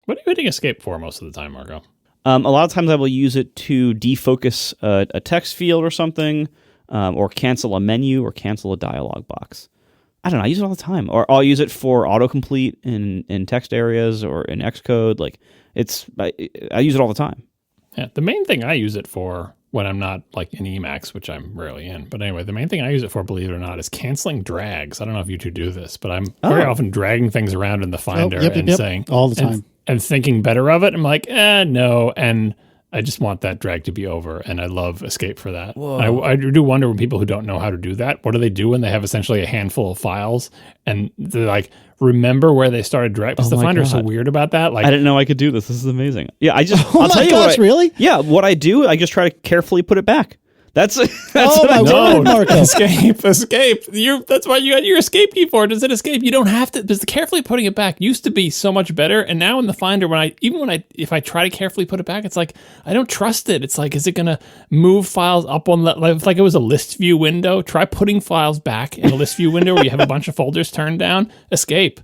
What are you hitting escape for most of the time, Marco? A lot of times I will use it to defocus a text field or something, or cancel a menu or cancel a dialog box. I don't know. I use it all the time. Or I'll use it for autocomplete in text areas or in Xcode. Like I use it all the time. Yeah, the main thing I use it for when I'm not like in Emacs, which I'm rarely in. But anyway, the main thing I use it for, believe it or not, is canceling drags. I don't know if you two do this, but I'm very often dragging things around in the Finder saying all the time and thinking better of it. I'm like, no. And I just want that drag to be over. And I love escape for that. I do wonder when people who don't know how to do that, what do they do when they have essentially a handful of files and they're like, remember where they started dragging? Because the Finder is so weird about that. Like, I didn't know I could do this. This is amazing. Yeah, I'll tell you gosh, really? Yeah, what I do, I just try to carefully put it back. That's oh my God, Marco. Escape. That's why you got your escape key for. Does it escape? You don't have to, because carefully putting it back used to be so much better. And now in the Finder, if I try to carefully put it back, it's like, I don't trust it. It's like, is it going to move files up on like it was a list view window? Try putting files back in a list view window where you have a bunch of folders turned down. Escape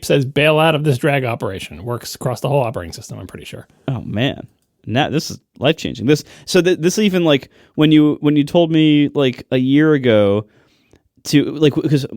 says bail out of this drag operation. Works across the whole operating system, I'm pretty sure. Oh man. Now this is life changing. This even like when you told me like a year ago to like, because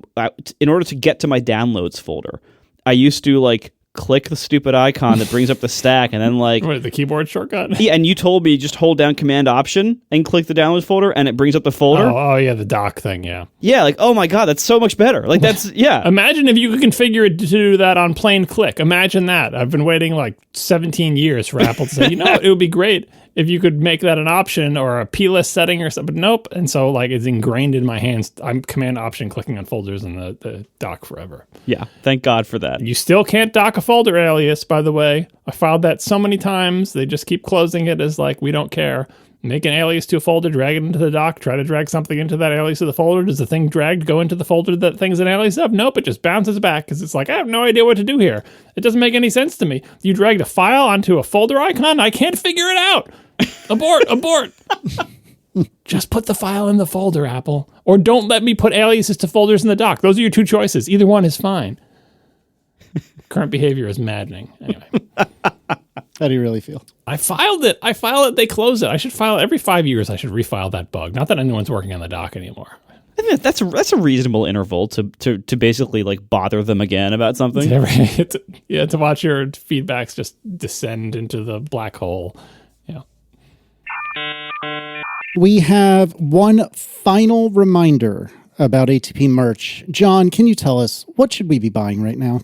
in order to get to my downloads folder, I used to like click the stupid icon that brings up the stack and then like the keyboard shortcut. Yeah, and you told me just hold down Command Option and click the downloads folder and it brings up the folder. Oh yeah, the dock thing. Yeah, like oh my God, that's so much better. Like that's Imagine if you could configure it to do that on plain click. Imagine that. I've been waiting like 17 years for Apple to say, it would be great if you could make that an option or a plist setting or something. But nope. And so like it's ingrained in my hands. I'm Command Option clicking on folders in the dock forever. Yeah, thank God for that. You still can't dock a folder alias, by the way. I filed that so many times. They just keep closing it as like, we don't care. Make an alias to a folder, drag it into the dock, try to drag something into that alias of the folder. Does the thing dragged go into the folder that thing's an alias of? Nope, it just bounces back because it's like, I have no idea what to do here. It doesn't make any sense to me. You dragged a file onto a folder icon? I can't figure it out. Abort. Just put the file in the folder, Apple. Or don't let me put aliases to folders in the dock. Those are your two choices. Either one is fine. Current behavior is maddening. Anyway. How do you really feel? I filed it. They close it. I should file every 5 years. I should refile that bug. Not that anyone's working on the dock anymore. I mean, that's a reasonable interval to basically like bother them again about something. To watch your feedbacks just descend into the black hole. Yeah. We have one final reminder about ATP merch. John, can you tell us what should we be buying right now?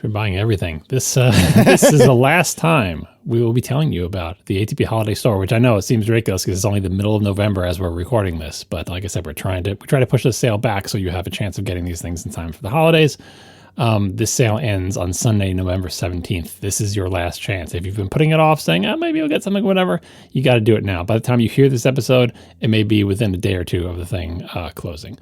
We're buying everything. This is the last time we will be telling you about the ATP Holiday Store, which I know it seems ridiculous because it's only the middle of November as we're recording this. But like I said, we try to push the sale back so you have a chance of getting these things in time for the holidays. This sale ends on Sunday, November 17th. This is your last chance. If you've been putting it off saying, maybe I'll get something, whatever, you got to do it now. By the time you hear this episode, it may be within a day or two of the thing closing.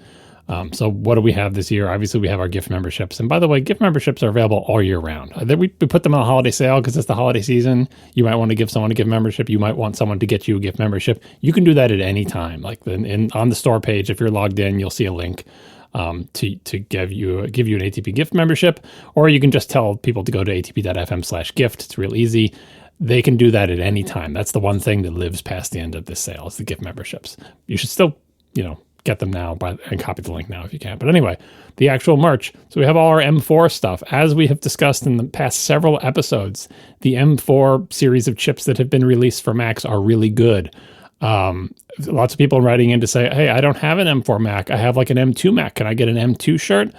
So what do we have this year? Obviously, we have our gift memberships. And by the way, gift memberships are available all year round. We put them on a holiday sale because it's the holiday season. You might want to give someone a gift membership. You might want someone to get you a gift membership. You can do that at any time. Like on the store page, if you're logged in, you'll see a link to give you an ATP gift membership. Or you can just tell people to go to atp.fm/gift. It's real easy. They can do that at any time. That's the one thing that lives past the end of this sale is the gift memberships. You should still, get them now and copy the link now if you can. But anyway, the actual merch. So we have all our M4 stuff. As we have discussed in the past several episodes, the M4 series of chips that have been released for Macs are really good. Lots of people writing in to say, hey, I don't have an M4 Mac. I have like an M2 Mac. Can I get an M2 shirt?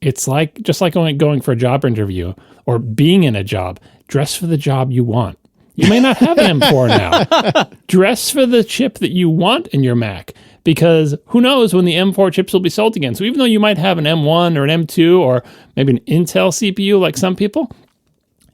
It's like just like going for a job interview or being in a job. Dress for the job you want. You may not have an M4 now. Dress for the chip that you want in your Mac. Because who knows when the M4 chips will be sold again. So even though you might have an M1 or an M2 or maybe an Intel CPU like some people,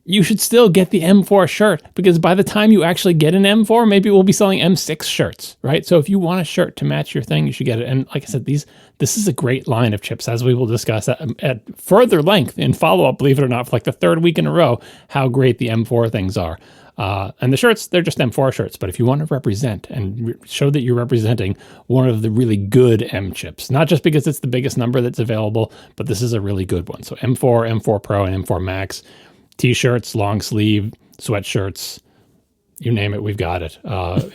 you should still get the M4 shirt because by the time you actually get an M4, maybe we'll be selling M6 shirts, right? So if you want a shirt to match your thing, you should get it. And like I said, this is a great line of chips, as we will discuss at further length in follow-up, believe it or not, for like the third week in a row, how great the M4 things are. And the shirts, they're just M4 shirts. But if you want to represent and show that you're representing one of the really good M chips, not just because it's the biggest number that's available, but this is a really good one. So M4, M4 Pro, and M4 Max, T-shirts, long sleeve, sweatshirts, you name it, we've got it.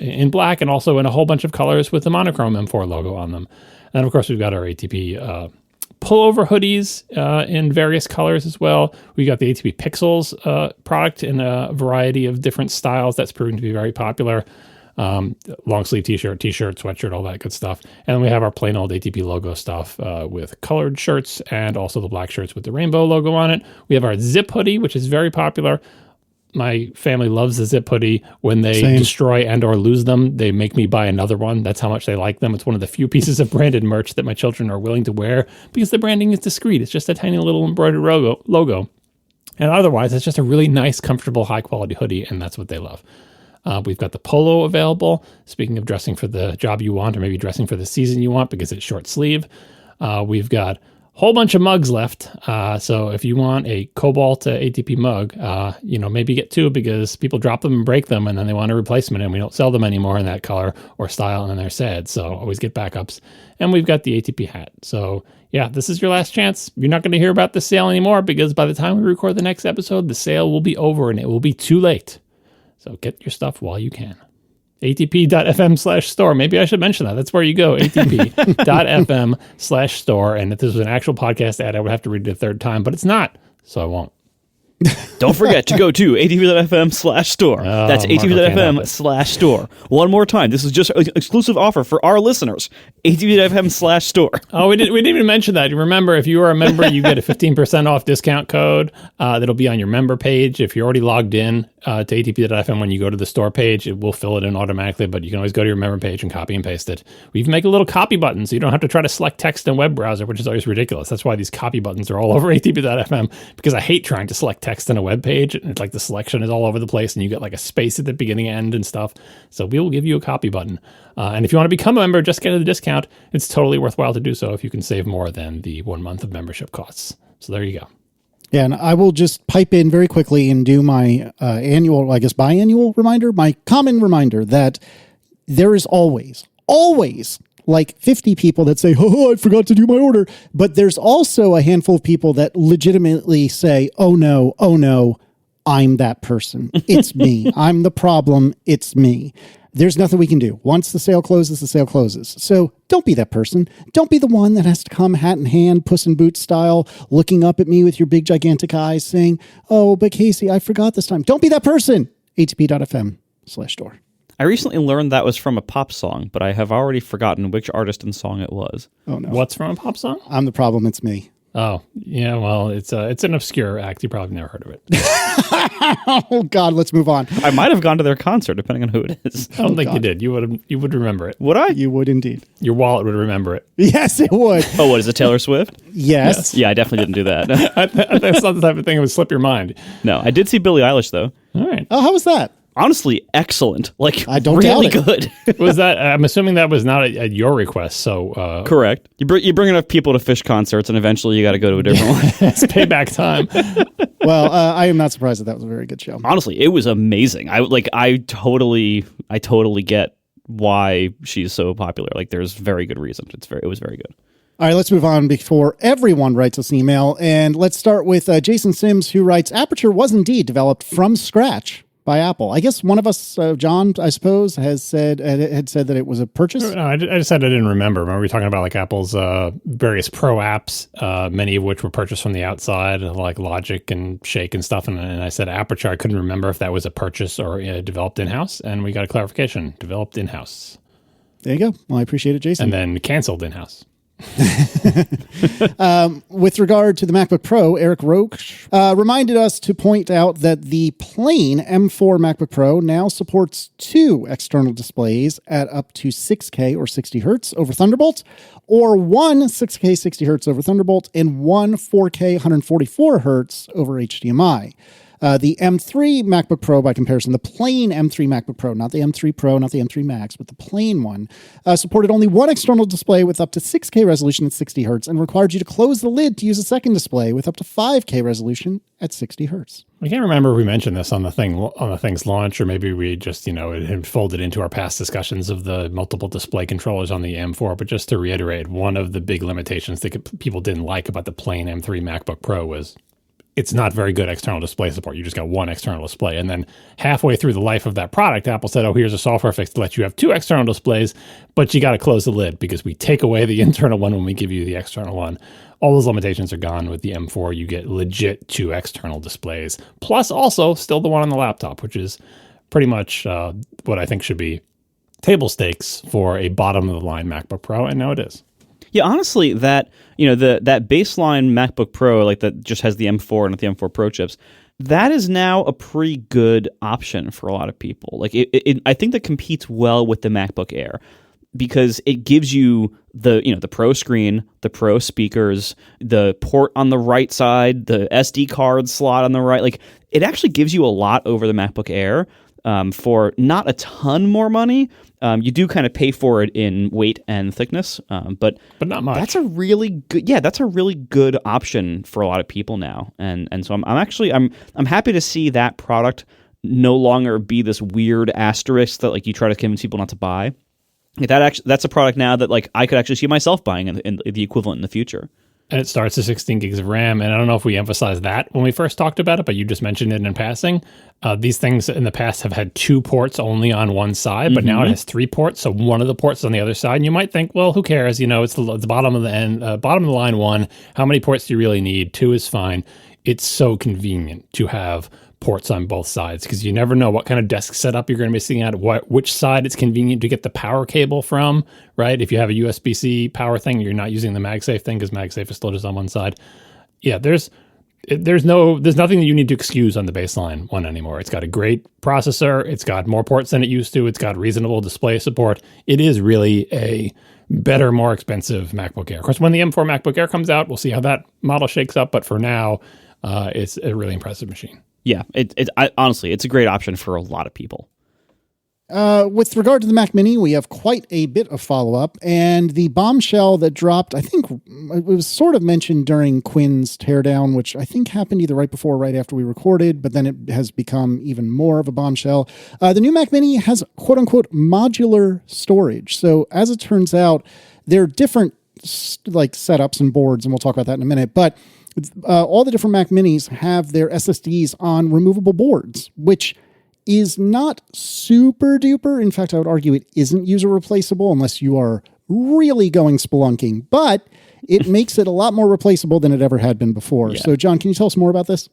In black and also in a whole bunch of colors with the monochrome M4 logo on them. And of course, we've got our ATP pullover hoodies in various colors as well. We got the ATP Pixels product in a variety of different styles. That's proving to be very popular. Long sleeve t-shirt, sweatshirt, all that good stuff. And then we have our plain old ATP logo stuff with colored shirts and also the black shirts with the rainbow logo on it. We have our zip hoodie, which is very popular. My family loves the zip hoodie. When they destroy and or lose them, they make me buy another one. That's how much they like them. It's one of the few pieces of branded merch that my children are willing to wear because the branding is discreet. It's just a tiny little embroidered logo. And otherwise, it's just a really nice, comfortable, high-quality hoodie, and that's what they love. We've got the polo available. Speaking of dressing for the job you want or maybe dressing for the season you want because it's short sleeve. We've got whole bunch of mugs left. So if you want a Cobalt ATP mug, maybe get two because people drop them and break them and then they want a replacement and we don't sell them anymore in that color or style and then they're sad. So always get backups. And we've got the ATP hat. So yeah, this is your last chance. You're not going to hear about the sale anymore because by the time we record the next episode, the sale will be over and it will be too late. So get your stuff while you can. ATP.fm/store. Maybe I should mention that. That's where you go. ATP.fm/store. And if this was an actual podcast ad, I would have to read it a third time, but it's not. So I won't. Don't forget to go to atp.fm/store. That's atp.fm/store. One more time. This is just an exclusive offer for our listeners. atp.fm/store. Oh, we didn't even mention that. Remember, if you are a member, you get a 15% off discount code that'll be on your member page. If you're already logged in to atp.fm, when you go to the store page, it will fill it in automatically, but you can always go to your member page and copy and paste it. We even make a little copy button so you don't have to try to select text in a web browser, which is always ridiculous. That's why these copy buttons are all over atp.fm, because I hate trying to select text in a web page. And it's like the selection is all over the place and you get like a space at the beginning and end and stuff. So we will give you a copy button. And if you want to become a member, just get a discount. It's totally worthwhile to do so if you can save more than the 1 month of membership costs. So there you go. Yeah, and I will just pipe in very quickly and do my biannual reminder, my common reminder that there is always like 50 people that say, oh, I forgot to do my order. But there's also a handful of people that legitimately say, oh no, I'm that person. It's me. I'm the problem. It's me. There's nothing we can do. Once the sale closes, the sale closes. So don't be that person. Don't be the one that has to come hat in hand, Puss in Boots style, looking up at me with your big gigantic eyes saying, oh, but Casey, I forgot this time. Don't be that person. atp.fm/store. I recently learned that was from a pop song, but I have already forgotten which artist and song it was. Oh no. What's from a pop song? I'm the problem. It's me. Oh, yeah, well, it's an obscure act. You probably never heard of it. Oh, God, let's move on. I might have gone to their concert, depending on who it is. I don't think you did. You would remember it. Would I? You would indeed. Your wallet would remember it. Yes, it would. Oh, what, is it Taylor Swift? Yes. Yeah, I definitely didn't do that. That's not the type of thing that would slip your mind. No, I did see Billie Eilish, though. All right. Oh, how was that? Honestly, excellent. Like, I don't really doubt good. Was that? I'm assuming that was not at your request. So correct. You bring enough people to Fish concerts, and eventually you got to go to a different one. It's payback time. Well, I am not surprised that was a very good show. Honestly, it was amazing. I totally get why she's so popular. Like, there's very good reason. It was very good. All right, let's move on before everyone writes us an email. And let's start with Jason Sims, who writes, Aperture was indeed developed from scratch by Apple. I guess one of us, John, I suppose, had said that it was a purchase. No, I just said I didn't remember. Remember we were talking about like Apple's various pro apps, many of which were purchased from the outside, like Logic and Shake and stuff. And I said Aperture. I couldn't remember if that was a purchase or developed in-house. And we got a clarification. Developed in-house. There you go. Well, I appreciate it, Jason. And then canceled in-house. With regard to the MacBook Pro, Eric Roche reminded us to point out that the plain M4 MacBook Pro now supports 2 external displays at up to 6K or 60 hertz over Thunderbolt, or 1 6K 60 hertz over Thunderbolt and 1 4K 144 hertz over HDMI. The M3 MacBook Pro, by comparison, the plain M3 MacBook Pro, not the M3 Pro, not the M3 Max, but the plain one, supported only 1 external display with up to 6K resolution at 60 hertz and required you to close the lid to use a second display with up to 5K resolution at 60 hertz. I can't remember if we mentioned this on the thing's launch, or maybe we just, it had folded into our past discussions of the multiple display controllers on the M4. But just to reiterate, one of the big limitations that people didn't like about the plain M3 MacBook Pro was it's not very good external display support. You just got one external display. And then halfway through the life of that product, Apple said, oh, here's a software fix to let you have two external displays, but you got to close the lid because we take away the internal one when we give you the external one. All those limitations are gone with the M4. You get legit two external displays, plus also still the one on the laptop, which is pretty much what I think should be table stakes for a bottom-of-the-line MacBook Pro, and now it is. Yeah, honestly, that that baseline MacBook Pro, like that just has the M4 and the M4 Pro chips, that is now a pretty good option for a lot of people. Like I think that competes well with the MacBook Air because it gives you the Pro screen, the Pro speakers, the port on the right side, the SD card slot on the right. Like it actually gives you a lot over the MacBook Air for not a ton more money. You do kind of pay for it in weight and thickness, but not much. That's a really good option for a lot of people now, and so I'm happy to see that product no longer be this weird asterisk that like you try to convince people not to buy. That's a product now that like I could actually see myself buying in the equivalent in the future. And it starts at 16 gigs of RAM. And I don't know if we emphasized that when we first talked about it, but you just mentioned it in passing. These things in the past have had two ports only on one side, but now it has three ports. So one of the ports is on the other side. And you might think, well, who cares? It's the bottom of the end, bottom of the line one. How many ports do you really need? Two is fine. It's so convenient to have ports on both sides because you never know what kind of desk setup you're going to be sitting at, which side it's convenient to get the power cable from, right? If you have a USB-C power thing, you're not using the MagSafe thing because MagSafe is still just on one side. Yeah, there's nothing that you need to excuse on the baseline one anymore. It's got a great processor. It's got more ports than it used to. It's got reasonable display support. It is really a better, more expensive MacBook Air. Of course, when the M4 MacBook Air comes out, we'll see how that model shakes up. But for now, it's a really impressive machine. Yeah, honestly, it's a great option for a lot of people. With regard to the Mac Mini, we have quite a bit of follow-up, and the bombshell that dropped, I think it was sort of mentioned during Quinn's teardown, which I think happened either right before or right after we recorded, but then it has become even more of a bombshell. The new Mac Mini has quote-unquote modular storage. So as it turns out, there are different like setups and boards, and we'll talk about that in a minute, but all the different Mac Minis have their SSDs on removable boards, which is not super duper. In fact, I would argue it isn't user replaceable unless you are really going spelunking, but it makes it a lot more replaceable than it ever had been before. Yeah. So John, can you tell us more about this?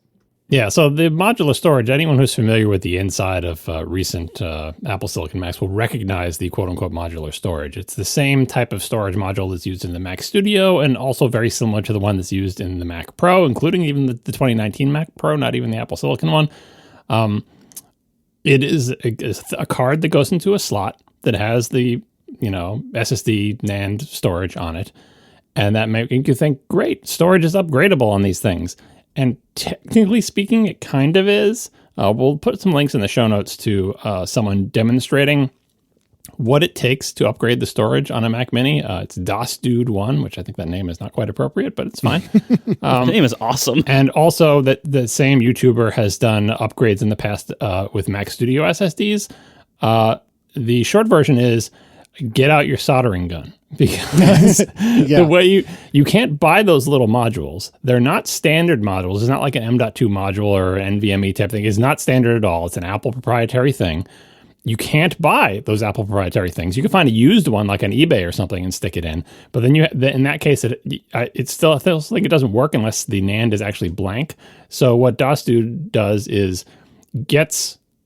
Yeah, so the modular storage, anyone who's familiar with the inside of recent Apple Silicon Macs will recognize the quote-unquote modular storage. It's the same type of storage module that's used in the Mac Studio and also very similar to the one that's used in the Mac Pro, including even the 2019 Mac Pro, not even the Apple Silicon one. It is a card that goes into a slot that has the SSD NAND storage on it, and that makes you think, great, storage is upgradable on these things. And technically speaking, it kind of is. We'll put some links in the show notes to someone demonstrating what it takes to upgrade the storage on a Mac Mini. It's DasDude1, which I think that name is not quite appropriate, but it's fine. The name is awesome. And also that the same YouTuber has done upgrades in the past with Mac Studio SSDs. The short version is get out your soldering gun. Because the way you can't buy those little modules. They're not standard modules. It's not like an M.2 module or NVMe type thing. It's not standard at all. It's an Apple proprietary thing. You can't buy those Apple proprietary things. You can find a used one like on eBay or something and stick it in. But then in that case, it still feels like it doesn't work unless the NAND is actually blank. So what DasDude does is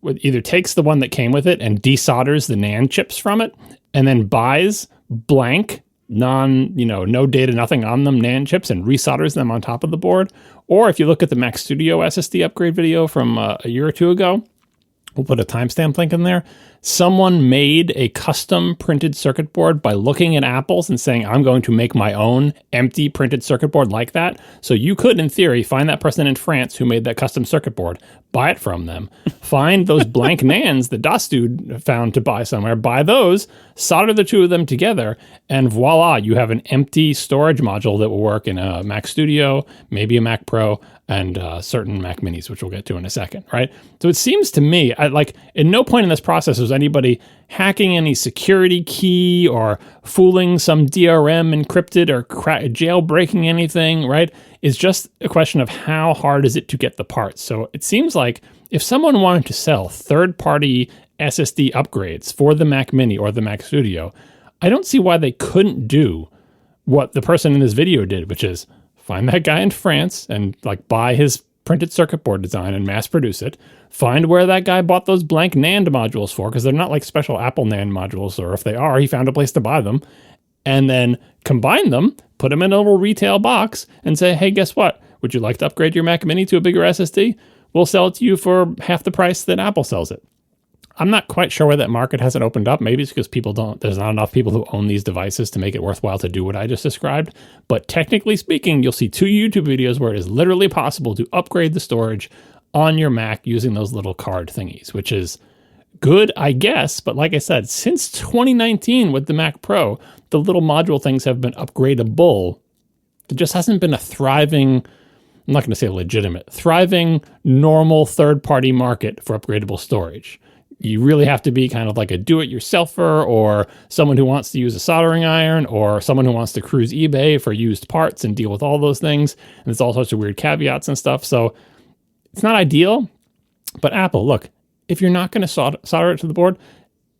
either takes the one that came with it and desolders the NAND chips from it, and then buys blank, no data, nothing on them NAND chips and resolders them on top of the board. Or if you look at the Mac Studio SSD upgrade video from a year or two ago, we'll put a timestamp link in there. Someone made a custom printed circuit board by looking at Apple's and saying, I'm going to make my own empty printed circuit board like that. So you could, in theory, find that person in France who made that custom circuit board, buy it from them, find those blank NANDs that DasDude found to buy somewhere, buy those, solder the two of them together, and voila, you have an empty storage module that will work in a Mac Studio, maybe a Mac Pro. and certain Mac Minis, which we'll get to in a second, right? So it seems to me, like, at no point in this process was anybody hacking any security key or fooling some DRM encrypted or jailbreaking anything, right? It's just a question of how hard is it to get the parts. So it seems like if someone wanted to sell third-party SSD upgrades for the Mac Mini or the Mac Studio, I don't see why they couldn't do what the person in this video did, which is find that guy in France and like buy his printed circuit board design and mass produce it. Find where that guy bought those blank NAND modules for, because they're not like special Apple NAND modules, or if they are, he found a place to buy them. And then combine them, put them in a little retail box and say, hey, guess what? Would you like to upgrade your Mac Mini to a bigger SSD? We'll sell it to you for half the price that Apple sells it. I'm not quite sure why that market hasn't opened up. Maybe it's because there's not enough people who own these devices to make it worthwhile to do what I just described. But technically speaking, you'll see 2 YouTube videos where it is literally possible to upgrade the storage on your Mac using those little card thingies, which is good, I guess. But like I said, since 2019 with the Mac Pro, the little module things have been upgradable. There just hasn't been a thriving, I'm not going to say legitimate, thriving, normal third-party market for upgradable storage. You really have to be kind of like a do-it-yourselfer, or someone who wants to use a soldering iron, or someone who wants to cruise eBay for used parts and deal with all those things. And there's all sorts of weird caveats and stuff. So it's not ideal. But Apple, look, if you're not going to solder it to the board,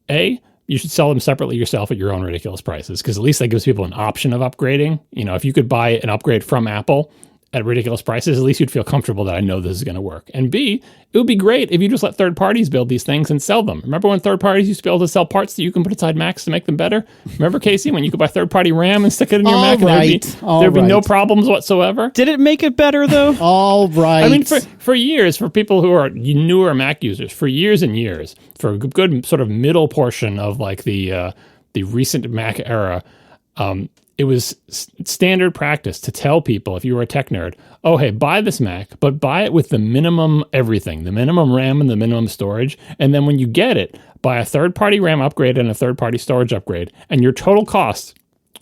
you should sell them separately yourself at your own ridiculous prices, because at least that gives people an option of upgrading. You know, if you could buy an upgrade from Apple at ridiculous prices, at least you'd feel comfortable that I know this is going to work. And B, it would be great if you just let third parties build these things and sell them. Remember when third parties used to be able to sell parts that you can put inside Macs to make them better? Remember, Casey, when you could buy third-party RAM and stick it in your Mac, and there'd be no problems whatsoever? Did it make it better, though? All right. I mean, for years, for people who are newer Mac users, for years and years, for a good sort of middle portion of like the recent Mac era, it was standard practice to tell people, if you were a tech nerd, oh, hey, buy this Mac, but buy it with the minimum everything, the minimum RAM and the minimum storage. And then when you get it, buy a third-party RAM upgrade and a third-party storage upgrade. And your total cost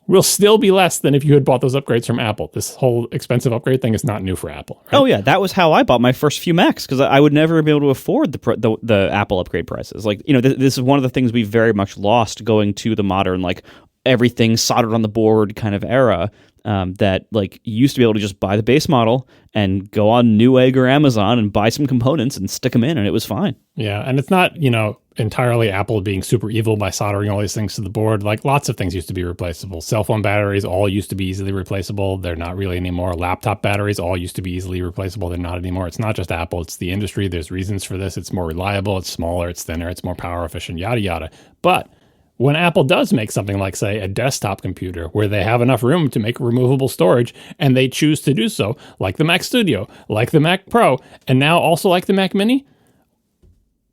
will still be less than if you had bought those upgrades from Apple. This whole expensive upgrade thing is not new for Apple. Right? Oh, yeah. That was how I bought my first few Macs, because I would never be able to afford the Apple upgrade prices. Like, you know, this is one of the things we very much lost going to the modern, like, everything soldered on the board kind of era, that like you used to be able to just buy the base model and go on Newegg or Amazon and buy some components and stick them in, and it was fine. Yeah, and it's not, you know, entirely Apple being super evil by soldering all these things to the board. Like, lots of things used to be replaceable. Cell phone batteries all used to be easily replaceable. They're not really anymore. Laptop batteries all used to be easily replaceable. They're not anymore. It's not just Apple. It's the industry. There's reasons for this. It's more reliable. It's smaller. It's thinner. It's more power efficient, yada, yada. But when Apple does make something like, say, a desktop computer where they have enough room to make removable storage, and they choose to do so, like the Mac Studio, like the Mac Pro, and now also like the Mac Mini,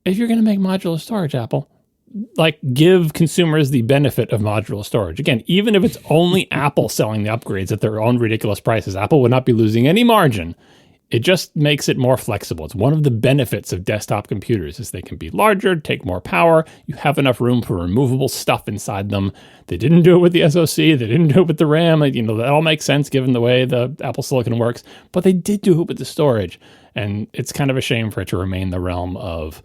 if you're going to make modular storage, Apple, like, give consumers the benefit of modular storage. Again, even if it's only Apple selling the upgrades at their own ridiculous prices, Apple would not be losing any margin. It just makes it more flexible. It's one of the benefits of desktop computers is they can be larger, take more power. You have enough room for removable stuff inside them. They didn't do it with the SoC. They didn't do it with the RAM. You know, that all makes sense given the way the Apple Silicon works. But they did do it with the storage. And it's kind of a shame for it to remain the realm of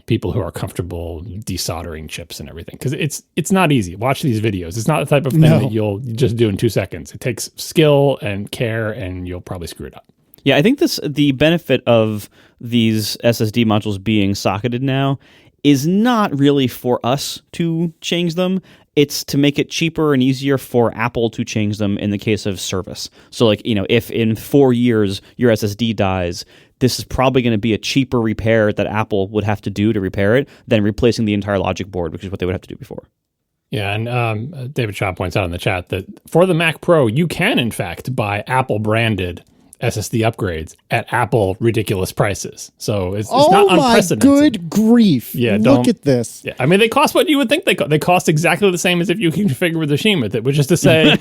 people who are comfortable desoldering chips and everything. Because it's not easy. Watch these videos. It's not the type of thing that you'll just do in 2 seconds. It takes skill and care, and you'll probably screw it up. Yeah, I think the benefit of these SSD modules being socketed now is not really for us to change them. It's to make it cheaper and easier for Apple to change them in the case of service. So, like, you know, if in 4 years your SSD dies, this is probably going to be a cheaper repair that Apple would have to do to repair it than replacing the entire logic board, which is what they would have to do before. Yeah, and David Shaw points out in the chat that for the Mac Pro, you can, in fact, buy Apple-branded SSD upgrades at Apple ridiculous prices. So it's not unprecedented. Oh my good grief. Yeah, look at this. Yeah, I mean, they cost what you would think they cost. They cost exactly the same as if you configure the machine with it, which is to say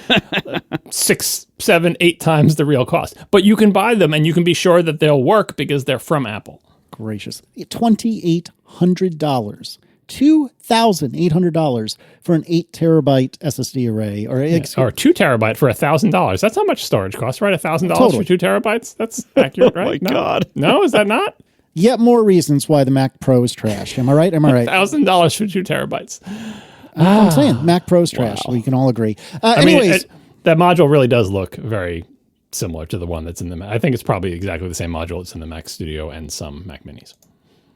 6, 7, 8 times the real cost. But you can buy them and you can be sure that they'll work because they're from Apple. Gracious. $2,800 $2,800 for an 8 terabyte SSD array, or 2 terabyte for $1,000. That's how much storage costs, right? $1,000 Totally. for 2 terabytes. That's accurate, right? My God. No, is that not? Yet more reasons why the Mac Pro is trash. Am I right? $1,000 for 2 terabytes. I'm saying Mac Pro is trash. Wow. We can all agree. I mean, Anyways, that module really does look very similar to the one that's in the Mac. I think it's probably exactly the same module that's in the Mac Studio and some Mac Minis.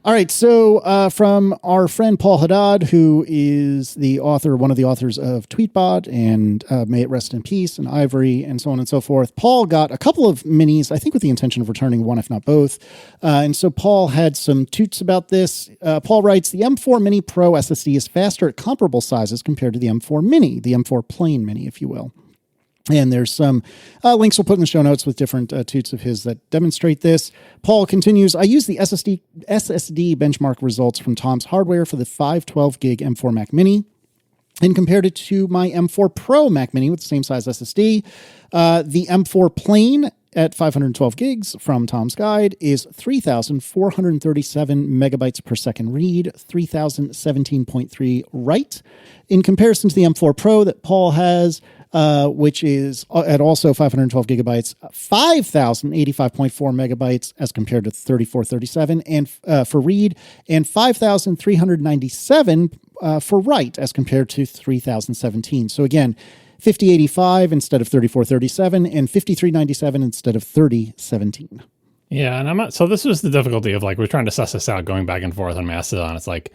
all right. So from our friend Paul Haddad, who is the author, one of the authors of Tweetbot and May It Rest in Peace and Ivory and so on and so forth, Paul got a couple of minis, I think with the intention of returning one, if not both. And so Paul had some toots about this. Paul writes, the M4 Mini Pro SSD is faster at comparable sizes compared to the M4 Mini, the M4 Plain Mini, if you will. And there's some links we'll put in the show notes with different toots of his that demonstrate this. Paul continues, I use the SSD benchmark results from Tom's Hardware for the 512 gig M4 Mac Mini and compared it to my M4 Pro Mac Mini with the same size SSD. The M4 Plain at 512 gigs from Tom's Guide is 3,437 megabytes per second read, 3,017.3 write. In comparison to the M4 Pro that Paul has, which is at also 512 gigabytes, 5,085.4 megabytes as compared to 3,437 and for read, and 5,397 for write as compared to 3,017. So again, 5085 instead of 3437 and 5397 instead of 3017. Yeah, and I'm not. So this was the difficulty of like we're trying to suss this out, going back and forth on Mastodon. It's like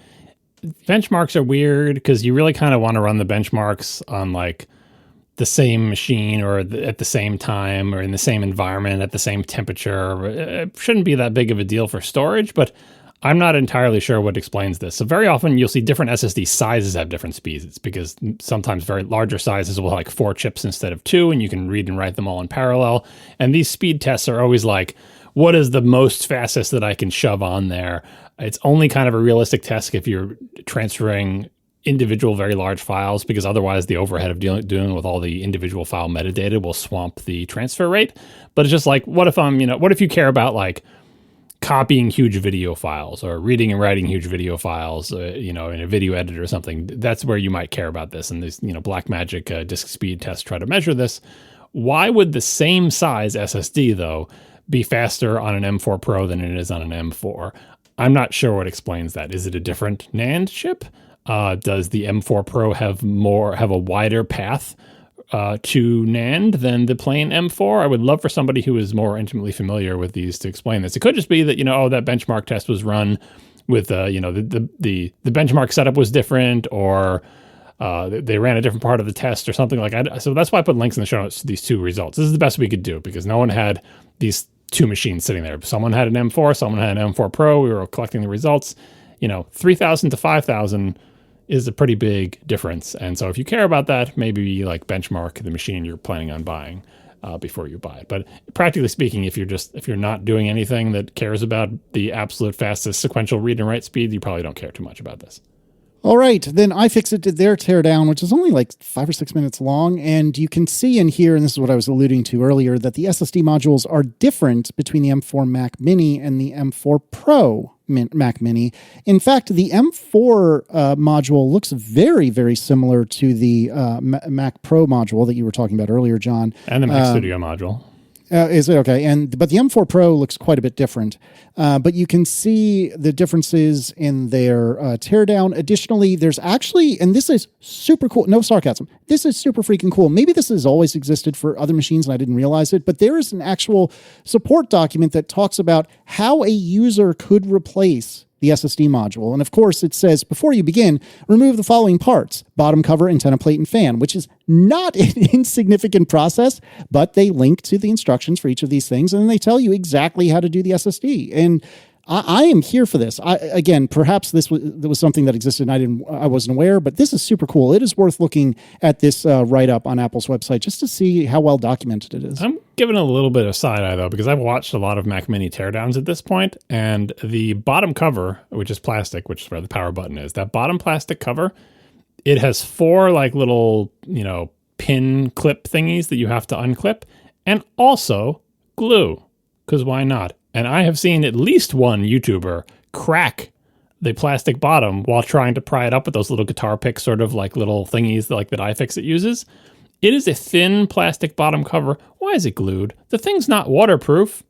benchmarks are weird because you really kind of want to run the benchmarks on like the same machine or at the same time or in the same environment at the same temperature. It shouldn't be that big of a deal for storage, but I'm not entirely sure what explains this. So very often you'll see different SSD sizes have different speeds. It's because sometimes very larger sizes will have like 4 chips instead of 2, and you can read and write them all in parallel. And these speed tests are always like, what is the most fastest that I can shove on there? It's only kind of a realistic test if you're transferring individual very large files, because otherwise the overhead of dealing with all the individual file metadata will swamp the transfer rate. But it's just like, what if what if you care about like copying huge video files or reading and writing huge video files, in a video editor or something? That's where you might care about this. And these, Blackmagic disk speed tests try to measure this. Why would the same size SSD, though, be faster on an M4 Pro than it is on an M4? I'm not sure what explains that. Is it a different NAND chip? Does the M4 Pro have a wider path to NAND than the plain M4? I would love for somebody who is more intimately familiar with these to explain this. It could just be that, that benchmark test was run with, the benchmark setup was different, or they ran a different part of the test or something like that. So that's why I put links in the show notes to these two results. This is the best we could do because no one had these two machines sitting there. Someone had an M4, someone had an M4 Pro. We were collecting the results. 3,000 to 5,000 is a pretty big difference. And so if you care about that, maybe like benchmark the machine you're planning on buying before you buy it. But practically speaking, if you're not doing anything that cares about the absolute fastest sequential read and write speed, you probably don't care too much about this. All right, then iFixit did their teardown, which is only like 5 or 6 minutes long. And you can see in here, and this is what I was alluding to earlier, that the SSD modules are different between the M4 Mac Mini and the M4 Pro Mac Mini. In fact, the M4 module looks very, very similar to the Mac Pro module that you were talking about earlier, John. And the Mac Studio module. Is it okay? But the M4 Pro looks quite a bit different. But you can see the differences in their teardown. Additionally, there's actually, and this is super cool. No sarcasm. This is super freaking cool. Maybe this has always existed for other machines and I didn't realize it, but there is an actual support document that talks about how a user could replace the SSD module. And of course, it says, before you begin, remove the following parts: bottom cover, antenna plate, and fan, which is not an insignificant process, but they link to the instructions for each of these things, and they tell you exactly how to do the SSD. And I am here for this. Again, perhaps there was something that existed and I wasn't aware, but this is super cool. It is worth looking at this write-up on Apple's website just to see how well documented it is. I'm giving a little bit of side eye, though, because I've watched a lot of Mac Mini teardowns at this point, and the bottom cover, which is plastic, which is where the power button is, that bottom plastic cover, it has 4 like little, pin clip thingies that you have to unclip, and also glue, because why not? And I have seen at least one YouTuber crack the plastic bottom while trying to pry it up with those little guitar pick sort of like little thingies like that iFixit uses. It is a thin plastic bottom cover. Why is it glued? The thing's not waterproof.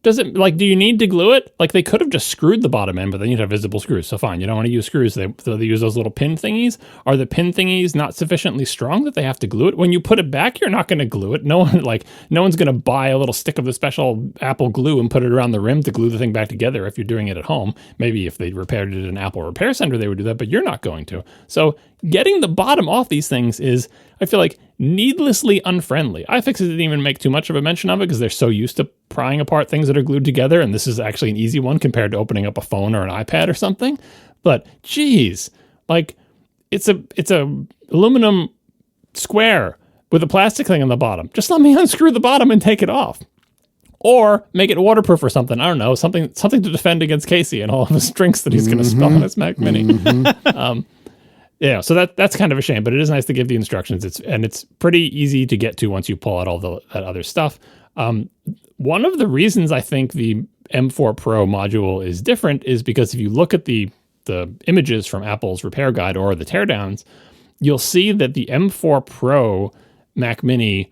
Does it, like, do you need to glue it? Like, they could have just screwed the bottom end, but then you'd have visible screws. So fine, you don't want to use screws. So they use those little pin thingies. Are the pin thingies not sufficiently strong that they have to glue it? When you put it back, you're not going to glue it. No one's going to buy a little stick of the special Apple glue and put it around the rim to glue the thing back together if you're doing it at home. Maybe if they repaired it at an Apple repair center, they would do that, but you're not going to. So getting the bottom off these things is, I feel like, needlessly unfriendly. iFixit didn't even make too much of a mention of it because they're so used to prying apart things that are glued together, and this is actually an easy one compared to opening up a phone or an iPad or something. But geez, like it's a aluminum square with a plastic thing on the bottom. Just let me unscrew the bottom and take it off. Or make it waterproof or something. I don't know, something to defend against Casey and all of his drinks that he's going to spill on his Mac Mini. Yeah, so that's kind of a shame, but it is nice to give the instructions. It's pretty easy to get to once you pull out all that other stuff. One of the reasons I think the M4 Pro module is different is because if you look at the images from Apple's repair guide or the teardowns, you'll see that the M4 Pro Mac Mini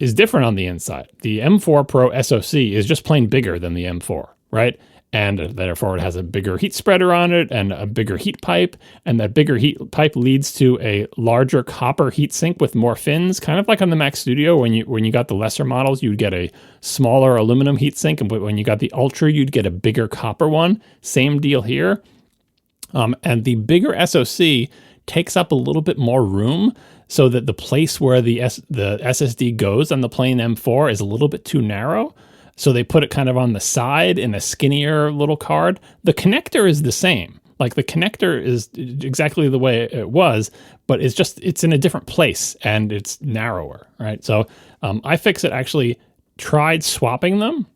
is different on the inside. The M4 Pro SoC is just plain bigger than the M4, right? And therefore it has a bigger heat spreader on it and a bigger heat pipe. And that bigger heat pipe leads to a larger copper heat sink with more fins, kind of like on the Mac Studio. When you got the lesser models, you'd get a smaller aluminum heat sink. And when you got the Ultra, you'd get a bigger copper one. Same deal here. And the bigger SoC takes up a little bit more room so that the place where the SSD goes on the plain M4 is a little bit too narrow. So they put it kind of on the side in a skinnier little card. The connector is the same. Like the connector is exactly the way it was, but it's in a different place and it's narrower, right? So iFixit actually tried swapping them.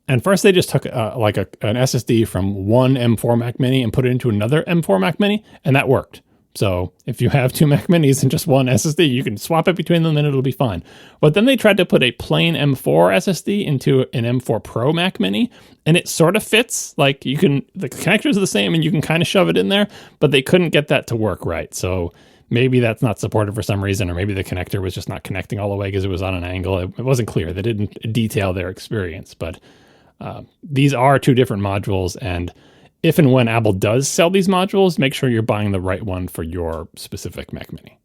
And first they just took an SSD from one M4 Mac Mini and put it into another M4 Mac Mini, and that worked. So if you have two Mac Minis and just one SSD, you can swap it between them and it'll be fine. But then they tried to put a plain M4 SSD into an M4 Pro Mac Mini, and it sort of fits. Like the connectors are the same and you can kind of shove it in there, but they couldn't get that to work right. So maybe that's not supported for some reason, or maybe the connector was just not connecting all the way because it was on an angle. It wasn't clear. They didn't detail their experience, but these are two different modules, and if and when Apple does sell these modules, make sure you're buying the right one for your specific Mac Mini.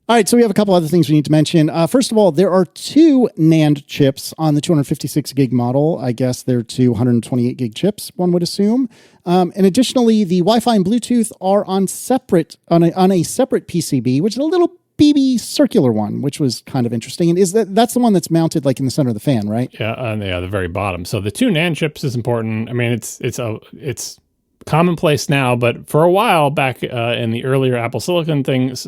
All right, so we have a couple other things we need to mention. First of all, there are two NAND chips on the 256 gig model. I guess they're two 128 gig chips, one would assume. And additionally, the Wi-Fi and Bluetooth are on a separate PCB, which is a little BB circular one, which was kind of interesting. And that's the one that's mounted like in the center of the fan, right? Yeah, on the very bottom. So the two NAND chips is important. I mean, it's commonplace now, but for a while back in the earlier Apple Silicon things,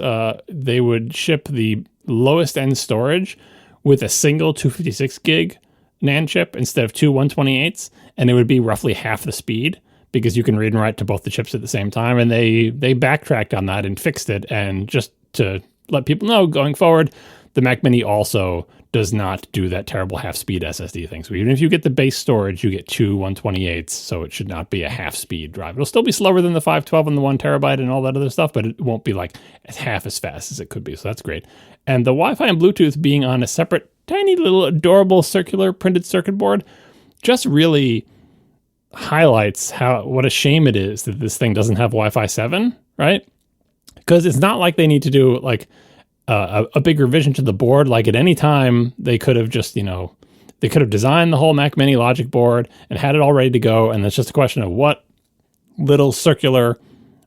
they would ship the lowest end storage with a single 256 gig NAND chip instead of two 128s, and it would be roughly half the speed because you can read and write to both the chips at the same time. And they backtracked on that and fixed it, and just to let people know going forward, the Mac Mini also does not do that terrible half-speed SSD thing. So even if you get the base storage, you get two 128s, so it should not be a half-speed drive. It'll still be slower than the 512 and the 1 terabyte and all that other stuff, but it won't be like half as fast as it could be, so that's great. And the Wi-Fi and Bluetooth being on a separate, tiny little adorable circular printed circuit board just really highlights what a shame it is that this thing doesn't have Wi-Fi 7, right? Because it's not like they need to do like a big revision to the board. Like at any time, they could have just, they could have designed the whole Mac Mini logic board and had it all ready to go. And it's just a question of what little circular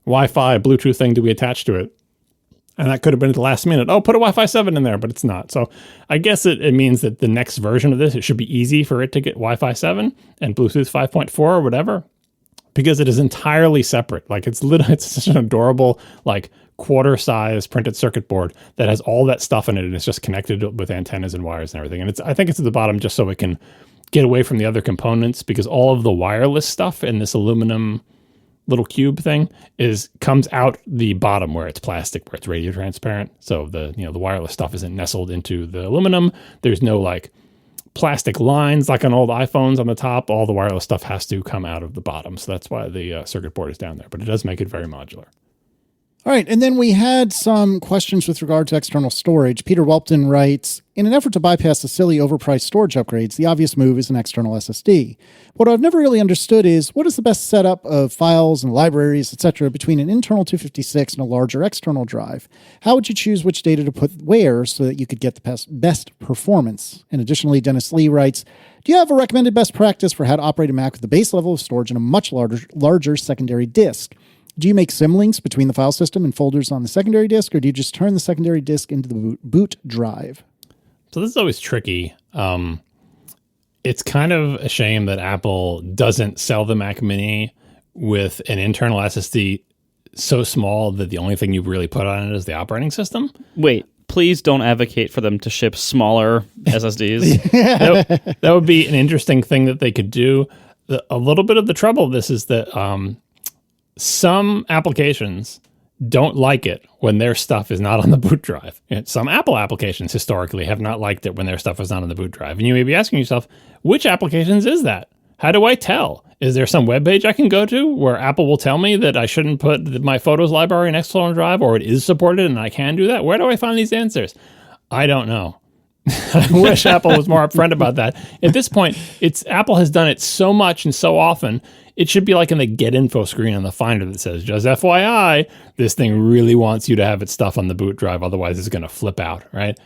Wi-Fi Bluetooth thing do we attach to it? And that could have been at the last minute. Oh, put a Wi-Fi 7 in there, but it's not. So I guess it means that the next version of this, it should be easy for it to get Wi-Fi 7 and Bluetooth 5.4 or whatever, because it is entirely separate. Like it's such an adorable, like quarter-size printed circuit board that has all that stuff in it, and it's just connected with antennas and wires and everything. And I think it's at the bottom just so it can get away from the other components, because all of the wireless stuff in this aluminum little cube thing comes out the bottom where it's plastic, where it's radio transparent. So the wireless stuff isn't nestled into the aluminum. There's no like plastic lines like on old iPhones on the top. All the wireless stuff has to come out of the bottom. So that's why the circuit board is down there. But it does make it very modular. All right, and then we had some questions with regard to external storage. Peter Welpton writes, in an effort to bypass the silly overpriced storage upgrades, the obvious move is an external SSD. What I've never really understood is, what is the best setup of files and libraries, etc., between an internal 256 and a larger external drive? How would you choose which data to put where so that you could get the best performance? And additionally, Dennis Lee writes, do you have a recommended best practice for how to operate a Mac with the base level of storage and a much larger secondary disk? Do you make symlinks between the file system and folders on the secondary disk, or do you just turn the secondary disk into the boot drive? So this is always tricky. It's kind of a shame that Apple doesn't sell the Mac Mini with an internal SSD so small that the only thing you really put on it is the operating system. Wait, please don't advocate for them to ship smaller SSDs. That would be an interesting thing that they could do. A little bit of the trouble of this is that some applications don't like it when their stuff is not on the boot drive. Some Apple applications historically have not liked it when their stuff is not on the boot drive. And you may be asking yourself, which applications is that? How do I tell? Is there some web page I can go to where Apple will tell me that I shouldn't put my photos library in external drive, or it is supported and I can do that? Where do I find these answers? I don't know. I wish Apple was more upfront about that. At this point, Apple has done it so much and so often. It should be like in the Get Info screen on the Finder that says, just FYI, this thing really wants you to have its stuff on the boot drive. Otherwise, it's going to flip out, right?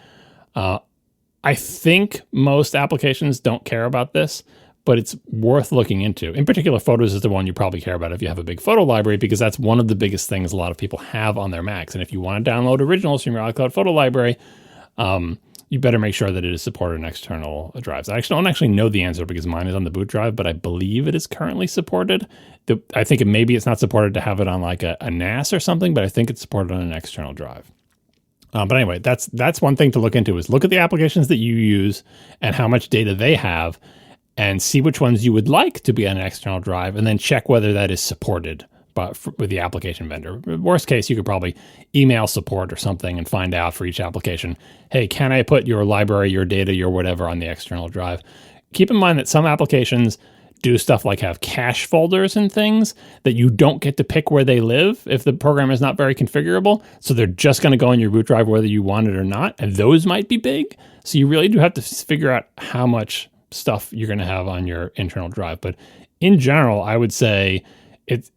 I think most applications don't care about this, but it's worth looking into. In particular, Photos is the one you probably care about if you have a big photo library, because that's one of the biggest things a lot of people have on their Macs. And if you want to download originals from your iCloud photo library, you better make sure that it is supported in external drives. I don't actually know the answer because mine is on the boot drive, but I believe it is currently supported. I think maybe it's not supported to have it on like a NAS or something, but I think it's supported on an external drive. But anyway, that's one thing to look into, is look at the applications that you use and how much data they have, and see which ones you would like to be on an external drive, and then check whether that is supported with the application vendor. Worst case, you could probably email support or something and find out for each application, hey, can I put your library, your data, your whatever on the external drive? Keep in mind that some applications do stuff like have cache folders and things that you don't get to pick where they live if the program is not very configurable. So they're just going to go on your boot drive whether you want it or not. And those might be big. So you really do have to figure out how much stuff you're going to have on your internal drive. But in general, I would say it's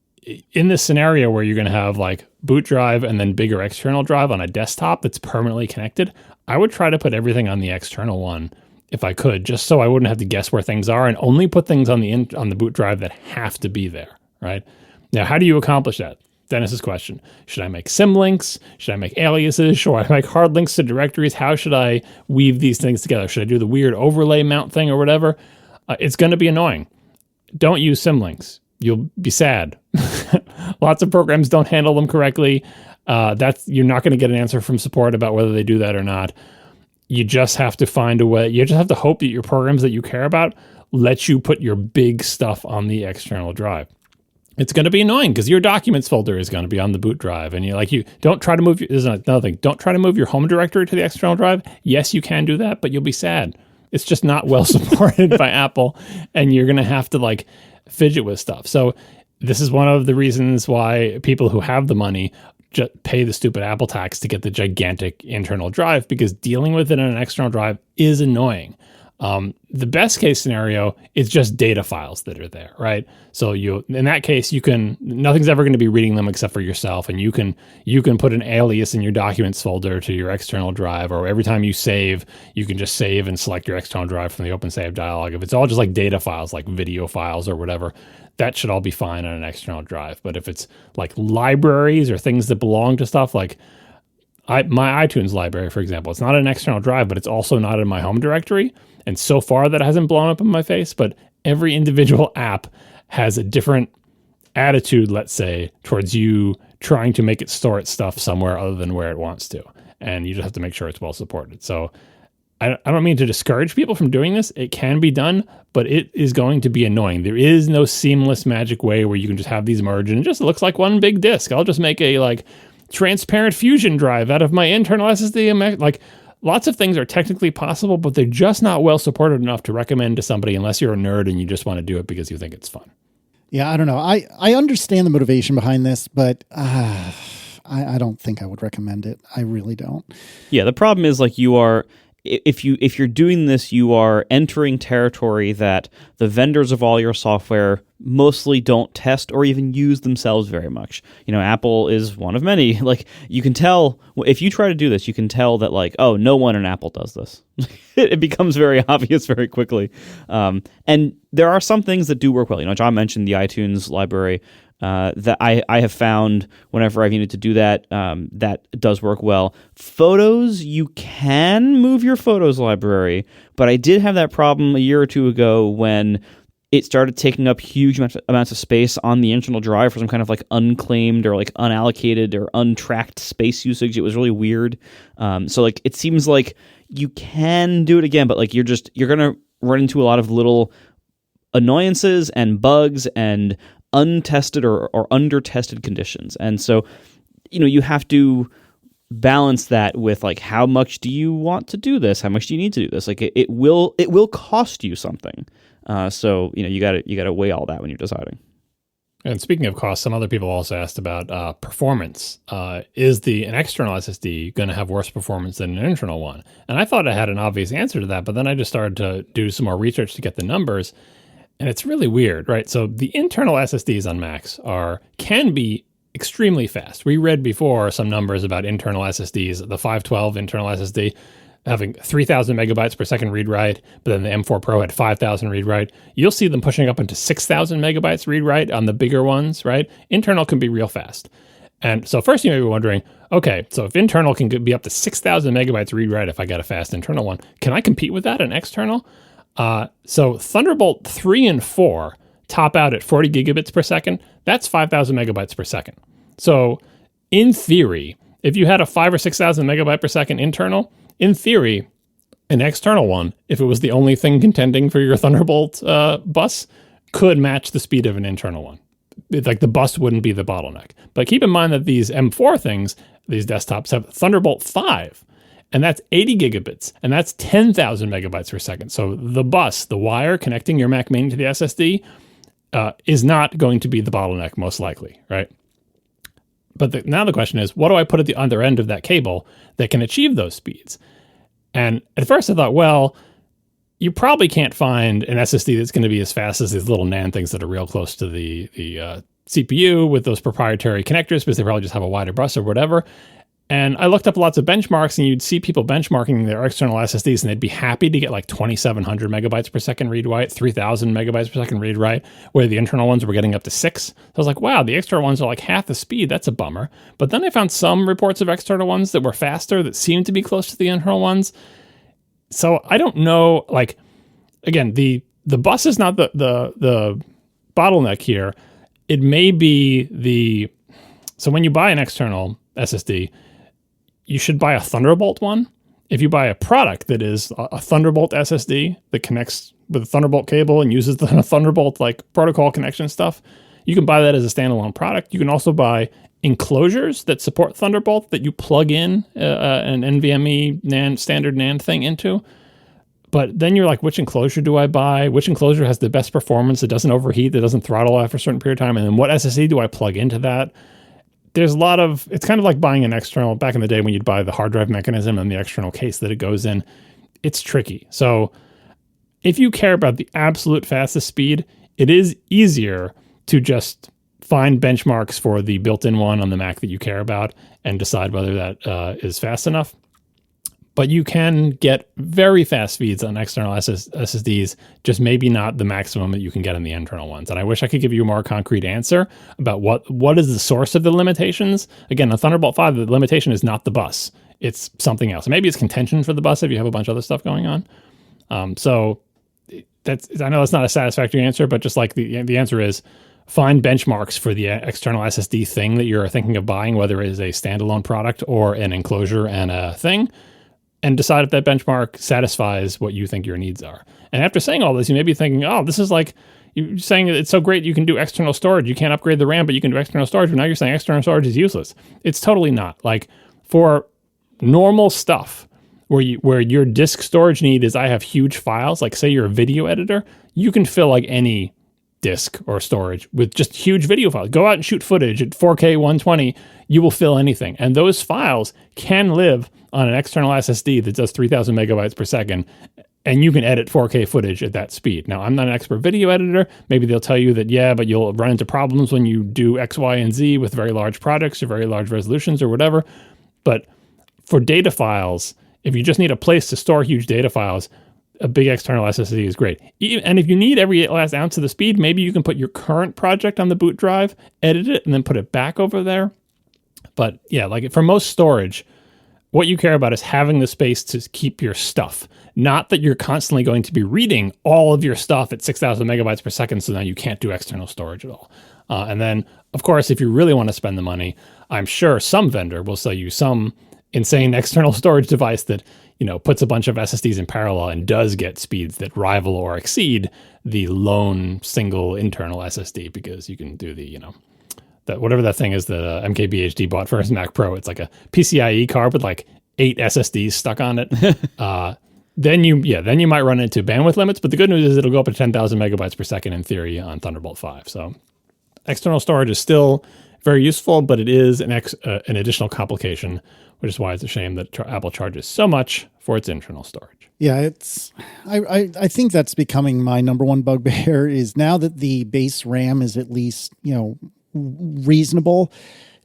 in this scenario where you're going to have like boot drive and then bigger external drive on a desktop that's permanently connected, I would try to put everything on the external one if I could, just so I wouldn't have to guess where things are, and only put things on the boot drive that have to be there, right? Now, how do you accomplish that? Dennis's question. Should I make symlinks? Should I make aliases? Should I make hard links to directories? How should I weave these things together? Should I do the weird overlay mount thing or whatever? It's going to be annoying. Don't use symlinks. You'll be sad. Lots of programs don't handle them correctly. You're not going to get an answer from support about whether they do that or not. You just have to find a way. You just have to hope that your programs that you care about let you put your big stuff on the external drive. It's going to be annoying because your documents folder is going to be on the boot drive, and you don't try to move. There's another thing. Don't try to move your home directory to the external drive. Yes, you can do that, but you'll be sad. It's just not well supported by Apple, and you're going to have to fidget with stuff. So this is one of the reasons why people who have the money just pay the stupid Apple tax to get the gigantic internal drive, because dealing with it on an external drive is annoying. The best case scenario is just data files that are there, right? So in that case, nothing's ever going to be reading them except for yourself. And you can put an alias in your documents folder to your external drive, or every time you save, you can just save and select your external drive from the open save dialog. If it's all just like data files, like video files or whatever, that should all be fine on an external drive. But if it's like libraries or things that belong to stuff like my iTunes library, for example, it's not an external drive, but it's also not in my home directory. And so far that hasn't blown up in my face, but every individual app has a different attitude, let's say, towards you trying to make it store its stuff somewhere other than where it wants to. And you just have to make sure it's well supported. So I don't mean to discourage people from doing this. It can be done, but it is going to be annoying. There is no seamless magic way where you can just have these merge and it just looks like one big disk. I'll just make a transparent fusion drive out of my internal SSD. lots of things are technically possible, but they're just not well supported enough to recommend to somebody unless you're a nerd and you just want to do it because you think it's fun. Yeah, I don't know. I understand the motivation behind this, but I don't think I would recommend it. I really don't. Yeah, the problem is like if you're doing this, you are entering territory that the vendors of all your software mostly don't test or even use themselves very much. Apple is one of many. Like, you can tell if you try to do this, you can tell that like, oh, no one in Apple does this. It becomes very obvious very quickly. And there are some things that do work well. John mentioned the iTunes library. That I have found whenever I've needed to do that, that does work well. Photos, you can move your photos library, but I did have that problem a year or two ago when it started taking up huge amounts of space on the internal drive for some kind of like unclaimed or like unallocated or untracked space usage. It was really weird. So like it seems like you can do it again, but like you're going to run into a lot of little annoyances and bugs and untested or under-tested conditions. And so, you have to balance that with like, how much do you want to do this? How much do you need to do this? Like it will cost you something. So, you gotta weigh all that when you're deciding. And speaking of cost, some other people also asked about performance. Is an external SSD going to have worse performance than an internal one? And I thought I had an obvious answer to that, but then I just started to do some more research to get the numbers. And it's really weird, right? So the internal SSDs on Macs can be extremely fast. We read before some numbers about internal SSDs, the 512 internal SSD having 3,000 megabytes per second read-write, but then the M4 Pro had 5,000 read-write. You'll see them pushing up into 6,000 megabytes read-write on the bigger ones, right? Internal can be real fast. And so first you may be wondering, okay, so if internal can be up to 6,000 megabytes read-write if I got a fast internal one, can I compete with that in external? So Thunderbolt 3 and 4 top out at 40 gigabits per second. That's 5,000 megabytes per second. So in theory, if you had a 5 or 6,000 megabyte per second internal, in theory, an external one, if it was the only thing contending for your Thunderbolt bus, could match the speed of an internal one. Like the bus wouldn't be the bottleneck. But keep in mind that these M4 things, these desktops have Thunderbolt 5. And that's 80 gigabits, and that's 10,000 megabytes per second. So the bus, the wire connecting your Mac Mini to the SSD, is not going to be the bottleneck, most likely, right? But now the question is, what do I put at the other end of that cable that can achieve those speeds? And at first I thought, well, you probably can't find an SSD that's going to be as fast as these little NAND things that are real close to the CPU with those proprietary connectors, because they probably just have a wider bus or whatever. And I looked up lots of benchmarks, and you'd see people benchmarking their external SSDs, and they'd be happy to get like 2,700 megabytes per second read-write, 3,000 megabytes per second read-write, where the internal ones were getting up to 6. So I was like, wow, the external ones are like half the speed. That's a bummer. But then I found some reports of external ones that were faster, that seemed to be close to the internal ones. So I don't know, like, again, the bus is not the bottleneck here. It may be so when you buy an external SSD, you should buy a Thunderbolt one. If you buy a product that is a Thunderbolt SSD that connects with a Thunderbolt cable and uses the Thunderbolt like protocol connection stuff, you can buy that as a standalone product. You can also buy enclosures that support Thunderbolt that you plug in an NVMe NAND, standard NAND thing into. But then you're like, which enclosure do I buy? Which enclosure has the best performance? That doesn't overheat, that doesn't throttle after a certain period of time. And then what SSD do I plug into that? There's a lot of, it's kind of like buying an external, back in the day when you'd buy the hard drive mechanism and the external case that it goes in. It's tricky. So if you care about the absolute fastest speed, it is easier to just find benchmarks for the built-in one on the Mac that you care about and decide whether that is fast enough. But you can get very fast speeds on external SSDs, just maybe not the maximum that you can get on the internal ones. And I wish I could give you a more concrete answer about what is the source of the limitations. Again, the Thunderbolt 5, the limitation is not the bus. It's something else. Maybe it's contention for the bus if you have a bunch of other stuff going on. So I know that's not a satisfactory answer, but just like the answer is, find benchmarks for the external SSD thing that you're thinking of buying, whether it is a standalone product or an enclosure and a thing, and decide if that benchmark satisfies what you think your needs are. And after saying all this, you may be thinking, oh, this is like, you're saying it's so great you can do external storage. You can't upgrade the RAM, but you can do external storage. But now you're saying external storage is useless. It's totally not. Like, for normal stuff, where your disk storage need is, I have huge files, like say you're a video editor, you can fill like any disk or storage with just huge video files. Go out and shoot footage at 4K 120, you will fill anything. And those files can live on an external SSD that does 3,000 megabytes per second, and you can edit 4K footage at that speed. Now, I'm not an expert video editor. Maybe they'll tell you that, yeah, but you'll run into problems when you do X, Y, and Z with very large projects or very large resolutions or whatever. But for data files, if you just need a place to store huge data files, a big external SSD is great. And if you need every last ounce of the speed, maybe you can put your current project on the boot drive, edit it, and then put it back over there. But yeah, like for most storage, what you care about is having the space to keep your stuff. Not that you're constantly going to be reading all of your stuff at 6,000 megabytes per second, so now you can't do external storage at all. And then, of course, if you really want to spend the money, I'm sure some vendor will sell you some insane external storage device that, you know, puts a bunch of SSDs in parallel and does get speeds that rival or exceed the lone single internal SSD, because you can do the, you know, that whatever that thing is that MKBHD bought for his Mac Pro. It's like a PCIe card with like 8 SSDs stuck on it. Then you might run into bandwidth limits, but the good news is it'll go up to 10,000 megabytes per second in theory on Thunderbolt 5. So external storage is still very useful, but it is an additional complication, which is why it's a shame that Apple charges so much for its internal storage. Yeah, I think that's becoming my number one bugbear is now that the base RAM is at least, you know, reasonable.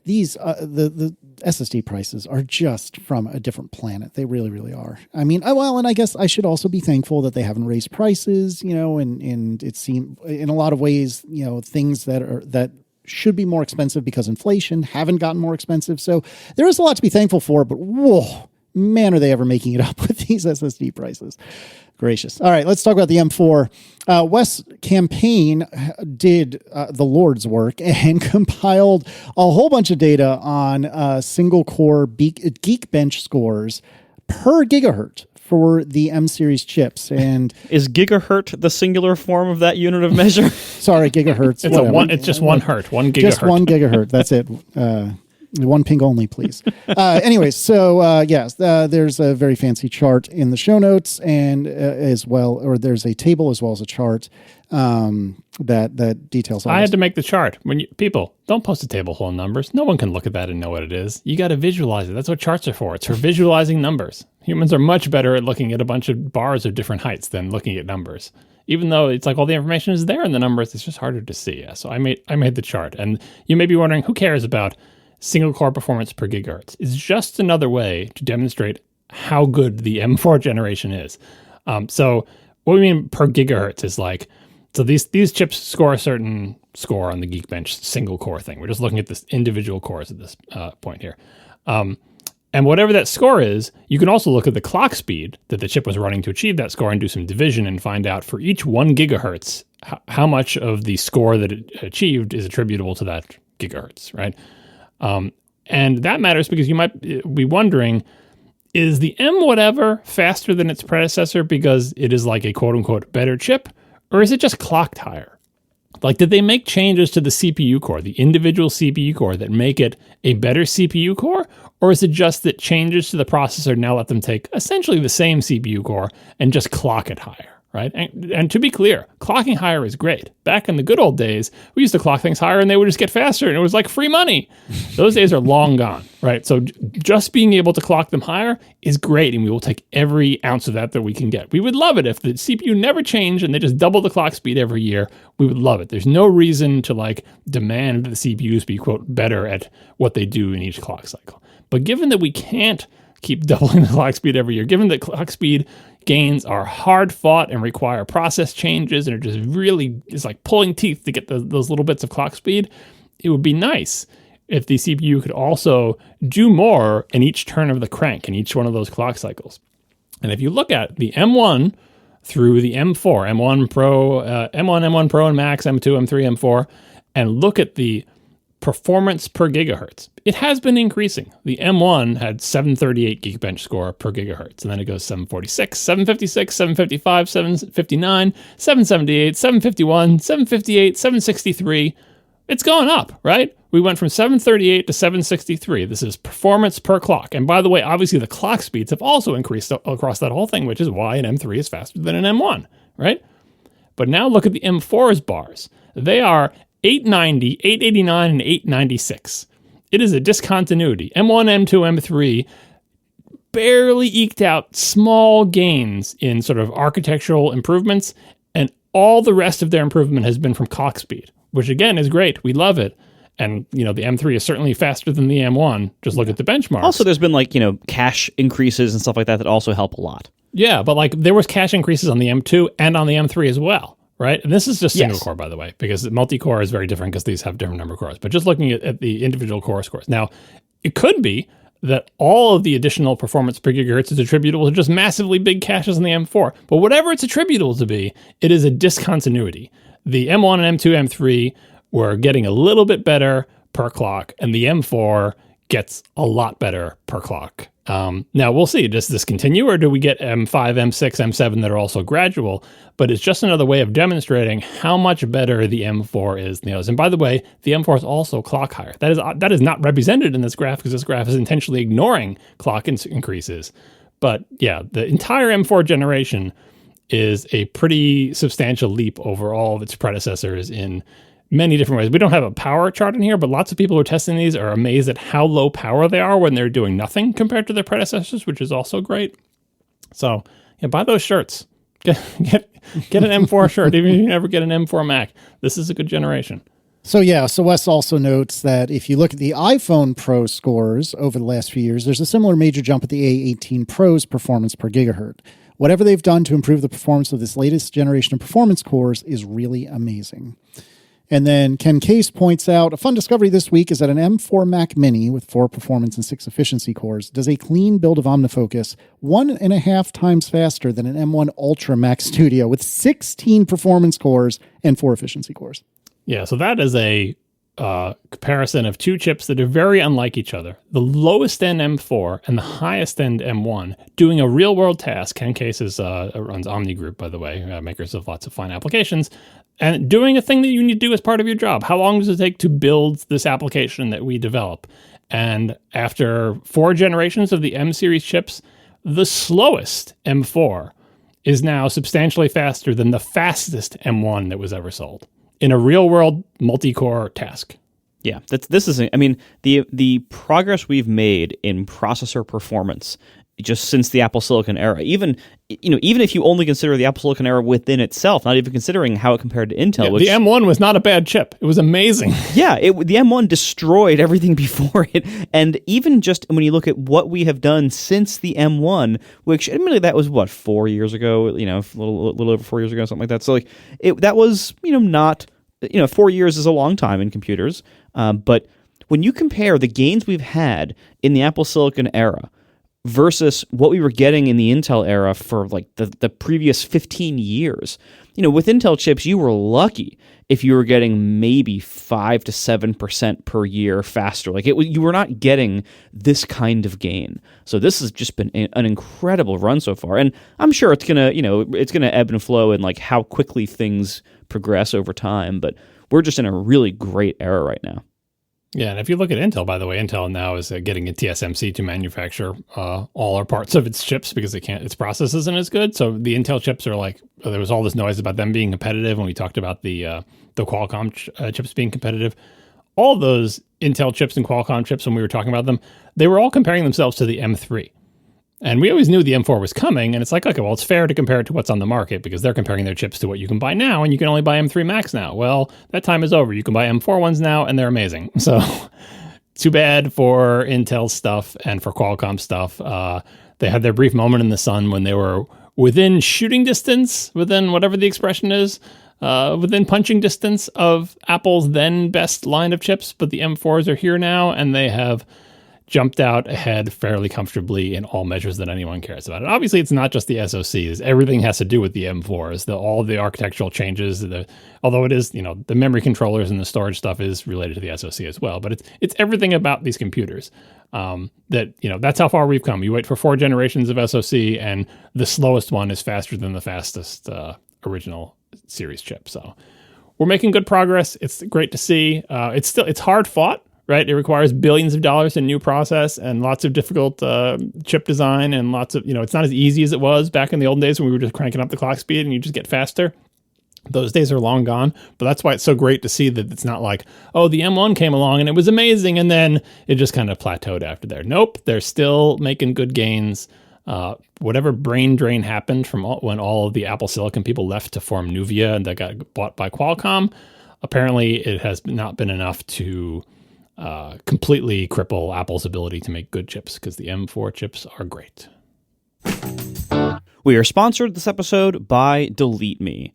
These the SSD prices are just from a different planet. They really, really are. I mean, and I guess I should also be thankful that they haven't raised prices, you know, and it seems in a lot of ways, you know, things that should be more expensive because inflation haven't gotten more expensive. So there is a lot to be thankful for, but whoa, man, are they ever making it up with these SSD prices? Gracious. All right, let's talk about the M4. Wes Campaign did the Lord's work and compiled a whole bunch of data on single core Geekbench scores per gigahertz for the M series chips. And is gigahertz the singular form of that unit of measure? Sorry, gigahertz. It's just 1 hertz, 1 gigahertz. Just 1 gigahertz. That's it. One ping only, please. Anyways, so yes, there's a very fancy chart in the show notes, and as well, or there's a table as well as a chart that details all I this. had to make the chart. People, don't post a table full of numbers. No one can look at that and know what it is. You got to visualize it. That's what charts are for. It's for visualizing numbers. Humans are much better at looking at a bunch of bars of different heights than looking at numbers. Even though it's like all the information is there in the numbers, it's just harder to see. Yeah. So I made the chart, and you may be wondering, who cares about single core performance per gigahertz? It's just another way to demonstrate how good the M4 generation is. So what we mean per gigahertz is like, so these chips score a certain score on the Geekbench single core thing. We're just looking at this individual cores at this point here. And whatever that score is, you can also look at the clock speed that the chip was running to achieve that score and do some division and find out for each 1 gigahertz, how much of the score that it achieved is attributable to that gigahertz, right? And that matters because you might be wondering, is the M whatever faster than its predecessor because it is like a quote unquote better chip, or is it just clocked higher? Like, did they make changes to the CPU core, the individual CPU core, that make it a better CPU core? Or is it just that changes to the processor now let them take essentially the same CPU core and just clock it higher, right? And to be clear, clocking higher is great. Back in the good old days, we used to clock things higher and they would just get faster and it was like free money. Those days are long gone, right? So just being able to clock them higher is great, and we will take every ounce of that we can get. We would love it if the CPU never changed and they just double the clock speed every year. We would love it. There's no reason to like demand that the CPUs be, quote, better at what they do in each clock cycle. But given that we can't keep doubling the clock speed every year, given that clock speed gains are hard fought and require process changes and are just really, it's like pulling teeth to get those little bits of clock speed, it would be nice if the CPU could also do more in each turn of the crank in each one of those clock cycles. And if you look at the M1 through the M4, M1 Pro, M1 Pro and Max, M2, M3, M4, and look at the performance per gigahertz, it has been increasing. The M1 had 738 Geekbench score per gigahertz, and then it goes 746, 756, 755, 759, 778, 751, 758, 763. It's gone up, right? we went from 738 to 763. This is performance per clock. And by the way, obviously the clock speeds have also increased across that whole thing, which is why an M3 is faster than an M1, right? But now look at the M4's bars. They are 890, 889, and 896. It is a discontinuity. M1, M2, M3 barely eked out small gains in sort of architectural improvements, and all the rest of their improvement has been from clock speed, which again is great. We love it. And, the M3 is certainly faster than the M1. Just look at the benchmarks. Also, there's been cache increases and stuff like that also help a lot. Yeah, but there was cache increases on the M2 and on the M3 as well, right? And this is just single core, by the way, because multi-core is very different because these have different number of cores. But just looking at the individual core scores. Now, it could be that all of the additional performance per gigahertz is attributable to just massively big caches on the M4. But whatever it's attributable to be, it is a discontinuity. The M1 and M2, M3 were getting a little bit better per clock, and the M4 gets a lot better per clock. Now, we'll see. Does this continue, or do we get M5, M6, M7 that are also gradual? But it's just another way of demonstrating how much better the M4 is than the others. And by the way, the M4 is also clock higher. That is not represented in this graph because this graph is intentionally ignoring clock increases. But yeah, the entire M4 generation is a pretty substantial leap over all of its predecessors in many different ways. We don't have a power chart in here, but lots of people who are testing these are amazed at how low power they are when they're doing nothing compared to their predecessors, which is also great. So buy those shirts. Get an M4 shirt, even if you never get an M4 Mac. This is a good generation. So Wes also notes that if you look at the iPhone Pro scores over the last few years, there's a similar major jump at the A18 Pro's performance per gigahertz. Whatever they've done to improve the performance of this latest generation of performance cores is really amazing. And then Ken Case points out, a fun discovery this week is that an M4 Mac Mini with 4 performance and 6 efficiency cores does a clean build of OmniFocus 1.5 times faster than an M1 Ultra Mac Studio with 16 performance cores and 4 efficiency cores. Yeah, so that is a comparison of two chips that are very unlike each other. The lowest end M4 and the highest end M1 doing a real world task. Ken Case runs Omni Group, by the way, makers of lots of fine applications, and doing a thing that you need to do as part of your job. How long does it take to build this application that we develop? And after 4 generations of the M series chips, the slowest M4 is now substantially faster than the fastest M1 that was ever sold in a real-world multi-core task. Yeah, this is. I mean, the progress we've made in processor performance just since the Apple Silicon era, even if you only consider the Apple Silicon era within itself, not even considering how it compared to Intel. Yeah, the M1 was not a bad chip. It was amazing. Yeah, the M1 destroyed everything before it. And even just when you look at what we have done since the M1, which admittedly that was 4 years ago, a little over 4 years ago, something like that. So that was, not, 4 years is a long time in computers. But when you compare the gains we've had in the Apple Silicon era versus what we were getting in the Intel era for the previous 15 years. With Intel chips, you were lucky if you were getting maybe 5 to 7% per year faster. You were not getting this kind of gain. So this has just been an incredible run so far. And I'm sure it's gonna ebb and flow in how quickly things progress over time. But we're just in a really great era right now. Yeah, and if you look at Intel, by the way, Intel now is getting a TSMC to manufacture all or parts of its chips because its process isn't as good. So the Intel chips are there was all this noise about them being competitive when we talked about the Qualcomm chips being competitive. All those Intel chips and Qualcomm chips, when we were talking about them, they were all comparing themselves to the M3. And we always knew the M4 was coming, and it's okay, well, it's fair to compare it to what's on the market because they're comparing their chips to what you can buy now, and you can only buy M3 Max now. Well, that time is over. You can buy M4 ones now, and they're amazing. So too bad for Intel stuff and for Qualcomm stuff. They had their brief moment in the sun when they were within shooting distance, within whatever the expression is, within punching distance of Apple's then best line of chips, but the M4s are here now, and they have jumped out ahead fairly comfortably in all measures that anyone cares about. And obviously, it's not just the SoCs. Everything has to do with the M4s. All the architectural changes, although it is, the memory controllers and the storage stuff is related to the SoC as well. But it's everything about these computers that's how far we've come. You wait for 4 generations of SoC, and the slowest one is faster than the fastest original series chip. So we're making good progress. It's great to see. It's hard fought, right? It requires billions of dollars in new process and lots of difficult chip design and lots of, it's not as easy as it was back in the olden days when we were just cranking up the clock speed and you just get faster. Those days are long gone, but that's why it's so great to see that it's not like, oh, the M1 came along and it was amazing, and then it just kind of plateaued after there. Nope, they're still making good gains. Whatever brain drain happened from when all of the Apple Silicon people left to form Nuvia and that got bought by Qualcomm, apparently it has not been enough to completely cripple Apple's ability to make good chips, because the M4 chips are great. We are sponsored this episode by DeleteMe.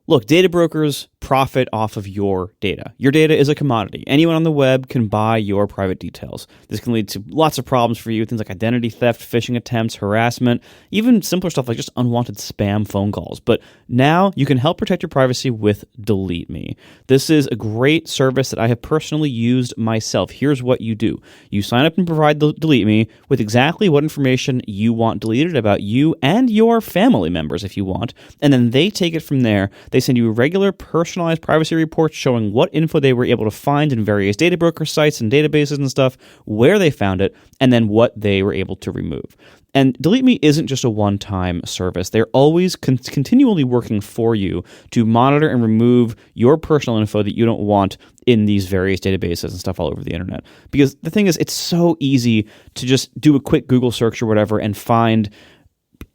Look, data brokers profit off of your data. Your data is a commodity. Anyone on the web can buy your private details. This can lead to lots of problems for you, things like identity theft, phishing attempts, harassment, even simpler stuff like just unwanted spam phone calls. But now you can help protect your privacy with DeleteMe. This is a great service that I have personally used myself. Here's what you do. You sign up and provide DeleteMe with exactly what information you want deleted about you and your family members if you want, and then they take it from there. They send you regular personalized privacy reports showing what info they were able to find in various data broker sites and databases and stuff, where they found it, and then what they were able to remove. And DeleteMe isn't just a one-time service. They're always continually working for you to monitor and remove your personal info that you don't want in these various databases and stuff all over the internet. Because the thing is, it's so easy to just do a quick Google search or whatever and find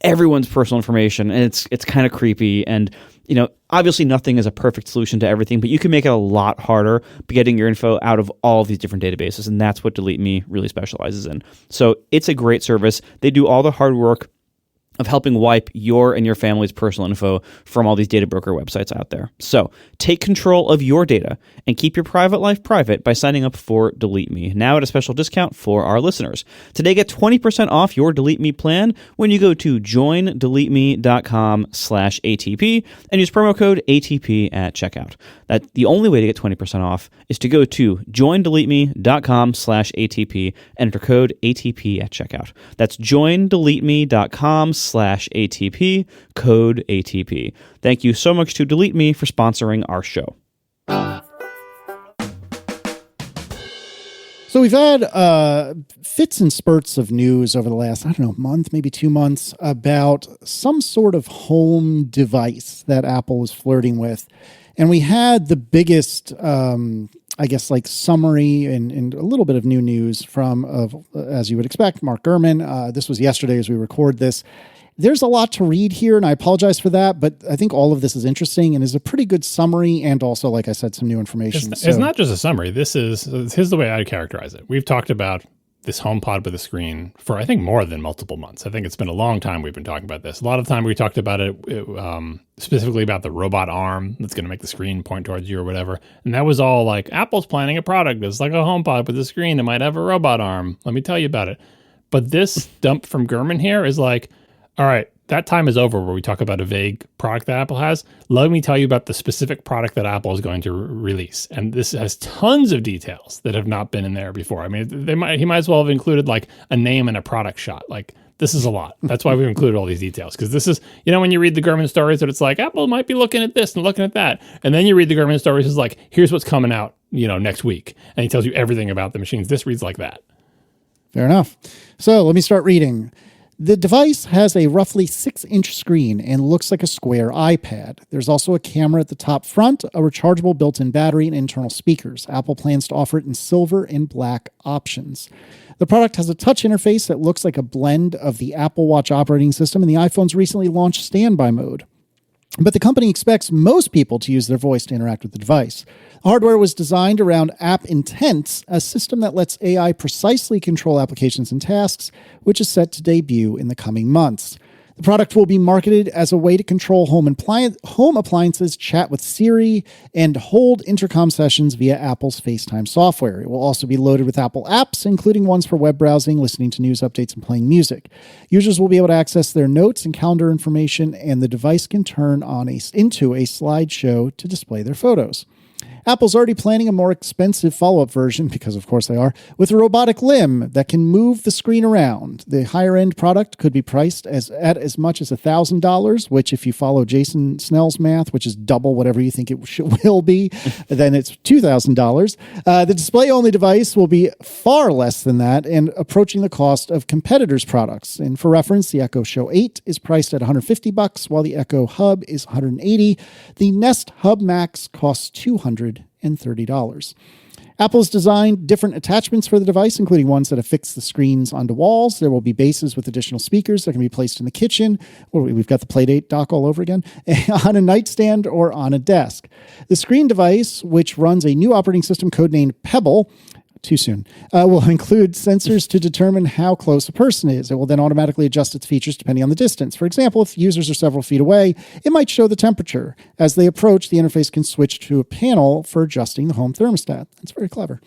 everyone's personal information, and it's kind of creepy. And obviously nothing is a perfect solution to everything, but you can make it a lot harder getting your info out of all of these different databases, and that's what DeleteMe really specializes in. So it's a great service. They do all the hard work of helping wipe your and your family's personal info from all these data broker websites out there. So take control of your data and keep your private life private by signing up for DeleteMe, now at a special discount for our listeners. Today, get 20% off your DeleteMe plan when you go to joindeleteme.com/ATP and use promo code ATP at checkout. The only way to get 20% off is to go to joindeleteme.com/ATP and enter code ATP at checkout. That's joindeleteme.com/ATP, code ATP. Thank you so much to DeleteMe for sponsoring our show. So we've had fits and spurts of news over the last, month, maybe 2 months, about some sort of home device that Apple is flirting with. And we had the biggest, summary and a little bit of new news from, as you would expect, Mark Gurman. This was yesterday as we record this. There's a lot to read here, and I apologize for that, but I think all of this is interesting and is a pretty good summary, and also, like I said, some new information. It's not just a summary. Here's the way I'd characterize it. We've talked about this HomePod with a screen for, I think, more than multiple months. I think it's been a long time we've been talking about this. A lot of the time we talked about it specifically about the robot arm that's going to make the screen point towards you or whatever. And that was all like, Apple's planning a product that's like a HomePod with a screen that might have a robot arm. Let me tell you about it. But this dump from Gurman here is like, all right, that time is over where we talk about a vague product that Apple has. Let me tell you about the specific product that Apple is going to release. And this has tons of details that have not been in there before. I mean, he might as well have included like a name and a product shot. Like, this is a lot. That's why we've included all these details. Because this is, when you read the Gurman stories that it's like, Apple might be looking at this and looking at that. And then you read the Gurman stories, it's like, here's what's coming out, next week. And he tells you everything about the machines. This reads like that. Fair enough. So let me start reading. The device has a roughly 6-inch screen and looks like a square iPad. There's also a camera at the top front, a rechargeable built-in battery, and internal speakers. Apple plans to offer it in silver and black options. The product has a touch interface that looks like a blend of the Apple Watch operating system and the iPhone's recently launched standby mode. But the company expects most people to use their voice to interact with the device. The hardware was designed around App Intents, a system that lets AI precisely control applications and tasks, which is set to debut in the coming months. The product will be marketed as a way to control home appliances, chat with Siri, and hold intercom sessions via Apple's FaceTime software. It will also be loaded with Apple apps, including ones for web browsing, listening to news updates, and playing music. Users will be able to access their notes and calendar information, and the device can turn into a slideshow to display their photos. Apple's already planning a more expensive follow-up version, because of course they are, with a robotic limb that can move the screen around. The higher-end product could be priced at as much as $1,000, which if you follow Jason Snell's math, which is double whatever you think it will be, then it's $2,000. The display-only device will be far less than that and approaching the cost of competitors' products. And for reference, the Echo Show 8 is priced at $150, while the Echo Hub is $180. The Nest Hub Max costs $230. Apple's designed different attachments for the device, including ones that affix the screens onto walls. There will be bases with additional speakers that can be placed in the kitchen. We've got the Playdate dock all over again, on a nightstand or on a desk. The screen device, which runs a new operating system codenamed Pebble, too soon, will include sensors to determine how close a person is. It will then automatically adjust its features depending on the distance. For example, if users are several feet away, it might show the temperature. As they approach, the interface can switch to a panel for adjusting the home thermostat. That's very clever.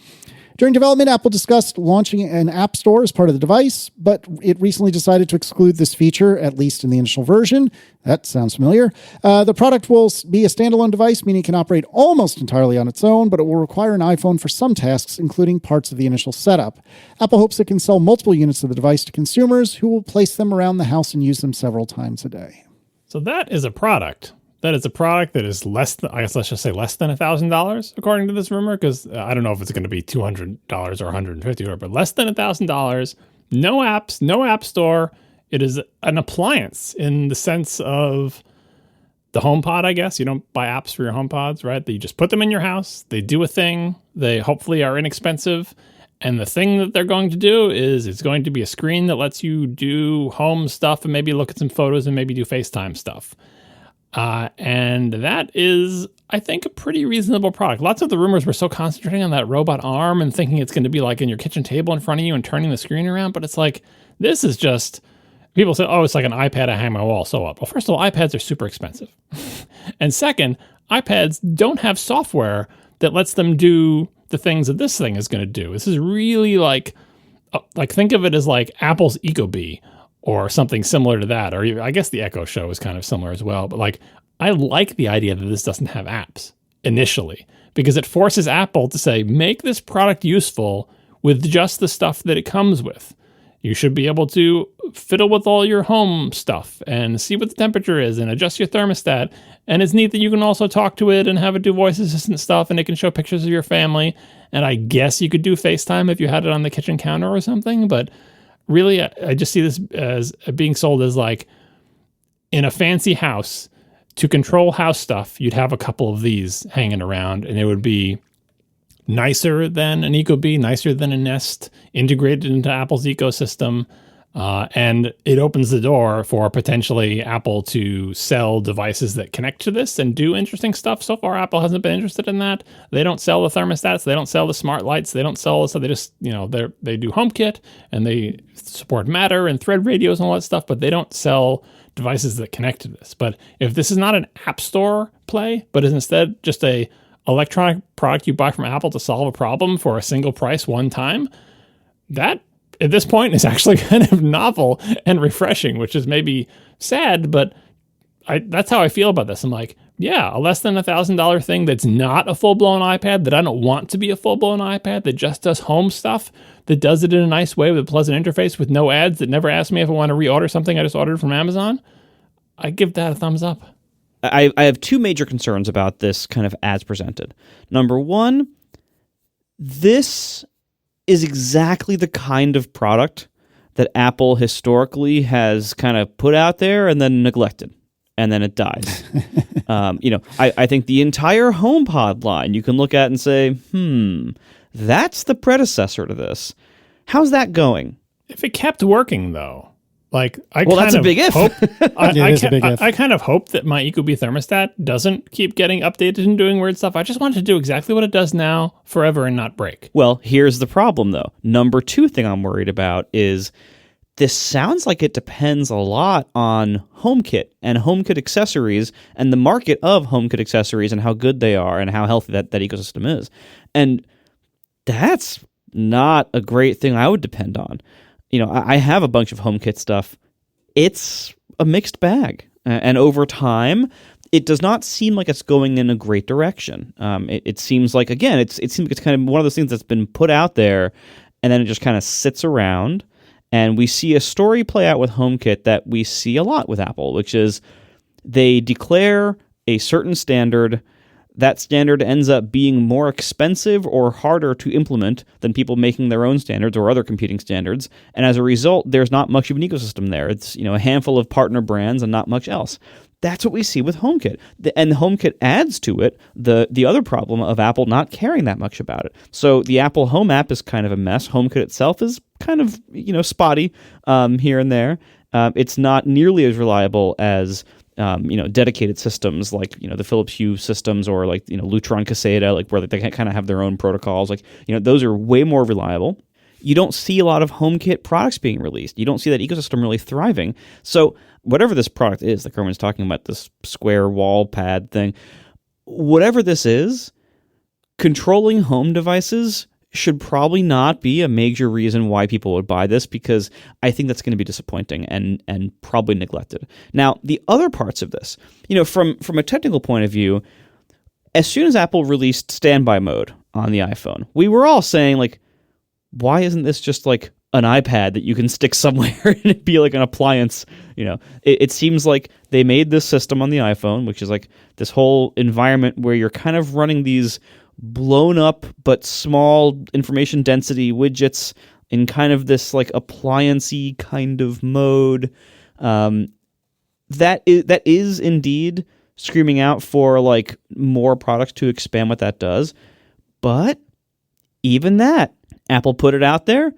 During development, Apple discussed launching an app store as part of the device, but it recently decided to exclude this feature, at least in the initial version. That sounds familiar. The product will be a standalone device, meaning it can operate almost entirely on its own, but it will require an iPhone for some tasks, including parts of the initial setup. Apple hopes it can sell multiple units of the device to consumers who will place them around the house and use them several times a day. So that is a product. That is a product that is less than, I guess let's just say less than $1,000, according to this rumor, because I don't know if it's going to be $200 or $150, but less than $1,000. No apps, no app store. It is an appliance in the sense of the HomePod, I guess. You don't buy apps for your HomePods, right? You just put them in your house. They do a thing. They hopefully are inexpensive. And the thing that they're going to do is it's going to be a screen that lets you do home stuff and maybe look at some photos and maybe do FaceTime stuff. And that is, I think, a pretty reasonable product. Lots of the rumors were so concentrating on that robot arm and thinking it's going to be like in your kitchen table in front of you and turning the screen around. But it's like, this is just, people say, oh, it's like an iPad I hang on my wall. So what? Well, first of all, iPads are super expensive. And second, iPads don't have software that lets them do the things that this thing is going to do. This is really like think of it as like Apple's Ecobee, or something similar to that. Or I guess the Echo Show is kind of similar as well. But like, I like the idea that this doesn't have apps initially, because it forces Apple to say, make this product useful with just the stuff that it comes with. You should be able to fiddle with all your home stuff and see what the temperature is and adjust your thermostat. And it's neat that you can also talk to it and have it do voice assistant stuff, and it can show pictures of your family. And I guess you could do FaceTime if you had it on the kitchen counter or something, but really, I just see this as being sold as like in a fancy house, to control house stuff, you'd have a couple of these hanging around, and it would be nicer than an Ecobee, nicer than a Nest, integrated into Apple's ecosystem. And it opens the door for potentially Apple to sell devices that connect to this and do interesting stuff. So far, Apple hasn't been interested in that. They don't sell the thermostats. They don't sell the smart lights. They don't sell, so they just, they do HomeKit and they support Matter and Thread radios and all that stuff, but they don't sell devices that connect to this. But if this is not an app store play, but is instead just a electronic product you buy from Apple to solve a problem for a single price one time, that at this point is actually kind of novel and refreshing, which is maybe sad, but that's how I feel about this. I'm like, yeah, a less than $1,000 thing that's not a full-blown iPad, that I don't want to be a full-blown iPad, that just does home stuff, that does it in a nice way with a pleasant interface with no ads, that never asks me if I want to reorder something I just ordered from Amazon. I give that a thumbs up. I have two major concerns about this kind of as presented. Number one, this is exactly the kind of product that Apple historically has kind of put out there and then neglected, and then it dies. I think the entire HomePod line you can look at and say, that's the predecessor to this. How's that going? If it kept working, though. That's a big if. I kind of hope that my Ecobee thermostat doesn't keep getting updated and doing weird stuff. I just want it to do exactly what it does now forever and not break. Well, here's the problem, though. Number two thing I'm worried about is this sounds like it depends a lot on HomeKit and HomeKit accessories and the market of HomeKit accessories and how good they are and how healthy that ecosystem is. And that's not a great thing I would depend on. I have a bunch of HomeKit stuff. It's a mixed bag. And over time, it does not seem like it's going in a great direction. It seems like, again, it seems like it's kind of one of those things that's been put out there, and then it just kind of sits around. And we see a story play out with HomeKit that we see a lot with Apple, which is they declare a certain standard. That standard ends up being more expensive or harder to implement than people making their own standards or other competing standards. And as a result, there's not much of an ecosystem there. It's, a handful of partner brands and not much else. That's what we see with HomeKit. And HomeKit adds to it the other problem of Apple not caring that much about it. So the Apple Home app is kind of a mess. HomeKit itself is kind of, spotty here and there. It's not nearly as reliable as dedicated systems like, the Philips Hue systems or like, Lutron Caseta, like where they kind of have their own protocols. Like, those are way more reliable. You don't see a lot of HomeKit products being released. You don't see that ecosystem really thriving. So whatever this product is, like Herman's talking about, this square wall pad thing, whatever this is, controlling home devices should probably not be a major reason why people would buy this, because I think that's going to be disappointing and probably neglected. Now, the other parts of this, from a technical point of view, as soon as Apple released standby mode on the iPhone, we were all saying, like, why isn't this just like an iPad that you can stick somewhere and it'd be like an appliance? It seems like they made this system on the iPhone, which is like this whole environment where you're kind of running these blown up but small information density widgets in kind of this like appliance-y kind of mode. That is indeed screaming out for like more products to expand what that does. But even that, Apple put it out there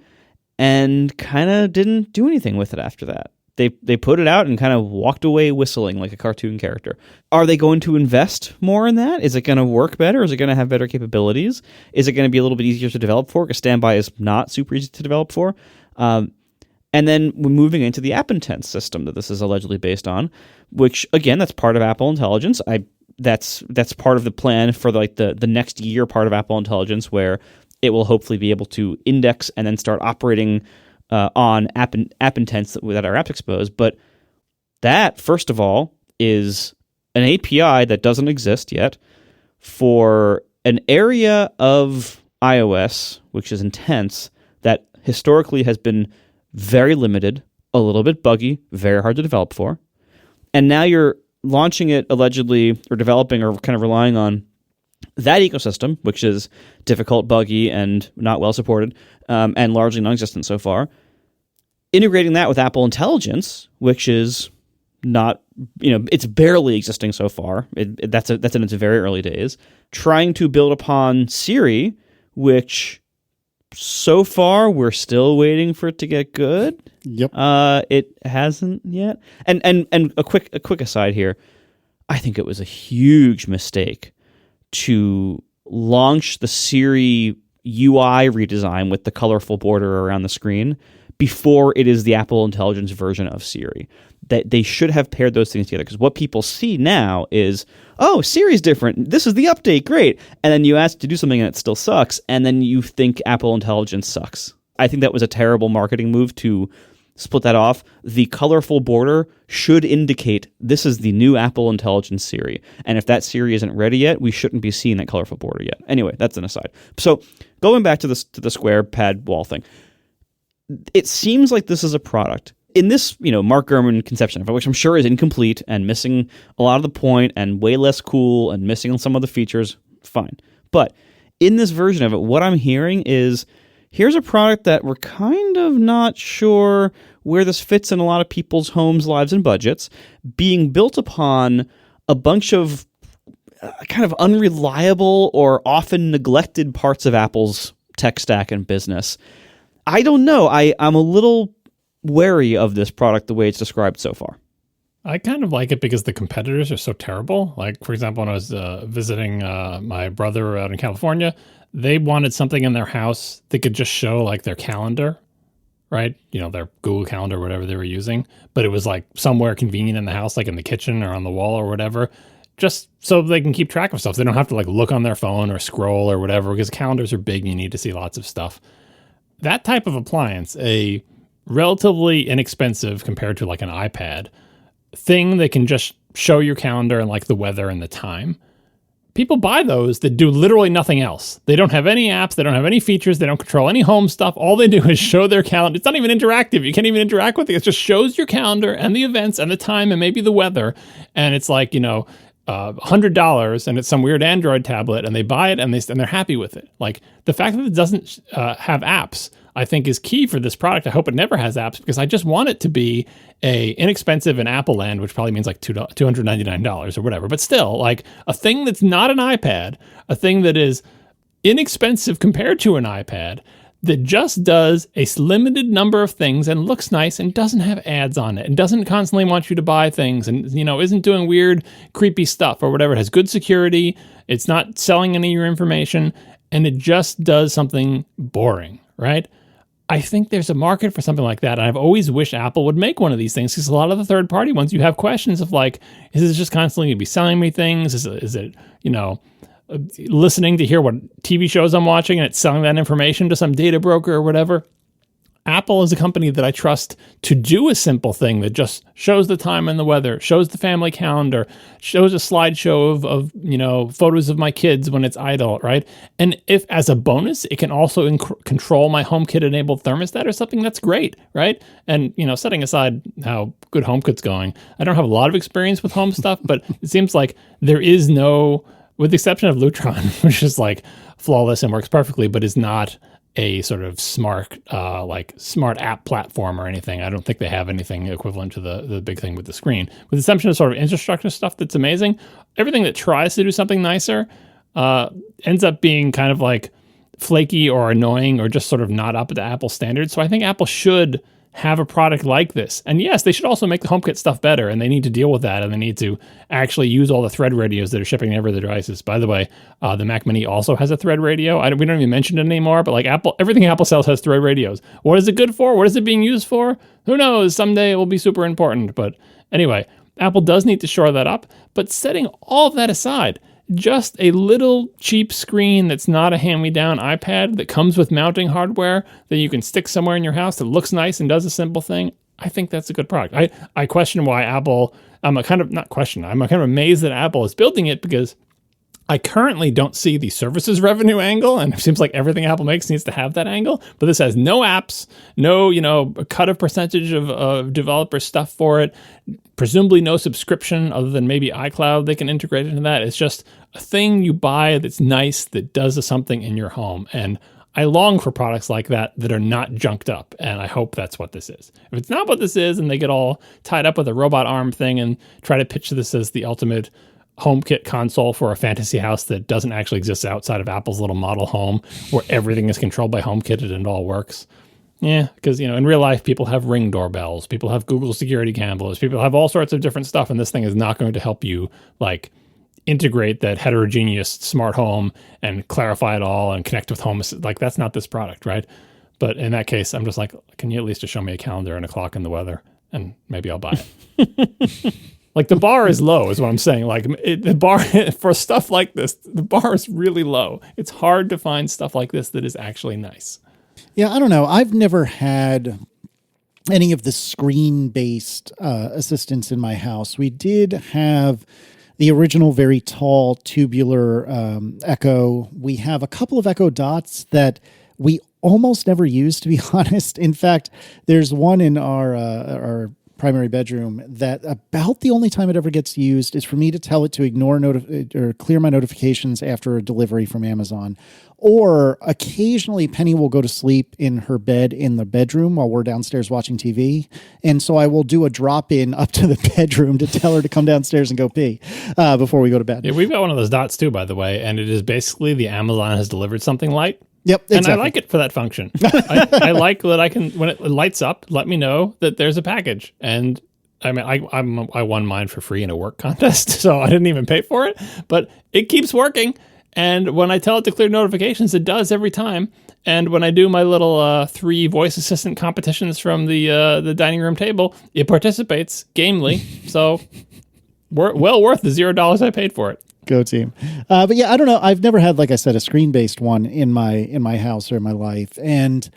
and kind of didn't do anything with it after that. They put it out and kind of walked away whistling like a cartoon character. Are they going to invest more in that? Is it going to work better? Is it going to have better capabilities? Is it going to be a little bit easier to develop for? Because standby is not super easy to develop for. And then we're moving into the App Intense system that this is allegedly based on, which, again, that's part of Apple Intelligence. That's part of the plan for like the next year part of Apple Intelligence, where it will hopefully be able to index and then start operating on App Intents that are apps exposed. But that, first of all, is an API that doesn't exist yet for an area of iOS, which is Intense, that historically has been very limited, a little bit buggy, very hard to develop for. And now you're launching it allegedly, or developing, or kind of relying on that ecosystem, which is difficult, buggy, and not well supported, and largely non-existent so far, integrating that with Apple Intelligence, which is not, it's barely existing so far. That's in its very early days. Trying to build upon Siri, which so far we're still waiting for it to get good. Yep. It hasn't yet. And a quick aside here, I think it was a huge mistake to launch the Siri UI redesign with the colorful border around the screen before it is the Apple Intelligence version of Siri. That they should have paired those things together, because what people see now is, oh, Siri's different. This is the update, great. And then you ask to do something and it still sucks, and then you think Apple Intelligence sucks. I think that was a terrible marketing move to split that off. The colorful border should indicate this is the new Apple Intelligence Siri. And if that Siri isn't ready yet, we shouldn't be seeing that colorful border yet. Anyway, that's an aside. So going back to the square pad wall thing, it seems like this is a product in this, Mark Gurman conception of it, which I'm sure is incomplete and missing a lot of the point and way less cool and missing some of the features. Fine. But in this version of it, what I'm hearing is, here's a product that we're kind of not sure where this fits in a lot of people's homes, lives, and budgets, being built upon a bunch of kind of unreliable or often neglected parts of Apple's tech stack and business. I don't know. I'm a little wary of this product the way it's described so far. I kind of like it because the competitors are so terrible. Like, for example, when I was visiting my brother out in California, they wanted something in their house that could just show like their calendar, right? Their Google Calendar, whatever they were using. But it was like somewhere convenient in the house, like in the kitchen or on the wall or whatever, just so they can keep track of stuff. They don't have to like look on their phone or scroll or whatever, because calendars are big and you need to see lots of stuff. That type of appliance, a relatively inexpensive compared to like an iPad, thing that can just show your calendar and like the weather and the time. People buy those that do literally nothing else. They don't have any apps. They don't have any features. They don't control any home stuff. All they do is show their calendar. It's not even interactive. You can't even interact with it. It just shows your calendar and the events and the time and maybe the weather. And it's like, $100, and it's some weird Android tablet, and they buy it and they're happy with it. Like, the fact that it doesn't have apps, I think, is key for this product. I hope it never has apps, because I just want it to be a inexpensive in Apple land, which probably means like $299 or whatever. But still, like, a thing that's not an iPad, a thing that is inexpensive compared to an iPad, that just does a limited number of things and looks nice and doesn't have ads on it and doesn't constantly want you to buy things and, isn't doing weird, creepy stuff or whatever. It has good security. It's not selling any of your information, and it just does something boring, right? I think there's a market for something like that. And I've always wished Apple would make one of these things, because a lot of the third-party ones, you have questions of like, is this just constantly going to be selling me things? Is it listening to hear what TV shows I'm watching, and it's selling that information to some data broker or whatever? Apple is a company that I trust to do a simple thing that just shows the time and the weather, shows the family calendar, shows a slideshow of photos of my kids when it's idle, right? And if, as a bonus, it can also control my HomeKit-enabled thermostat or something, that's great, right? And, setting aside how good HomeKit's going, I don't have a lot of experience with home stuff, but it seems like there is no, with the exception of Lutron, which is like flawless and works perfectly, but is not a sort of smart app platform or anything. I don't think they have anything equivalent to the big thing with the screen. With the exception of sort of infrastructure stuff that's amazing, everything that tries to do something nicer ends up being kind of like flaky or annoying or just sort of not up to Apple standards. So I think Apple should have a product like this. And yes, they should also make the HomeKit stuff better, and they need to deal with that, and they need to actually use all the Thread radios that are shipping to every other devices. By the way, the Mac Mini also has a Thread radio. We don't even mention it anymore, but like everything Apple sells has Thread radios. What is it good for? What is it being used for? Who knows? Someday it will be super important. But anyway, Apple does need to shore that up. But setting all of that aside, just a little cheap screen that's not a hand-me-down iPad that comes with mounting hardware that you can stick somewhere in your house that looks nice and does a simple thing, I think that's a good product. I question why Apple, I'm kind of amazed that Apple is building it, because I currently don't see the services revenue angle, and it seems like everything Apple makes needs to have that angle. But this has no apps, no, a cut of percentage of developer stuff for it, presumably no subscription other than maybe iCloud they can integrate into that. It's just a thing you buy that's nice, that does something in your home. And I long for products like that are not junked up, and I hope that's what this is. If it's not what this is, and they get all tied up with a robot arm thing and try to pitch this as the ultimate HomeKit console for a fantasy house that doesn't actually exist outside of Apple's little model home, where everything is controlled by HomeKit and it all works. Yeah, because, in real life, people have Ring doorbells, people have Google security cameras, people have all sorts of different stuff, and this thing is not going to help you, like, integrate that heterogeneous smart home and clarify it all and connect with home. Like, that's not this product, right? But in that case, I'm just like, can you at least just show me a calendar and a clock and the weather, and maybe I'll buy it. Like, the bar is low is what I'm saying. Like, the bar for stuff like this, the bar is really low. It's hard to find stuff like this that is actually nice. Yeah, I don't know. I've never had any of the screen-based assistants in my house. We did have the original very tall tubular Echo. We have a couple of Echo Dots that we almost never use, to be honest. In fact, there's one in our primary bedroom that about the only time it ever gets used is for me to tell it to ignore or clear my notifications after a delivery from Amazon. Or occasionally Penny will go to sleep in her bed in the bedroom while we're downstairs watching TV. And so I will do a drop in up to the bedroom to tell her to come downstairs and go pee before we go to bed. Yeah, we've got one of those Dots too, by the way. And it is basically the Amazon has delivered something light. Yep, exactly. And I like it for that function. I like that I can, when it lights up, let me know that there's a package. And I mean, I won mine for free in a work contest, so I didn't even pay for it. But it keeps working. And when I tell it to clear notifications, it does every time. And when I do my little 3 voice assistant competitions from the dining room table, it participates gamely. So well worth the $0 I paid for it. Go team. But yeah, I don't know. I've never had, like I said, a screen-based one in my house or in my life. And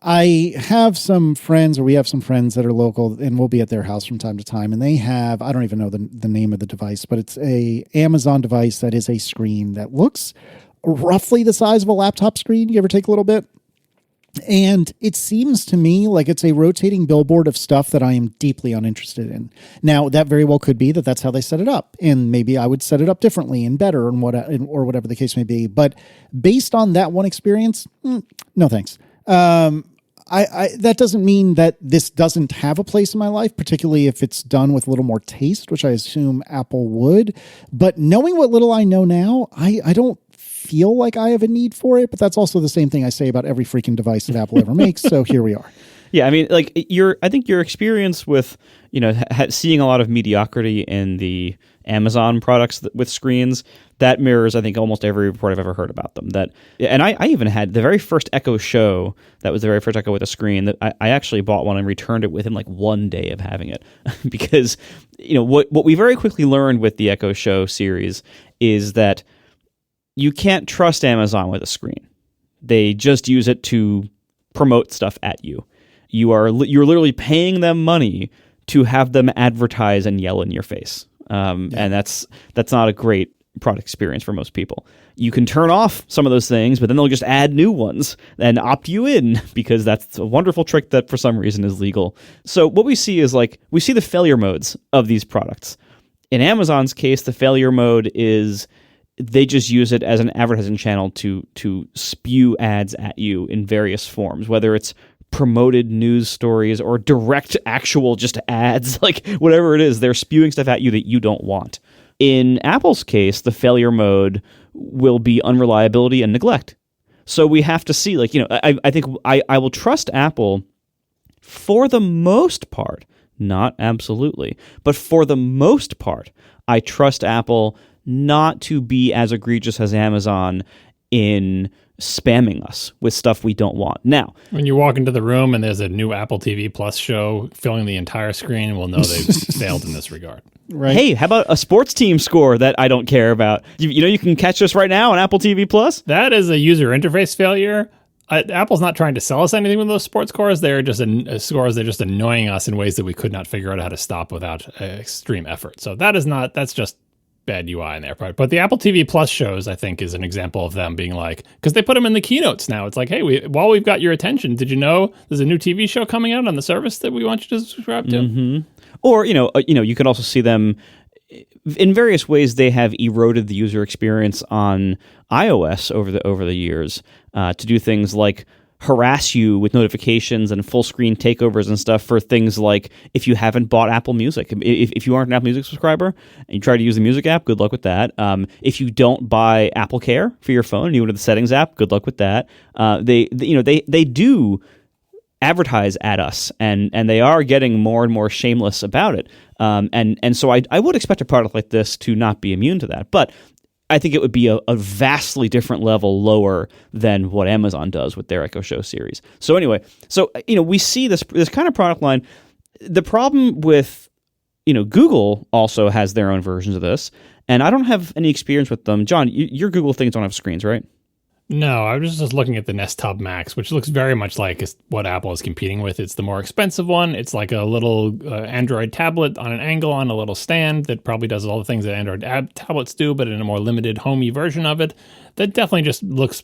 I have some friends, or we have some friends that are local, and we'll be at their house from time to time. And they have, I don't even know the name of the device, but it's a Amazon device that is a screen that looks roughly the size of a laptop screen. You ever take a little bit? And it seems to me like it's a rotating billboard of stuff that I am deeply uninterested in. Now, that very well could be that that's how they set it up. And maybe I would set it up differently and better and or whatever the case may be. But based on that one experience, no thanks. That doesn't mean that this doesn't have a place in my life, particularly if it's done with a little more taste, which I assume Apple would. But knowing what little I know now, I don't feel like I have a need for it, but that's also the same thing I say about every freaking device that Apple ever makes. So here we are. Yeah, I mean, like I think your experience with, seeing a lot of mediocrity in the Amazon products with screens, that mirrors, I think, almost every report I've ever heard about them. And I even had the very first Echo Show. That was the very first Echo with a screen. That I actually bought one and returned it within like one day of having it, because what we very quickly learned with the Echo Show series is that you can't trust Amazon with a screen. They just use it to promote stuff at you. You're literally paying them money to have them advertise and yell in your face. And that's not a great product experience for most people. You can turn off some of those things, but then they'll just add new ones and opt you in, because that's a wonderful trick that for some reason is legal. So what we see is we see the failure modes of these products. In Amazon's case, the failure mode is they just use it as an advertising channel to spew ads at you in various forms, whether it's promoted news stories or direct actual just ads, like whatever it is, they're spewing stuff at you that you don't want. In Apple's case, the failure mode will be unreliability and neglect. So we have to see, I think I will trust Apple for the most part, not absolutely, but for the most part, I trust Apple not to be as egregious as Amazon in spamming us with stuff we don't want. Now, when you walk into the room and there's a new Apple TV Plus show filling the entire screen, we'll know they've failed in this regard. Right. Hey, how about a sports team score that I don't care about? You can catch us right now on Apple TV Plus. That is a user interface failure. Apple's not trying to sell us anything with those sports scores. They're just scores. They're just annoying us in ways that we could not figure out how to stop without extreme effort. So that's just bad UI on their part. But the Apple TV Plus shows, I think, is an example of them being like, because they put them in the keynotes now. It's like, hey, while we've got your attention, did you know there's a new TV show coming out on the service that we want you to subscribe to? Mm-hmm. Or, you can also see them in various ways. They have eroded the user experience on iOS over the years to do things like harass you with notifications and full screen takeovers and stuff for things like if you haven't bought Apple Music. If you aren't an Apple Music subscriber and you try to use the Music app, good luck with that. If you don't buy Apple Care for your phone and you go to the Settings app, good luck with that. They do advertise at us, and they are getting more and more shameless about it. And so I would expect a product like this to not be immune to that. But I think it would be a vastly different level lower than what Amazon does with their Echo Show series. So anyway, we see this kind of product line. The problem with, Google also has their own versions of this, and I don't have any experience with them. John, your Google things don't have screens, right? No, I was just looking at the Nest Hub Max, which looks very much like what Apple is competing with. It's the more expensive one. It's like a little Android tablet on an angle on a little stand that probably does all the things that Android tablets do, but in a more limited, homey version of it. That definitely just looks,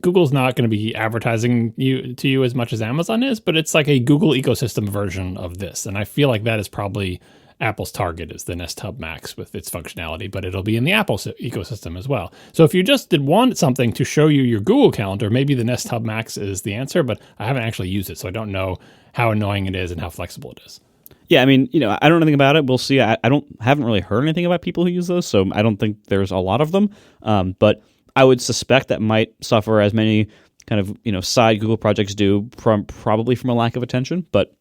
Google's not going to be advertising to you as much as Amazon is, but it's like a Google ecosystem version of this. And I feel like that is probably Apple's target, is the Nest Hub Max with its functionality, but it'll be in the Apple ecosystem as well. So if you just did want something to show you your Google Calendar, maybe the Nest Hub Max is the answer, but I haven't actually used it, so I don't know how annoying it is and how flexible it is. Yeah, I don't know anything about it. We'll see. I haven't really heard anything about people who use those, so I don't think there's a lot of them. But I would suspect that might suffer as many kind of side Google projects do, probably from a lack of attention, but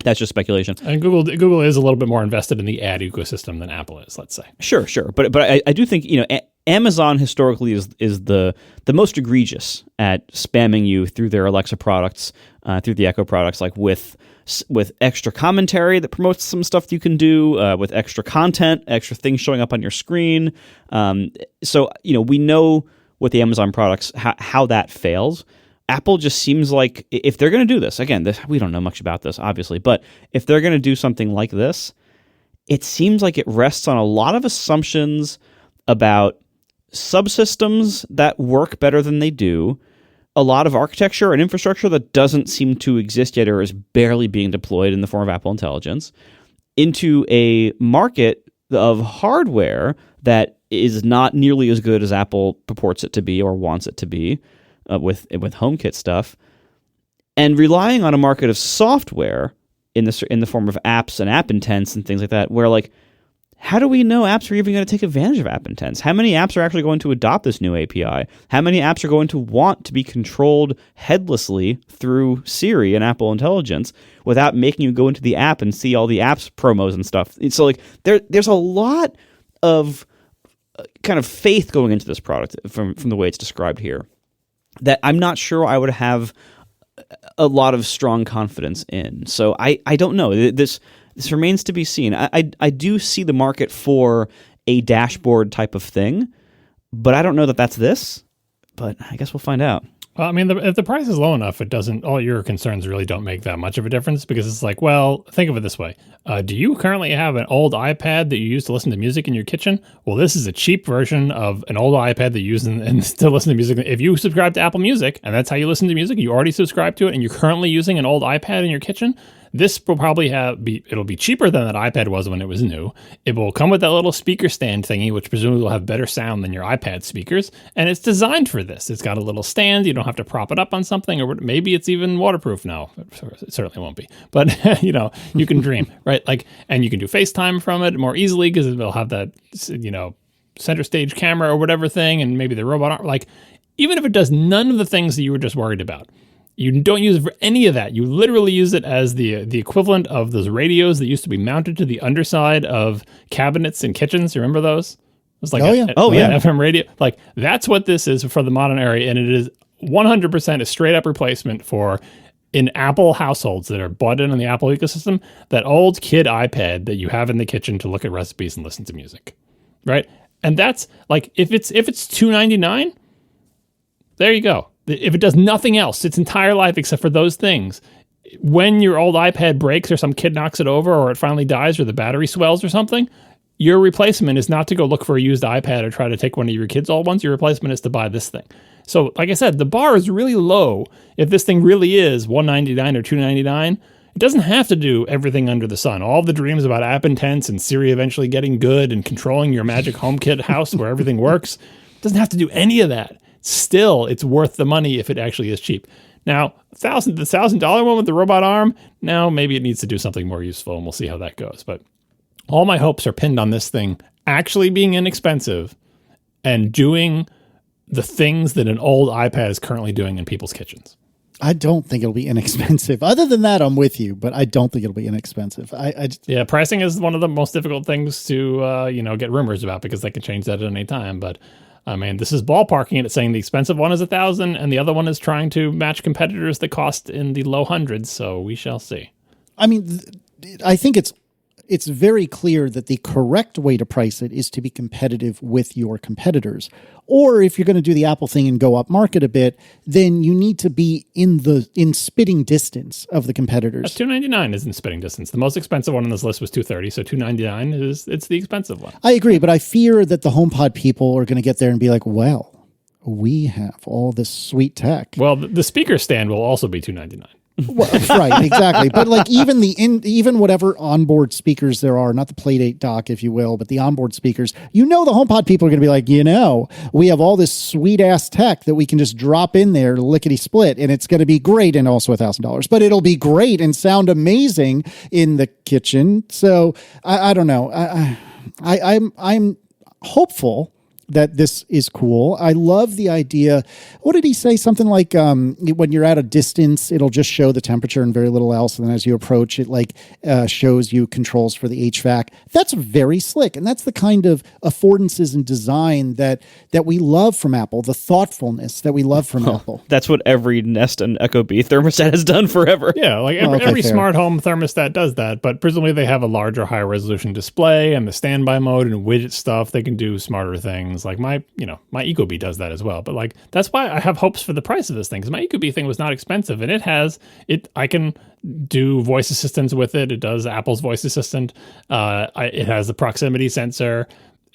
that's just speculation. And Google is a little bit more invested in the ad ecosystem than Apple is, let's say. Sure. But I do think Amazon historically is the most egregious at spamming you through their Alexa products, through the Echo products, like with extra commentary that promotes some stuff you can do, with extra content, extra things showing up on your screen. So we know with the Amazon products how that fails. Apple just seems like if they're going to do this, again, we don't know much about this, obviously, but if they're going to do something like this, it seems like it rests on a lot of assumptions about subsystems that work better than they do, a lot of architecture and infrastructure that doesn't seem to exist yet or is barely being deployed in the form of Apple Intelligence, into a market of hardware that is not nearly as good as Apple purports it to be or wants it to be with HomeKit stuff, and relying on a market of software in the form of apps and app intents and things like that, where like, how do we know apps are even going to take advantage of app intents? How many apps are actually going to adopt this new API? How many apps are going to want to be controlled headlessly through Siri and Apple Intelligence without making you go into the app and see all the apps promos and stuff? So like there's a lot of kind of faith going into this product from the way it's described here that I'm not sure I would have a lot of strong confidence in. So I don't know. This remains to be seen. I do see the market for a dashboard type of thing, but I don't know that that's this. But I guess we'll find out. Well, I mean, if the price is low enough, it doesn't. All your concerns really don't make that much of a difference because it's like, well, think of it this way: do you currently have an old iPad that you use to listen to music in your kitchen? Well, this is a cheap version of an old iPad that you use to listen to music. If you subscribe to Apple Music and that's how you listen to music, you already subscribe to it, and you're currently using an old iPad in your kitchen. This will probably it'll be cheaper than that iPad was when it was new. It will come with that little speaker stand thingy, which presumably will have better sound than your iPad speakers. And it's designed for this. It's got a little stand. You don't have to prop it up on something, or maybe it's even waterproof. No, it certainly won't be. But, you can dream, right? Like, and you can do FaceTime from it more easily because it'll have that, center stage camera or whatever thing, and maybe the robot arm. Like, even if it does none of the things that you were just worried about, you don't use it for any of that. You literally use it as the equivalent of those radios that used to be mounted to the underside of cabinets in kitchens. You remember those? It was like an FM radio. Like, that's what this is for the modern era, and it is 100% a straight up replacement for, in Apple households that are bought in the Apple ecosystem, that old kid iPad that you have in the kitchen to look at recipes and listen to music, right? And that's like, if it's $299, there you go. If it does nothing else its entire life except for those things, when your old iPad breaks or some kid knocks it over or it finally dies or the battery swells or something, your replacement is not to go look for a used iPad or try to take one of your kids' old ones. Your replacement is to buy this thing. So, like I said, the bar is really low. If this thing really is $199 or $299, it doesn't have to do everything under the sun. All the dreams about app intents and Siri eventually getting good and controlling your magic HomeKit house where everything works, it doesn't have to do any of that. Still, it's worth the money if it actually is cheap. Now, the $1,000 one with the robot arm, now maybe it needs to do something more useful, and we'll see how that goes. But all my hopes are pinned on this thing actually being inexpensive and doing the things that an old iPad is currently doing in people's kitchens. I don't think it'll be inexpensive. Other than that, I'm with you, but I don't think it'll be inexpensive. Yeah, pricing is one of the most difficult things to get rumors about because they can change that at any time. But I mean, this is ballparking it. It's saying the expensive one is $1,000 and the other one is trying to match competitors that cost in the low hundreds. So we shall see. I mean, I think it's very clear that the correct way to price it is to be competitive with your competitors. Or if you're going to do the Apple thing and go up market a bit, then you need to be in spitting distance of the competitors. $299 is in spitting distance. The most expensive one on this list was $230, so $299 it's the expensive one. I agree, but I fear that the HomePod people are going to get there and be like, well, we have all this sweet tech. Well, the speaker stand will also be $299. Well, right, exactly. But like even whatever onboard speakers there are, not the Playdate dock, if you will, but the onboard speakers, the HomePod people are going to be like, we have all this sweet ass tech that we can just drop in there, lickety split, and it's going to be great, and also $1,000. But it'll be great and sound amazing in the kitchen. So I don't know. I'm hopeful that this is cool. I love the idea. What did he say? Something like when you're at a distance, it'll just show the temperature and very little else. And then as you approach, it shows you controls for the HVAC. That's very slick. And that's the kind of affordances and design that we love from Apple, the thoughtfulness that we love from Apple. That's what every Nest and Ecobee thermostat has done forever. Yeah, like every smart home thermostat does that. But presumably they have a larger, higher resolution display and the standby mode and widget stuff. They can do smarter things. things. Like my Ecobee does that as well. But like that's why I have hopes for the price of this thing, because my Ecobee thing was not expensive, and I can do voice assistance with it. It does Apple's voice assistant. It has the proximity sensor.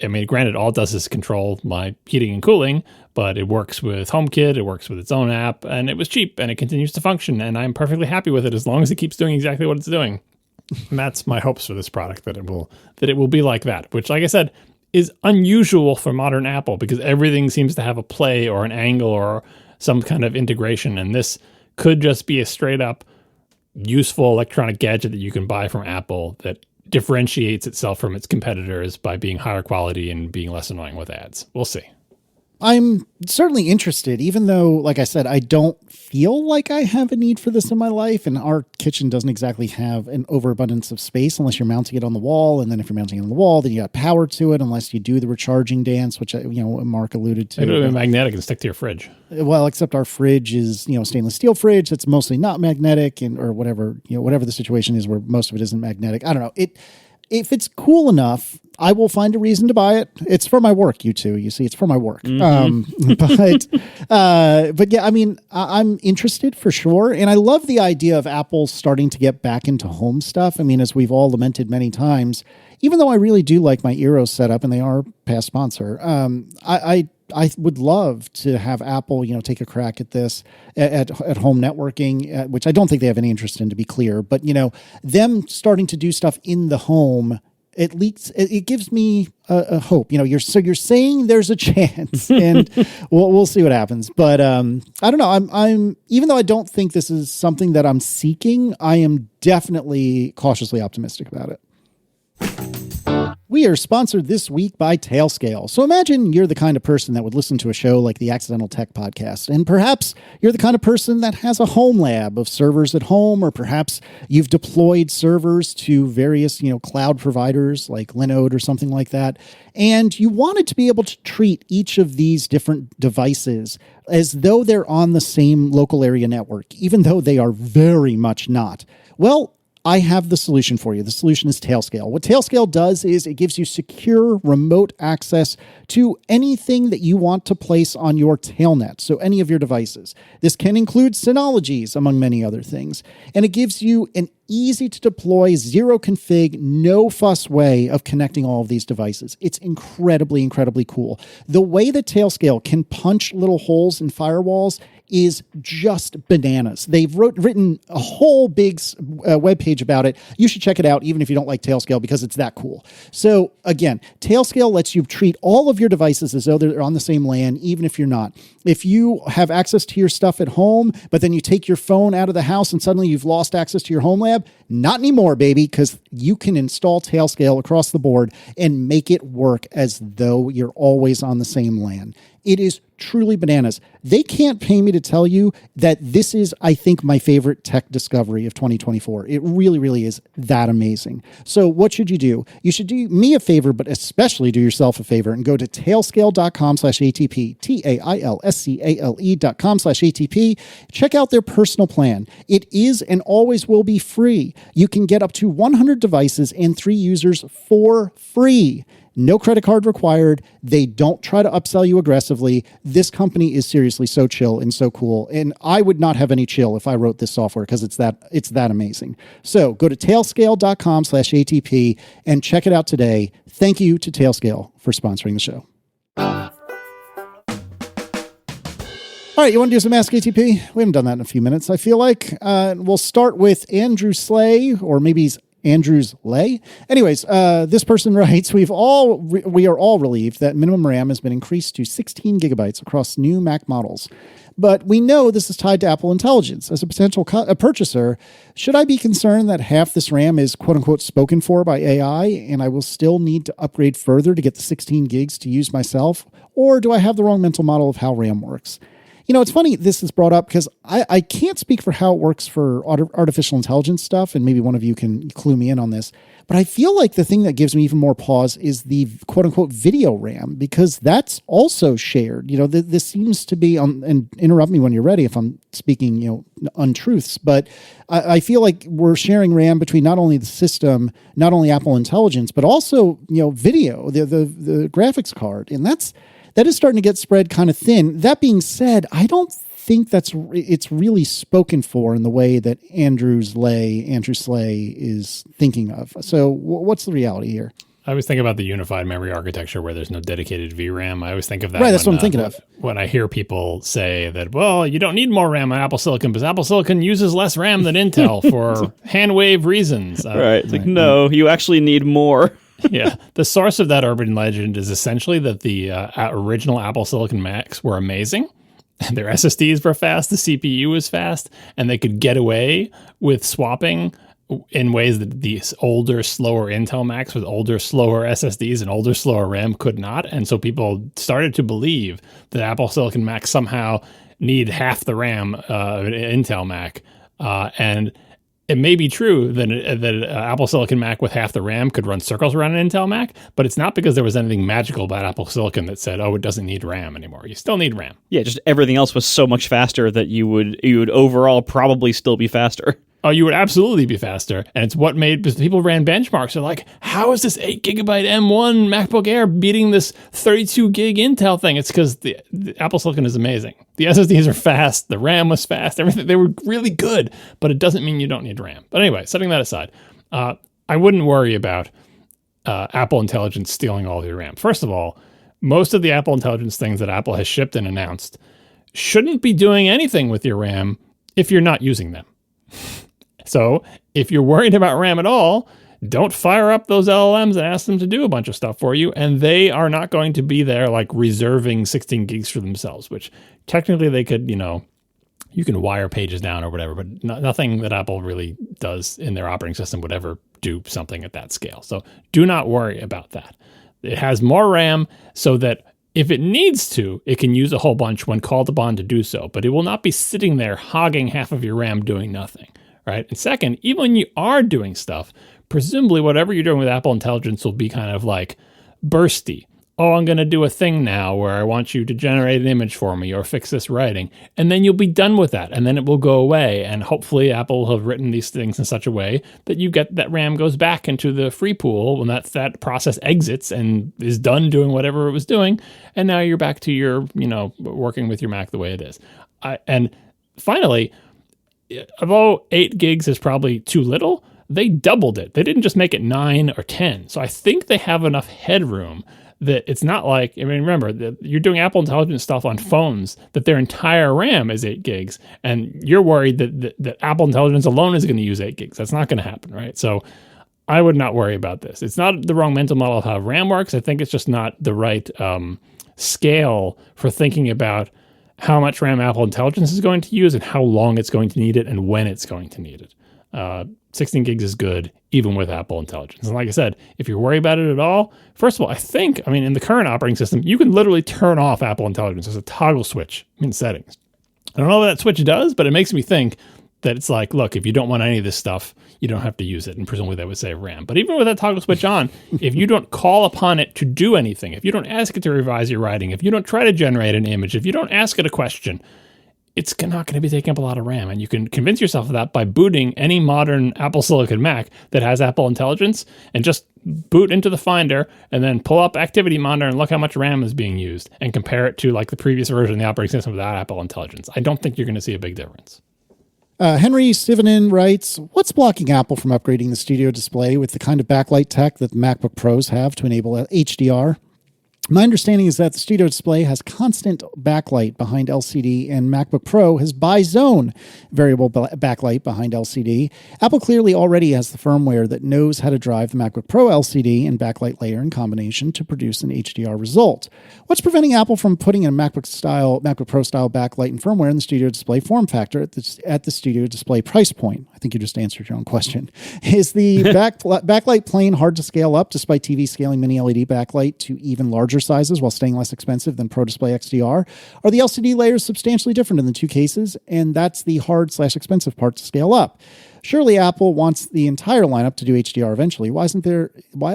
I mean, granted, all it does is control my heating and cooling, but it works with HomeKit, it works with its own app, and it was cheap, and it continues to function, and I'm perfectly happy with it as long as it keeps doing exactly what it's doing. And that's my hopes for this product, that it will be like that, which, like I said, is unusual for modern Apple, because everything seems to have a play or an angle or some kind of integration, and this could just be a straight up useful electronic gadget that you can buy from Apple that differentiates itself from its competitors by being higher quality and being less annoying with ads. We'll see. I'm certainly interested, even though, like I said, I don't feel like I have a need for this in my life. And our kitchen doesn't exactly have an overabundance of space unless you're mounting it on the wall. And then if you're mounting it on the wall, then you got power to it, unless you do the recharging dance, which, Mark alluded to. It would be magnetic and stick to your fridge. Well, except our fridge is, stainless steel fridge. That's mostly not magnetic, or whatever the situation is where most of it isn't magnetic. I don't know. If it's cool enough, I will find a reason to buy it. It's for my work, you two. You see, it's for my work. Mm-hmm. But yeah, I mean, I'm interested for sure. And I love the idea of Apple starting to get back into home stuff. I mean, as we've all lamented many times, even though I really do like my Eero setup, and they are past sponsor, I would love to have Apple, take a crack at this at home networking, which I don't think they have any interest in, to be clear. But, them starting to do stuff in the home, at least it gives me a hope. You're saying there's a chance, and we'll see what happens. But I don't know. I'm even though I don't think this is something that I'm seeking, I am definitely cautiously optimistic about it. We are sponsored this week by Tailscale. So imagine you're the kind of person that would listen to a show like the Accidental Tech Podcast, and perhaps you're the kind of person that has a home lab of servers at home, or perhaps you've deployed servers to various, cloud providers like Linode or something like that, and you wanted to be able to treat each of these different devices as though they're on the same local area network, even though they are very much not. Well, I have the solution for you. The solution is Tailscale. What Tailscale does is it gives you secure remote access to anything that you want to place on your tailnet, so any of your devices. This can include Synologies, among many other things. And it gives you an easy-to-deploy, zero-config, no-fuss way of connecting all of these devices. It's incredibly, incredibly cool. The way that Tailscale can punch little holes in firewalls is just bananas. They've written a whole big web page about it. You should check it out, even if you don't like Tailscale, because it's that cool. So again, Tailscale lets you treat all of your devices as though they're on the same LAN, even if you're not. If you have access to your stuff at home, but then you take your phone out of the house and suddenly you've lost access to your home lab, not anymore, baby, because you can install Tailscale across the board and make it work as though you're always on the same LAN. It is truly bananas. They can't pay me to tell you that this is, I think, my favorite tech discovery of 2024. It really, really is that amazing. So what should you do? You should do me a favor, but especially do yourself a favor, and go to tailscale.com/ATP, tailscale.com/ATP. Check out their personal plan. It is and always will be free. You can get up to 100 devices and 3 users for free. No credit card required. They don't try to upsell you aggressively. This company is seriously so chill and so cool. And I would not have any chill if I wrote this software, because it's that amazing. So go to tailscale.com/ATP and check it out today. Thank you to Tailscale for sponsoring the show. All right, you want to do some Ask ATP? We haven't done that in a few minutes, I feel like. We'll start with Andrew Slay, or maybe he's Andrew's Lay. Anyways, this person writes, we are all relieved that minimum RAM has been increased to 16 gigabytes across new Mac models. But we know this is tied to Apple Intelligence. As a potential purchaser, should I be concerned that half this RAM is quote-unquote spoken for by AI, and I will still need to upgrade further to get the 16 gigs to use myself? Or do I have the wrong mental model of how RAM works? It's funny this is brought up because I can't speak for how it works for artificial intelligence stuff, and maybe one of you can clue me in on this. But I feel like the thing that gives me even more pause is the quote unquote video RAM, because that's also shared. This seems to be and interrupt me when you're ready if I'm speaking, untruths, but I feel like we're sharing RAM between not only the system, not only Apple Intelligence, but also, video, the graphics card. And that is starting to get spread kind of thin. That being said, I don't think it's really spoken for in the way that Andrew Slay is thinking of. So what's the reality here? I always think about the unified memory architecture where there's no dedicated VRAM. I always think of that. Right, that's what I'm thinking of. When I hear people say that, well, you don't need more RAM on Apple Silicon because Apple Silicon uses less RAM than Intel for hand wave reasons. Right. It's like, no, you actually need more. Yeah. The source of that urban legend is essentially that the original Apple Silicon Macs were amazing. Their SSDs were fast, the CPU was fast, and they could get away with swapping in ways that these older, slower Intel Macs with older, slower SSDs and older, slower RAM could not. And so people started to believe that Apple Silicon Macs somehow need half the RAM of an Intel Mac. And it may be true that an Apple Silicon Mac with half the RAM could run circles around an Intel Mac, but it's not because there was anything magical about Apple Silicon that said, oh, it doesn't need RAM anymore. You still need RAM. Yeah, just everything else was so much faster that you would overall probably still be faster. Oh, you would absolutely be faster. And it's what made, because people ran benchmarks. They're like, how is this 8 gigabyte M1 MacBook Air beating this 32 gig Intel thing? It's because the Apple Silicon is amazing. The SSDs are fast. The RAM was fast. Everything. They were really good, but it doesn't mean you don't need RAM. But anyway, setting that aside, I wouldn't worry about Apple Intelligence stealing all of your RAM. First of all, most of the Apple Intelligence things that Apple has shipped and announced shouldn't be doing anything with your RAM if you're not using them. So if you're worried about RAM at all, don't fire up those LLMs and ask them to do a bunch of stuff for you. And they are not going to be there like reserving 16 gigs for themselves, which technically they could, you can wire pages down or whatever, but nothing that Apple really does in their operating system would ever do something at that scale. So do not worry about that. It has more RAM so that if it needs to, it can use a whole bunch when called upon to do so, but it will not be sitting there hogging half of your RAM doing nothing. Right. And second, even when you are doing stuff, presumably whatever you're doing with Apple Intelligence will be kind of like bursty. Oh, I'm going to do a thing now where I want you to generate an image for me or fix this writing. And then you'll be done with that. And then it will go away. And hopefully Apple will have written these things in such a way that you get that RAM goes back into the free pool when that process exits and is done doing whatever it was doing. And now you're back to your, working with your Mac the way it is. And finally, although 8 gigs is probably too little, they doubled it. They didn't just make it 9 or 10. So I think they have enough headroom that it's not like, remember, you're doing Apple Intelligence stuff on phones that their entire RAM is 8 gigs. And you're worried that Apple Intelligence alone is going to use 8 gigs. That's not going to happen, right? So I would not worry about this. It's not the wrong mental model of how RAM works. I think it's just not the right scale for thinking about how much RAM Apple Intelligence is going to use and how long it's going to need it and when it's going to need it. 16 gigs is good, even with Apple Intelligence. And like I said, if you're worried about it at all, first of all, I think, in the current operating system, you can literally turn off Apple Intelligence. There's a toggle switch in settings. I don't know what that switch does, but it makes me think that it's like, look, if you don't want any of this stuff, you don't have to use it. And presumably that would save RAM. But even with that toggle switch on, if you don't call upon it to do anything, if you don't ask it to revise your writing, if you don't try to generate an image, if you don't ask it a question, it's not going to be taking up a lot of RAM. And you can convince yourself of that by booting any modern Apple Silicon Mac that has Apple Intelligence and just boot into the Finder and then pull up Activity Monitor and look how much RAM is being used and compare it to like the previous version of the operating system without Apple Intelligence. I don't think you're going to see a big difference. Henry Stivenin writes, what's blocking Apple from upgrading the studio display with the kind of backlight tech that the MacBook Pros have to enable HDR? My understanding is that the studio display has constant backlight behind LCD and MacBook Pro has bi-zone variable backlight behind LCD. Apple clearly already has the firmware that knows how to drive the MacBook Pro LCD and backlight layer in combination to produce an HDR result. What's preventing Apple from putting a MacBook Pro style backlight and firmware in the studio display form factor at the studio display price point? I think you just answered your own question. Is the backlight plane hard to scale up despite TV scaling mini LED backlight to even larger sizes while staying less expensive than Pro Display XDR? Are the LCD layers substantially different in the two cases? And that's the hard/expensive part to scale up. Surely Apple wants the entire lineup to do HDR eventually. Why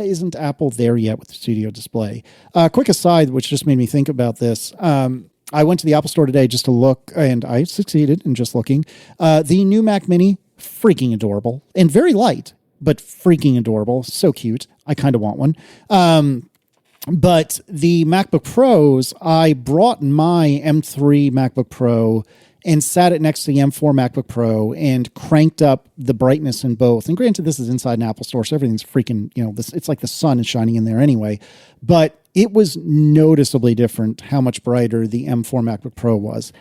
isn't Apple there yet with the Studio Display? Quick aside, which just made me think about this. I went to the Apple Store today just to look, and I succeeded in just looking. The new Mac Mini, freaking adorable and very light, but freaking adorable. So cute. I kind of want one. But the MacBook Pros, I brought my M3 MacBook Pro and sat it next to the M4 MacBook Pro and cranked up the brightness in both. And granted, this is inside an Apple Store, so everything's freaking, it's like the sun is shining in there anyway. But it was noticeably different how much brighter the M4 MacBook Pro was.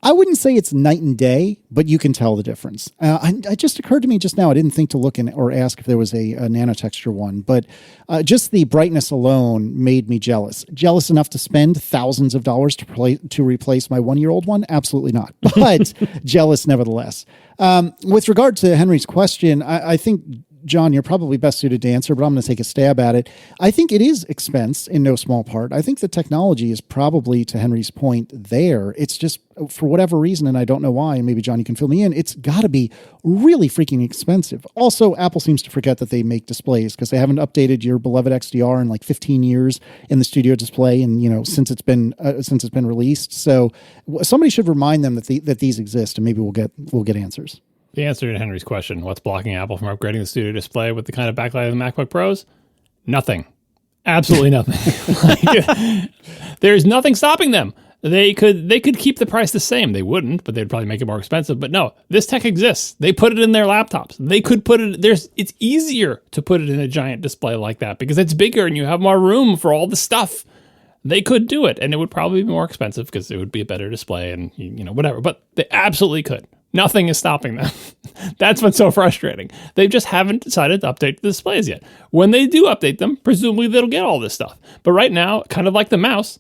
I wouldn't say it's night and day, but you can tell the difference. It just occurred to me just now. I didn't think to look or ask if there was a nano texture one, but just the brightness alone made me jealous. Jealous enough to spend thousands of dollars to replace my 1-year-old one? Absolutely not, but jealous nevertheless. With regard to Henry's question, I think, John, you're probably best suited to answer, but I'm going to take a stab at it. I think it is expense in no small part. I think the technology is probably, to Henry's point, there. It's just, for whatever reason, and I don't know why, and maybe, John, you can fill me in, it's got to be really freaking expensive. Also, Apple seems to forget that they make displays because they haven't updated your beloved XDR in like 15 years in the Studio Display, and since it's been released. So somebody should remind them that these exist, and maybe we'll get answers. The answer to Henry's question, what's blocking Apple from upgrading the Studio Display with the kind of backlight of the MacBook Pros? Nothing. Absolutely nothing. There's nothing stopping them. They could keep the price the same. They wouldn't, but they'd probably make it more expensive. But no, this tech exists. They put it in their laptops. They could put it, it's easier to put it in a giant display like that because it's bigger and you have more room for all the stuff. They could do it, and it would probably be more expensive because it would be a better display and whatever. But they absolutely could. Nothing is stopping them. That's what's so frustrating. They just haven't decided to update the displays yet. When they do update them, presumably they'll get all this stuff. But right now, kind of like the mouse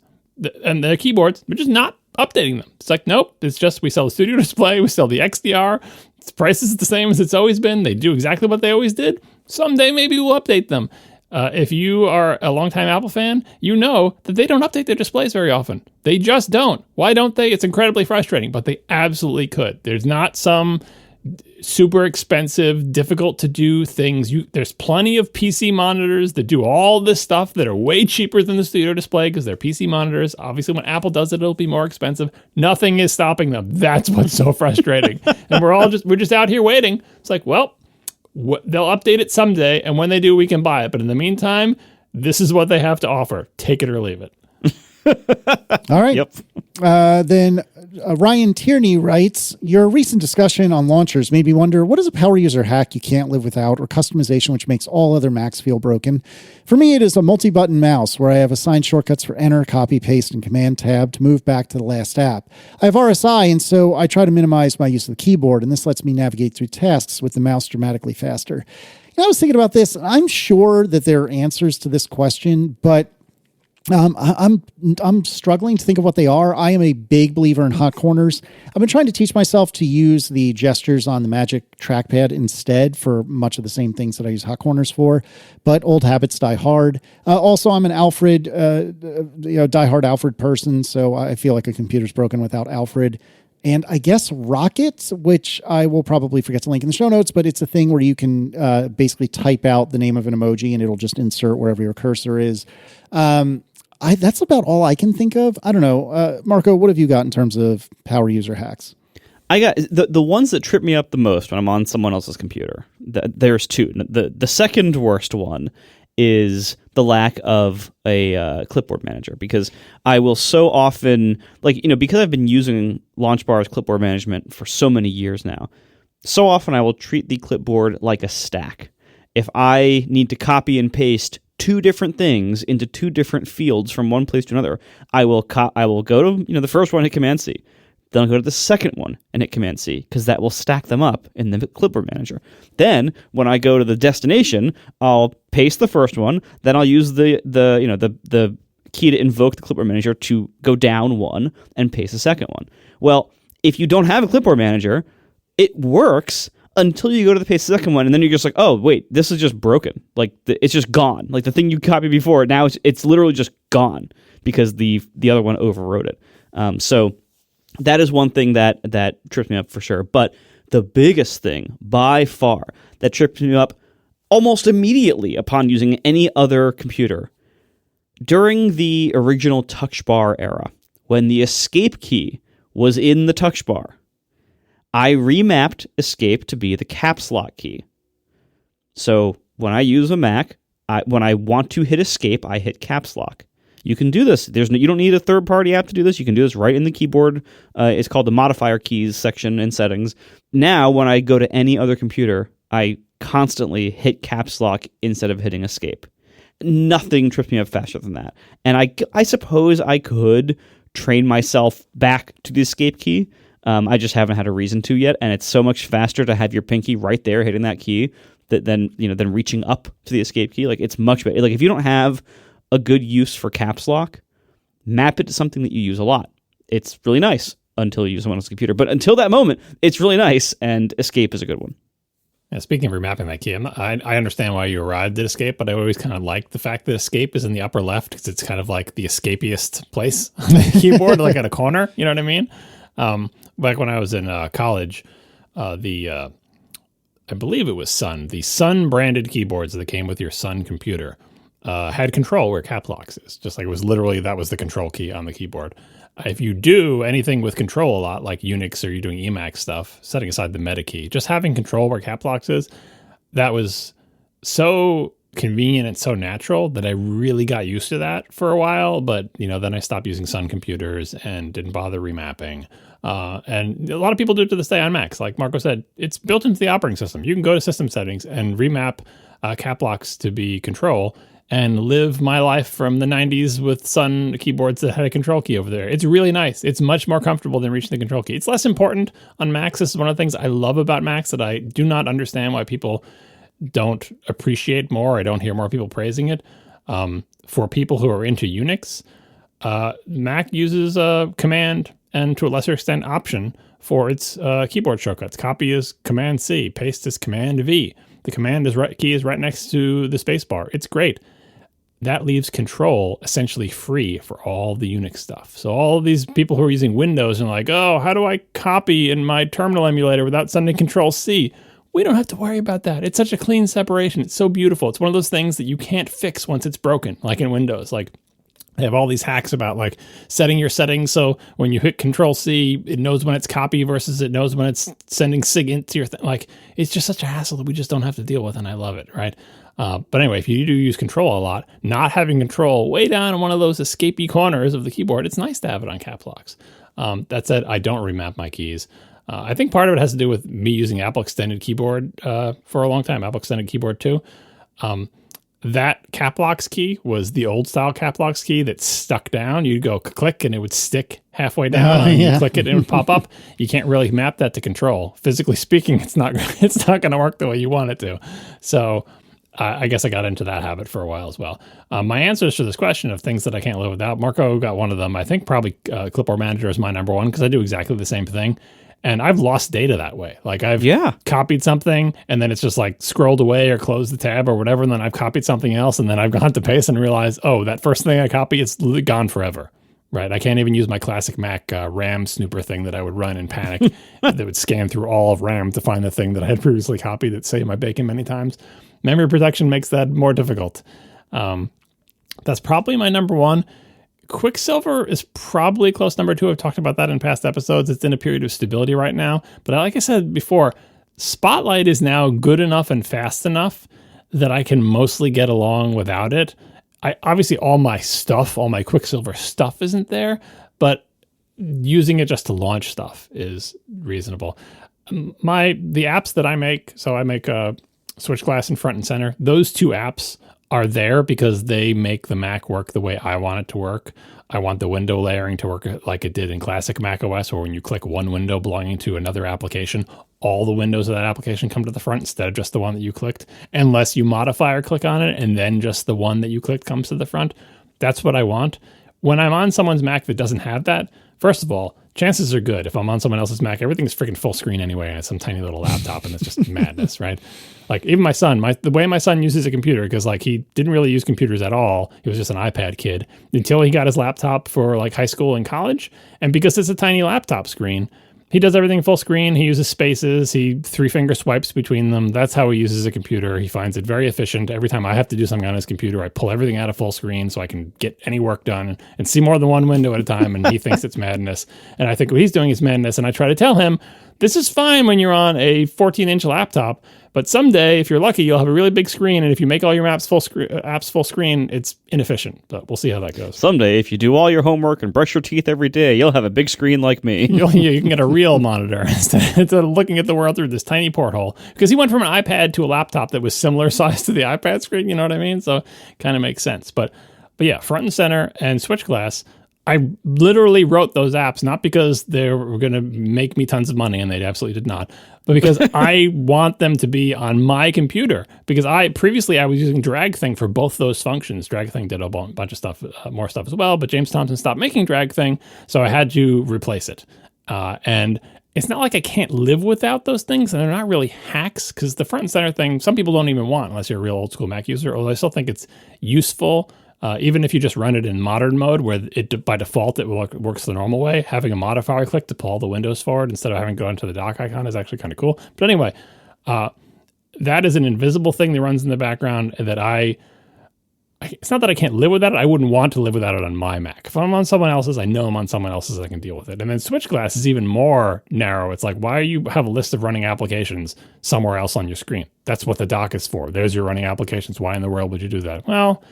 and the keyboards, they're just not updating them. It's like, nope, it's just we sell the Studio Display, we sell the XDR. The price is the same as it's always been. They do exactly what they always did. Someday maybe we'll update them. If you are a longtime Apple fan, you know that they don't update their displays very often. They just don't. Why don't they? It's incredibly frustrating, but they absolutely could. There's not some super expensive, difficult to do things. There's plenty of PC monitors that do all this stuff that are way cheaper than the Studio Display because they're PC monitors. Obviously, when Apple does it, it'll be more expensive. Nothing is stopping them. That's what's so frustrating. And we're just out here waiting. It's like, well, they'll update it someday, and when they do, we can buy it. But in the meantime, this is what they have to offer. Take it or leave it. All right. Yep. Then Ryan Tierney writes, your recent discussion on launchers made me wonder, what is a power user hack you can't live without or customization which makes all other Macs feel broken? For me, it is a multi-button mouse where I have assigned shortcuts for enter, copy, paste, and command tab to move back to the last app. I have RSI, and so I try to minimize my use of the keyboard, and this lets me navigate through tasks with the mouse dramatically faster. I was thinking about this, and I'm sure that there are answers to this question, but I'm struggling to think of what they are. I am a big believer in hot corners. I've been trying to teach myself to use the gestures on the Magic Trackpad instead for much of the same things that I use hot corners for, but old habits die hard. Also, I'm an Alfred, diehard Alfred person, so I feel like a computer's broken without Alfred. And I guess Rocket, which I will probably forget to link in the show notes, but it's a thing where you can basically type out the name of an emoji and it'll just insert wherever your cursor is. That's about all I can think of. I don't know. Marco, what have you got in terms of power user hacks? I got the ones that trip me up the most when I'm on someone else's computer. There's two. The second worst one is the lack of a clipboard manager, because I will so often, because I've been using Launchbar's clipboard management for so many years now, so often I will treat the clipboard like a stack. If I need to copy and paste two different things into two different fields from one place to another, I will go to the first one, hit Command C. Then I'll go to the second one and hit Command C, because that will stack them up in the clipboard manager. Then when I go to the destination, I'll paste the first one. Then I'll use the key to invoke the clipboard manager to go down one and paste the second one. Well, if you don't have a clipboard manager, it works until you go to the second one, and then you're just like, oh, wait, this is just broken. Like, it's just gone. Like, the thing you copied before, now it's literally just gone because the other one overwrote it. So that is one thing that trips me up for sure. But the biggest thing, by far, that trips me up almost immediately upon using any other computer, during the original touch bar era, when the escape key was in the touch bar, I remapped escape to be the caps lock key. So when I use a Mac, when I want to hit escape, I hit caps lock. You can do this. You don't need a third-party app to do this. You can do this right in the keyboard. It's called the modifier keys section in settings. Now, when I go to any other computer, I constantly hit caps lock instead of hitting escape. Nothing trips me up faster than that. And I suppose I could train myself back to the escape key. I just haven't had a reason to yet, and it's so much faster to have your pinky right there hitting that key than reaching up to the escape key. Like, it's much better. Like, if you don't have a good use for caps lock, map it to something that you use a lot. It's really nice until you use someone else's computer, but until that moment, it's really nice, and escape is a good one. Yeah, speaking of remapping that key, I understand why you arrived at escape, but I always kind of like the fact that escape is in the upper left because it's kind of like the escapiest place on the keyboard, like at a corner. You know what I mean? Back when I was in college, I believe it was Sun, the Sun branded keyboards that came with your Sun computer had control where cap locks is. Just like it was literally, that was the control key on the keyboard. If you do anything with control a lot, like Unix or you're doing Emacs stuff, setting aside the meta key, just having control where cap locks is, that was so convenient and so natural that I really got used to that for a while. But, then I stopped using Sun computers and didn't bother remapping. And a lot of people do it to this day on Macs. Like Marco said, it's built into the operating system. You can go to system settings and remap cap locks to be control and live my life from the 90s with Sun keyboards that had a control key over there. It's really nice. It's much more comfortable than reaching the control key. It's less important on Macs. This is one of the things I love about Macs that I do not understand why people don't appreciate more. I don't hear more people praising it. For people who are into Unix, Mac uses a command and to a lesser extent Option for its keyboard shortcuts. Copy is Command C, paste is Command V. The command key is right next to the space bar. It's great. That leaves control essentially free for all the Unix stuff. So all of these people who are using Windows and like, oh, how do I copy in my terminal emulator without sending Control C? We don't have to worry about that. It's such a clean separation. It's so beautiful. It's one of those things that you can't fix once it's broken, like in Windows. Like, they have all these hacks about like setting your settings so when you hit Control C, it knows when it's copy versus it knows when it's sending sig into your thing. Like, it's just such a hassle that we just don't have to deal with, and I love it, right? But anyway, if you do use Control a lot, not having Control way down in one of those escapey corners of the keyboard, it's nice to have it on cap locks. That said, I don't remap my keys. I think part of it has to do with me using Apple Extended Keyboard for a long time, Apple Extended Keyboard 2. That cap locks key was the old style cap locks key that stuck down. You'd go click and it would stick halfway down. And you click it and it would pop up. You can't really map that to Control. Physically speaking, it's not going to work the way you want it to. So I guess I got into that habit for a while as well. My answers to this question of things that I can't live without, Marco got one of them. I think probably Clipboard Manager is my number one because I do exactly the same thing. And I've lost data that way. Like I've copied something and then it's just like scrolled away or closed the tab or whatever. And then I've copied something else and then I've gone to paste and realized, oh, that first thing I copied, it's gone forever. Right. I can't even use my classic Mac RAM snooper thing that I would run in panic that would scan through all of RAM to find the thing that I had previously copied that saved my bacon many times. Memory protection makes that more difficult. That's probably my number one. Quicksilver is probably close number two. I've talked about that in past episodes. It's in a period of stability right now. But like I said before, Spotlight is now good enough and fast enough that I can mostly get along without it. Obviously, all my Quicksilver stuff isn't there, but using it just to launch stuff is reasonable. The apps that I make, so I make Switch Glass and Front and Center. Those two apps are there because they make the Mac work the way I want it to work. I want the window layering to work like it did in classic Mac OS, where when you click one window belonging to another application, all the windows of that application come to the front instead of just the one that you clicked, unless you modify or click on it, and then just the one that you clicked comes to the front. That's what I want. When I'm on someone's Mac that doesn't have that, First of all, chances are good if I'm on someone else's Mac, everything's freaking full screen anyway, and it's some tiny little laptop, and it's just madness, right? Like even my son, the way my son uses a computer, because like he didn't really use computers at all. He was just an iPad kid until he got his laptop for like high school and college. And because it's a tiny laptop screen, he does everything full screen. He uses spaces. He 3-finger swipes between them. That's how he uses a computer. He finds it very efficient. Every time I have to do something on his computer, I pull everything out of full screen so I can get any work done and see more than one window at a time. And he thinks it's madness. And I think what he's doing is madness. And I try to tell him, this is fine when you're on a 14-inch laptop, but someday, if you're lucky, you'll have a really big screen. And if you make all your apps full screen, it's inefficient. But we'll see how that goes. Someday, if you do all your homework and brush your teeth every day, you'll have a big screen like me. You can get a real monitor instead of looking at the world through this tiny porthole. Because he went from an iPad to a laptop that was similar size to the iPad screen. You know what I mean? So kind of makes sense. But yeah, front and center and switch glass. I literally wrote those apps not because they were going to make me tons of money, and they absolutely did not, but because I want them to be on my computer. Because previously I was using DragThing for both those functions. DragThing did a bunch of stuff, more stuff as well, but James Thompson stopped making DragThing, so I had to replace it. And it's not like I can't live without those things, and they're not really hacks, because the front and center thing, some people don't even want unless you're a real old school Mac user, although I still think it's useful. Even if you just run it in modern mode, where it by default it works the normal way, having a modifier click to pull all the windows forward instead of having to go into the dock icon is actually kind of cool. But anyway, that is an invisible thing that runs in the background that it's not that I can't live without it. I wouldn't want to live without it on my Mac. If I'm on someone else's, I know I'm on someone else's, I can deal with it. And then switch glass is even more narrow. It's like, why you have a list of running applications somewhere else on your screen? That's what the dock is for. There's your running applications. Why in the world would you do that? Well,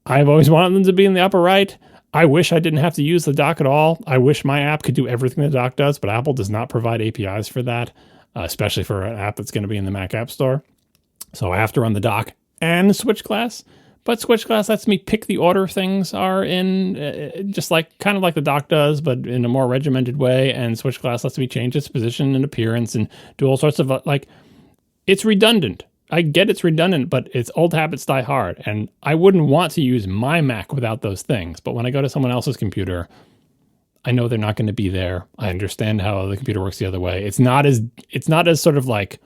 I've always wanted them to be in the upper right. I wish I didn't have to use the dock at all. I wish my app could do everything the dock does, but Apple does not provide APIs for that, especially for an app that's going to be in the Mac App Store. So I have to run the dock and switch glass. But switch glass lets me pick the order things are in, just like kind of like the dock does, but in a more regimented way. And switch glass lets me change its position and appearance and do all sorts of it's redundant. I get it's redundant, but it's old habits die hard. And I wouldn't want to use my Mac without those things. But when I go to someone else's computer, I know they're not going to be there. I understand how the computer works the other way. It's not as sort of like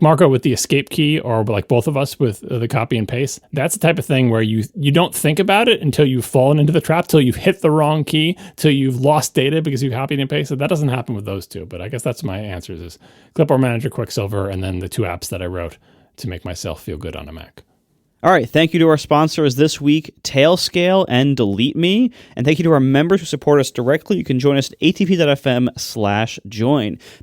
Marco with the escape key, or like both of us with the copy and paste. That's the type of thing where you don't think about it until you've fallen into the trap, till you've hit the wrong key, till you've lost data because you copied and pasted. That doesn't happen with those two, but I guess that's my answers is Clipboard Manager, Quicksilver, and then the two apps that I wrote to make myself feel good on a Mac. All right, thank you to our sponsors this week, Tailscale and DeleteMe. And thank you to our members who support us directly. You can join us at atp.fm/join.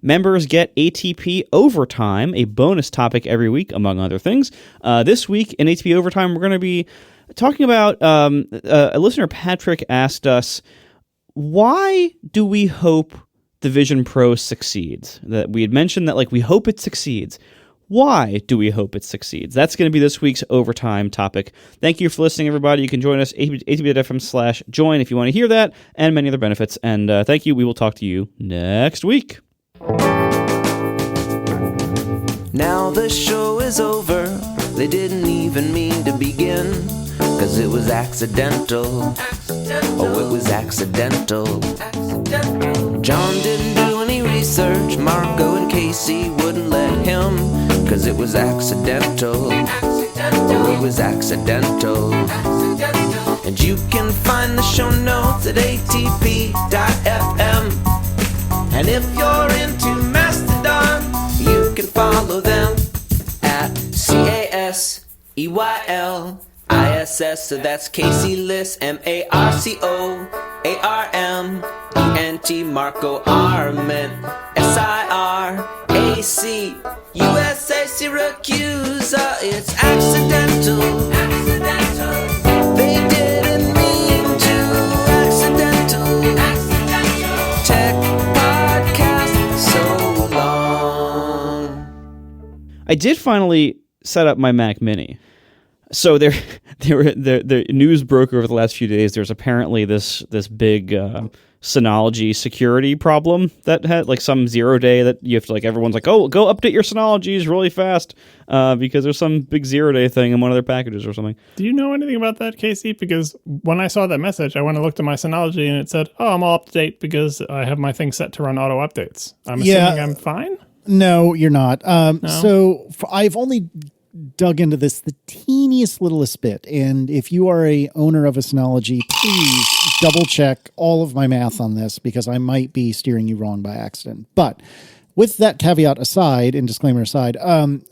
Members get ATP Overtime, a bonus topic every week, among other things. This week in ATP Overtime, we're going to be talking about, a listener, Patrick, asked us, why do we hope the Vision Pro succeeds? That we had mentioned that, we hope it succeeds. Why do we hope it succeeds? That's going to be this week's overtime topic. Thank you for listening, everybody. You can join us, atp.fm/join, if you want to hear that, and many other benefits. And thank you. We will talk to you next week. Now the show is over. They didn't even mean to begin, 'cause it was accidental. Oh, it was accidental. John didn't do any research. Marco and Casey wouldn't let him, 'cause it was accidental. Oh, it was accidental. And you can find the show notes at atp.fm. And if you're into Mastodon, you can follow them at CASEYLISS. So that's Casey Liss, MARCOARMENT, Marco Arment, SIRAC, USA Syracuse. It's accidental. They didn't mean to. Accidental. Tech podcast so long. I did finally set up my Mac Mini. So the news broke over the last few days. There's apparently this big Synology security problem that had like some 0 day that you have to like everyone's like, oh, go update your Synologies really fast because there's some big 0 day thing in one of their packages or something. Do you know anything about that, Casey? Because when I saw that message, I went and looked at my Synology and it said, oh, I'm all up to date because I have my thing set to run auto updates. I'm assuming I'm fine? No, you're not. So I've only dug into this the teeniest littlest bit, and if you are a owner of a Synology, please double check all of my math on this because I might be steering you wrong by accident. But with that caveat aside and disclaimer aside,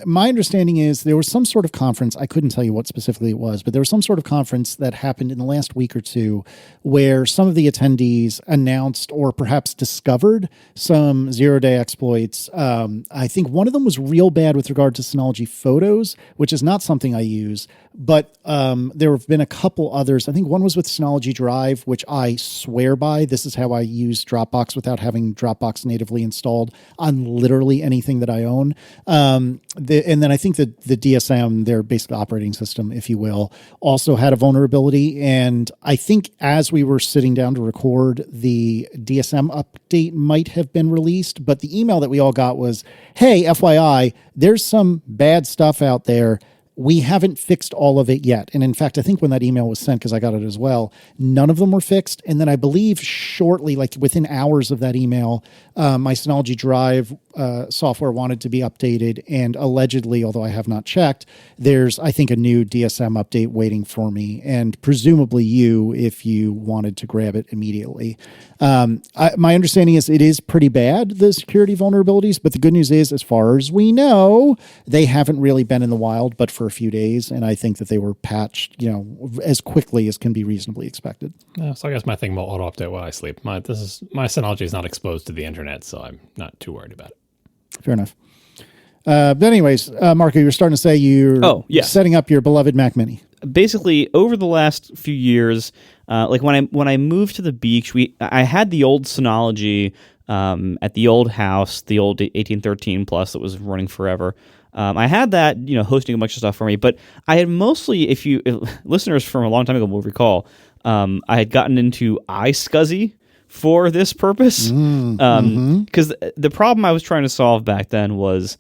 my understanding is there was some sort of conference. I couldn't tell you what specifically it was, but there was some sort of conference that happened in the last week or two where some of the attendees announced or perhaps discovered some 0 day exploits. I think one of them was real bad with regard to Synology Photos, which is not something I use, but there have been a couple others. I think one was with Synology Drive, which I swear by. This is how I use Dropbox without having Dropbox natively installed on literally anything that I own. And then I think that the DSM, their basic operating system, if you will, also had a vulnerability. And I think as we were sitting down to record, the DSM update might have been released, but the email that we all got was, hey, FYI, there's some bad stuff out there. We haven't fixed all of it yet. And in fact, I think when that email was sent, because I got it as well, none of them were fixed. And then I believe shortly, like within hours of that email, my Synology Drive software wanted to be updated. And allegedly, although I have not checked, there's, I think, a new DSM update waiting for me. And presumably you, if you wanted to grab it immediately. My understanding is it is pretty bad, the security vulnerabilities. But the good news is, as far as we know, they haven't really been in the wild, but for a few days, and I think that they were patched, as quickly as can be reasonably expected. So I guess my thing will auto update while I sleep. My Synology is not exposed to the internet, so I'm not too worried about it. Fair enough. But anyways, Marco, you're starting to say you're setting up your beloved Mac Mini. Basically, over the last few years, like when I moved to the beach, I had the old Synology at the old house, the old 1813 Plus that was running forever. I had that, hosting a bunch of stuff for me, but I had mostly, if listeners from a long time ago will recall, I had gotten into iSCSI for this purpose. Because the problem I was trying to solve back then was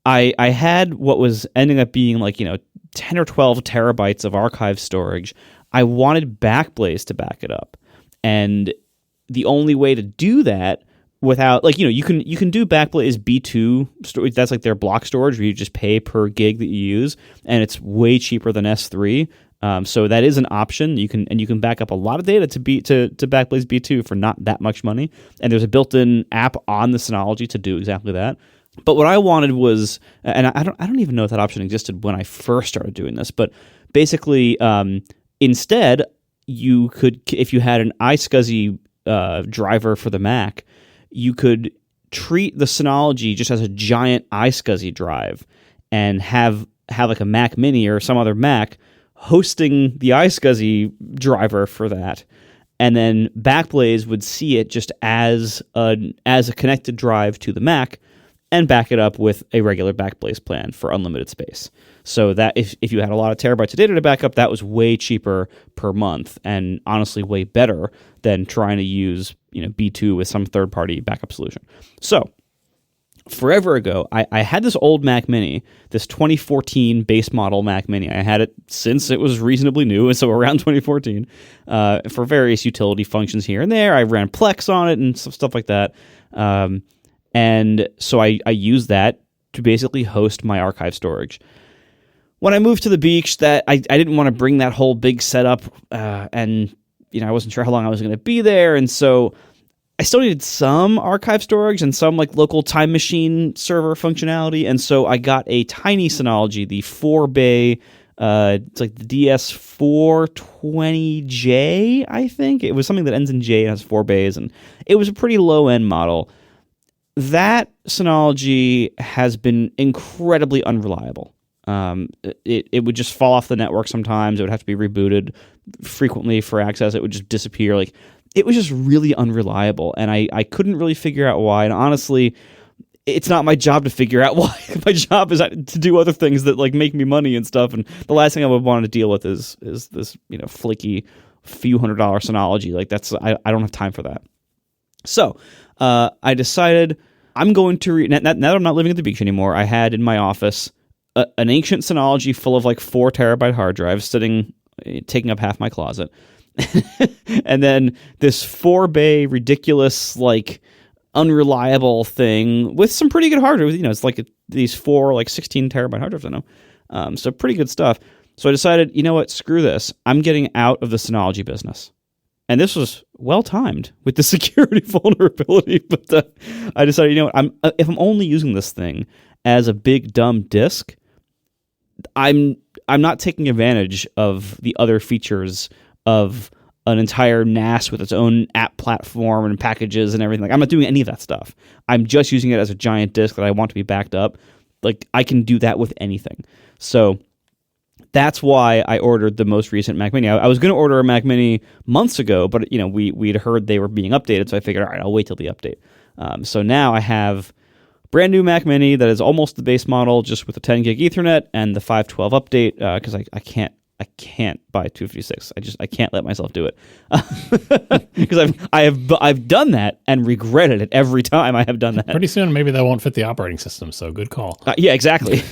I had what was ending up being like, 10 or 12 terabytes of archive storage. I wanted Backblaze to back it up. And the only way to do that without, you can do Backblaze B2 storage. That's like their block storage where you just pay per gig that you use, and it's way cheaper than S3. So that is an option. You can back up a lot of data to Backblaze B2 for not that much money. And there's a built-in app on the Synology to do exactly that. But what I wanted was, and I don't even know if that option existed when I first started doing this, but basically, instead, you could, if you had an iSCSI driver for the Mac, you could treat the Synology just as a giant iSCSI drive and have like a Mac Mini or some other Mac hosting the iSCSI driver for that. And then Backblaze would see it just as a connected drive to the Mac and back it up with a regular Backblaze plan for unlimited space. So that if you had a lot of terabytes of data to back up, that was way cheaper per month and honestly way better than trying to use B2 with some third-party backup solution. So forever ago, I had this old Mac Mini, this 2014 base model Mac Mini. I had it since it was reasonably new, and so around 2014, for various utility functions here and there. I ran Plex on it and stuff like that. And so I used that to basically host my archive storage. When I moved to the beach, that I didn't want to bring that whole big setup, and I wasn't sure how long I was going to be there, and so I still needed some archive storage and some like local time machine server functionality, and so I got a tiny Synology, the 4-bay, it's like the DS420J, I think. It was something that ends in J and has 4 bays, and it was a pretty low-end model. That Synology has been incredibly unreliable. It would just fall off the network sometimes. It would have to be rebooted frequently for access. It would just disappear. It was just really unreliable, and I couldn't really figure out why. And honestly, it's not my job to figure out why. My job is to do other things that like make me money and stuff. And the last thing I would want to deal with is this, flaky few $100 Synology. Like I don't have time for that. So I decided I'm going to now that I'm not living at the beach anymore. I had in my office an ancient Synology full of like 4 terabyte hard drives taking up half my closet. And then this 4-bay ridiculous, like unreliable thing with some pretty good hard drives. It's like these 4 like 16 terabyte hard drives. I know, so pretty good stuff. So I decided, you know what, screw this. I'm getting out of the Synology business. And this was well timed with the security vulnerability. But I decided, you know what, if I'm only using this thing as a big dumb disk, I'm not taking advantage of the other features of an entire NAS with its own app platform and packages and everything. Like, I'm not doing any of that stuff. I'm just using it as a giant disk that I want to be backed up. Like, I can do that with anything. So that's why I ordered the most recent Mac Mini. I was going to order a Mac Mini months ago, but we'd heard they were being updated, so I figured, all right, I'll wait till the update. So now I have brand new Mac Mini that is almost the base model, just with a 10 gig Ethernet and the 512 update, because I can't buy 256. I can't let myself do it because I've done that and regretted it every time I have done that. Pretty soon, maybe that won't fit the operating system. So good call. Yeah, exactly.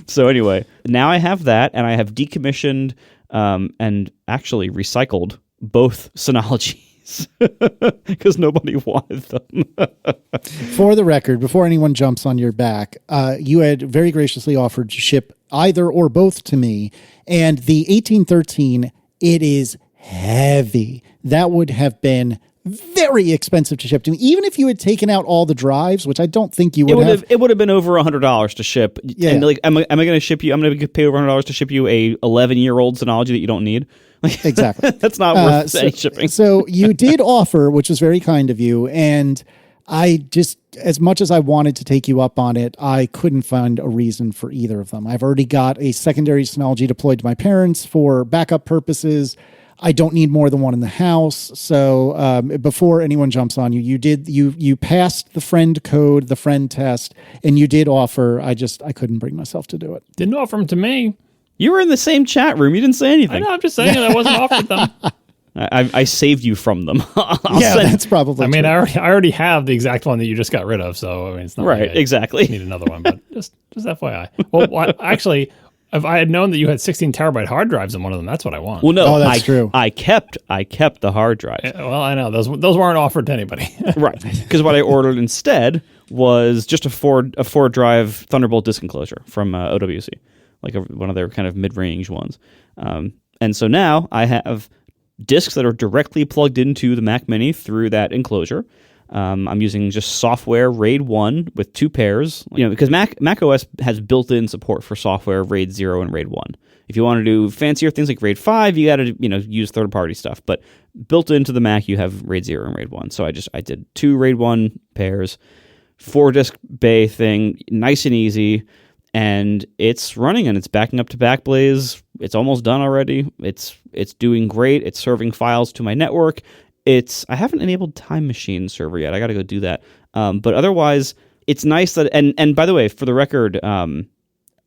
So anyway, now I have that, and I have decommissioned and actually recycled both Synologies. Because nobody wanted them. For the record, before anyone jumps on your back, you had very graciously offered to ship either or both to me, and the 1813, it is heavy. That would have been very expensive to ship to me, even if you had taken out all the drives, which I don't think you would have. It would have been over $100 to ship. Yeah. And like, am I going to ship you? I'm going to pay over $100 to ship you a 11-year-old Synology that you don't need. Exactly. That's not worth any shipping. So you did offer, which was very kind of you, and I just, as much as I wanted to take you up on it, I couldn't find a reason for either of them. I've already got a secondary Synology deployed to my parents for backup purposes. I don't need more than one in the house. So before anyone jumps on you, you passed the friend code, the friend test, and you did offer. I couldn't bring myself to do it. Didn't offer them to me. You were in the same chat room. You didn't say anything. I know. I'm just saying that I wasn't offered them. I saved you from them. That's probably. I mean, true. I already have the exact one that you just got rid of. So I mean, it's not right. Like I exactly. need another one, but just FYI. Well, actually, if I had known that you had 16 terabyte hard drives in one of them, that's what I want. Well, no, that's true. I kept the hard drives. Well, I know those weren't offered to anybody. Right, because what I ordered instead was just a four drive Thunderbolt disk enclosure from OWC, like one of their kind of mid-range ones. And so now I have disks that are directly plugged into the Mac Mini through that enclosure. I'm using just software RAID 1 with 2 pairs, because Mac OS has built-in support for software RAID 0 and RAID 1. If you want to do fancier things like RAID 5, you got to use third-party stuff. But built into the Mac, you have RAID 0 and RAID 1. So I did 2 RAID 1 pairs, 4-disk bay thing, nice and easy, and it's running and it's backing up to Backblaze. It's almost done already. It's doing great. It's serving files to my network. I haven't enabled Time Machine server yet. I got to go do that. But otherwise, it's nice that, and by the way, for the record, I'm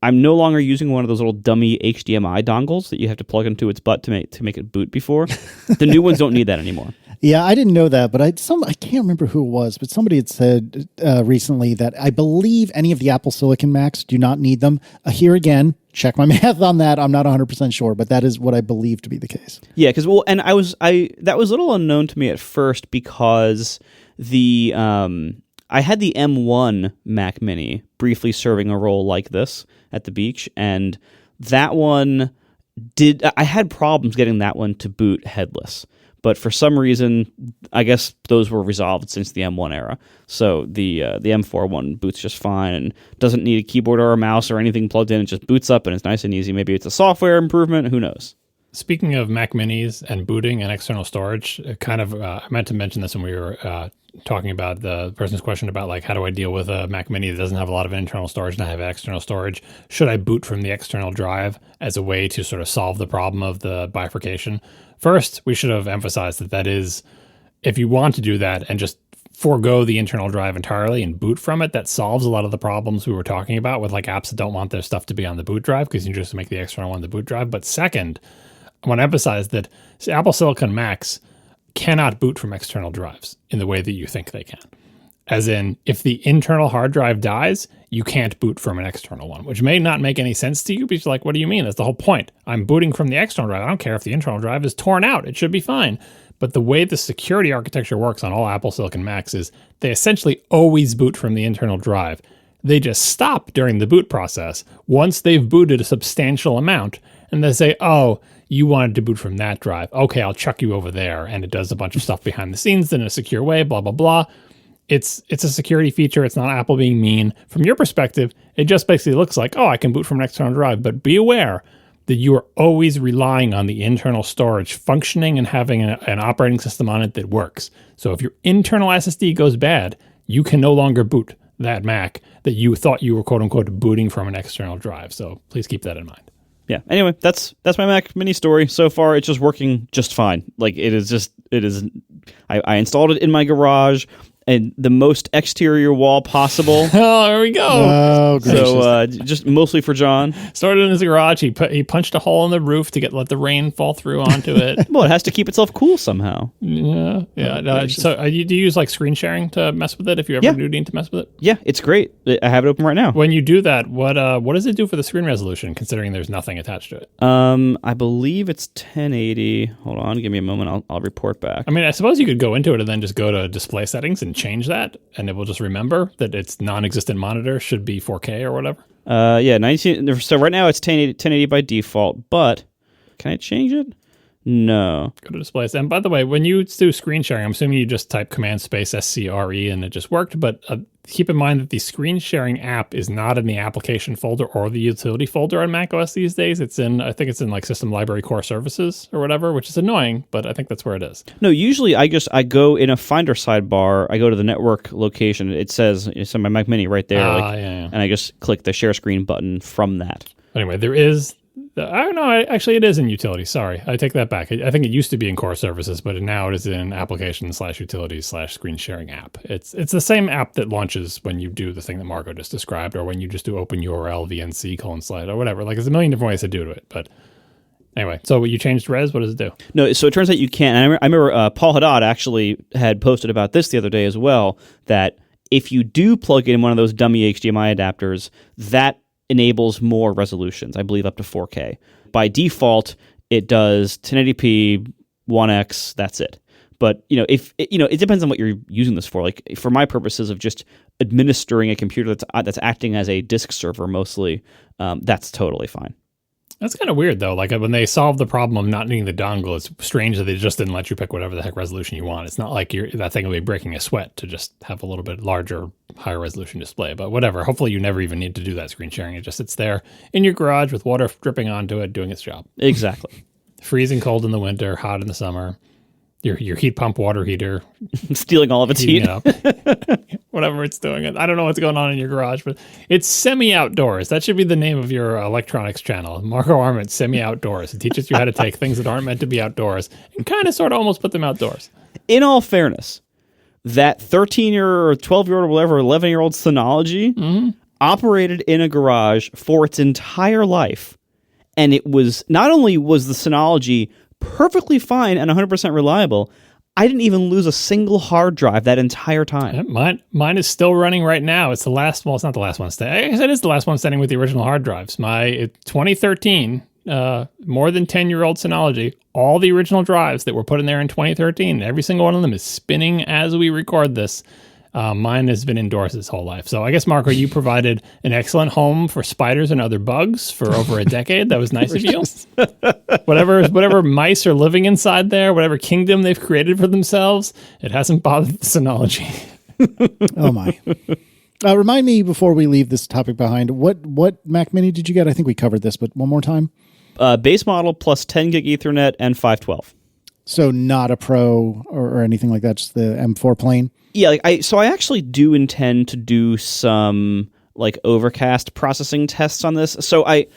no longer using one of those little dummy HDMI dongles that you have to plug into its butt to make it boot before. The new ones don't need that anymore. Yeah, I didn't know that, but I can't remember who it was, but somebody had said recently that I believe any of the Apple Silicon Macs do not need them. Here again, check my math on that. I'm not 100% sure, but that is what I believe to be the case. Yeah, because and that was a little unknown to me at first because I had the M1 Mac Mini briefly serving a role like this at the beach, and that one I had problems getting that one to boot headless. But for some reason, I guess those were resolved since the M1 era. So the M4 one boots just fine and doesn't need a keyboard or a mouse or anything plugged in. It just boots up and it's nice and easy. Maybe it's a software improvement. Who knows? Speaking of Mac Minis and booting and external storage, I meant to mention this when we were talking about the person's question about like how do I deal with a Mac Mini that doesn't have a lot of internal storage and I have external storage. Should I boot from the external drive as a way to sort of solve the problem of the bifurcation? First, we should have emphasized that is, if you want to do that and just forego the internal drive entirely and boot from it, that solves a lot of the problems we were talking about with like apps that don't want their stuff to be on the boot drive because you just make the external one the boot drive. But second, I want to emphasize that Apple Silicon Macs cannot boot from external drives in the way that you think they can. As in, if the internal hard drive dies, you can't boot from an external one, which may not make any sense to you because you're like, what do you mean? That's the whole point. I'm booting from the external drive. I don't care if the internal drive is torn out. It should be fine. But the way the security architecture works on all Apple Silicon Macs is they essentially always boot from the internal drive. They just stop during the boot process once they've booted a substantial amount, and they say, oh, you wanted to boot from that drive. Okay, I'll chuck you over there. And it does a bunch of stuff behind the scenes in a secure way, blah, blah, blah. It's a security feature. It's not Apple being mean. From your perspective, it just basically looks like, oh, I can boot from an external drive. But be aware that you are always relying on the internal storage functioning and having an operating system on it that works. So if your internal SSD goes bad, you can no longer boot that Mac that you thought you were, quote unquote, booting from an external drive. So please keep that in mind. Yeah. Anyway, that's my Mac Mini story. So far, it's just working just fine. Like I installed it in my garage and the most exterior wall possible. Oh, there we go. Oh, gracious. So just mostly for John. Started in his garage. He punched a hole in the roof to let the rain fall through onto it. Well, it has to keep itself cool somehow. Yeah. So do you use like screen sharing to mess with it if you ever do need to mess with it? Yeah, it's great. I have it open right now. When you do that, what does it do for the screen resolution, considering there's nothing attached to it? I believe it's 1080. Hold on, give me a moment. I'll report back. I mean, I suppose you could go into it and then just go to display settings and change that, and it will just remember that its non-existent monitor should be 4K or whatever. Yeah, 19. So right now it's 1080 by default, but can I change it? No. Go to displays. And by the way, when you do screen sharing, I'm assuming you just type command space SCRE and it just worked. But keep in mind that the screen sharing app is not in the application folder or the utility folder on macOS these days. I think it's in like System Library Core Services or whatever, which is annoying, but I think that's where it is. No, usually I go in a Finder sidebar. I go to the network location. It's on my Mac Mini right there. And I just click the share screen button from that. Anyway, there is. I don't know. Actually, it is in utilities. Sorry, I take that back. I think it used to be in core services, but now it is in applications/utilities/screen sharing app. It's the same app that launches when you do the thing that Marco just described, or when you just do open URL vnc:// or whatever. Like, there's a million different ways to do it. But anyway, so you changed res. What does it do? No, so it turns out you can't. And I remember Paul Haddad actually had posted about this the other day as well. That if you do plug in one of those dummy HDMI adapters, that enables more resolutions, I believe up to 4K. By default, it does 1080p, 1x, that's it. But it depends on what you're using this for. Like for my purposes of just administering a computer that's acting as a disk server mostly, that's totally fine. That's kind of weird, though. Like when they solved the problem of not needing the dongle, it's strange that they just didn't let you pick whatever the heck resolution you want. It's not like that thing will be breaking a sweat to just have a little bit larger, higher resolution display. But whatever. Hopefully you never even need to do that screen sharing. It just sits there in your garage with water dripping onto it, doing its job. Exactly. Freezing cold in the winter, hot in the summer. Your heat pump water heater. Stealing all of its heat. Whatever it's doing. I don't know what's going on in your garage, but it's semi-outdoors. That should be the name of your electronics channel. Marco Arment, semi-outdoors. It teaches you how to take things that aren't meant to be outdoors and kind of sort of almost put them outdoors. In all fairness, that 13-year or 12-year-old or whatever, 11-year-old Synology operated in a garage for its entire life. And it was, not only was the Synology perfectly fine and 100% reliable, I didn't even lose a single hard drive that entire time. Yeah, mine is still running right now. It's the last. Well, it's not the last one standing. I guess it is the last one standing with the original hard drives. My 2013, more than 10-year-old Synology, all the original drives that were put in there in 2013, every single one of them is spinning as we record this. Mine has been indoors his whole life. So I guess, Marco, you provided an excellent home for spiders and other bugs for over a decade. That was nice of you. Whatever mice are living inside there, whatever kingdom they've created for themselves, it hasn't bothered the Synology. Oh, my. Remind me before we leave this topic behind, what Mac Mini did you get? I think we covered this, but one more time. Base model plus 10 gig Ethernet and 512. So not a Pro or anything like that, just the M4 plain? Yeah, I actually do intend to do some like overcast processing tests on this. So I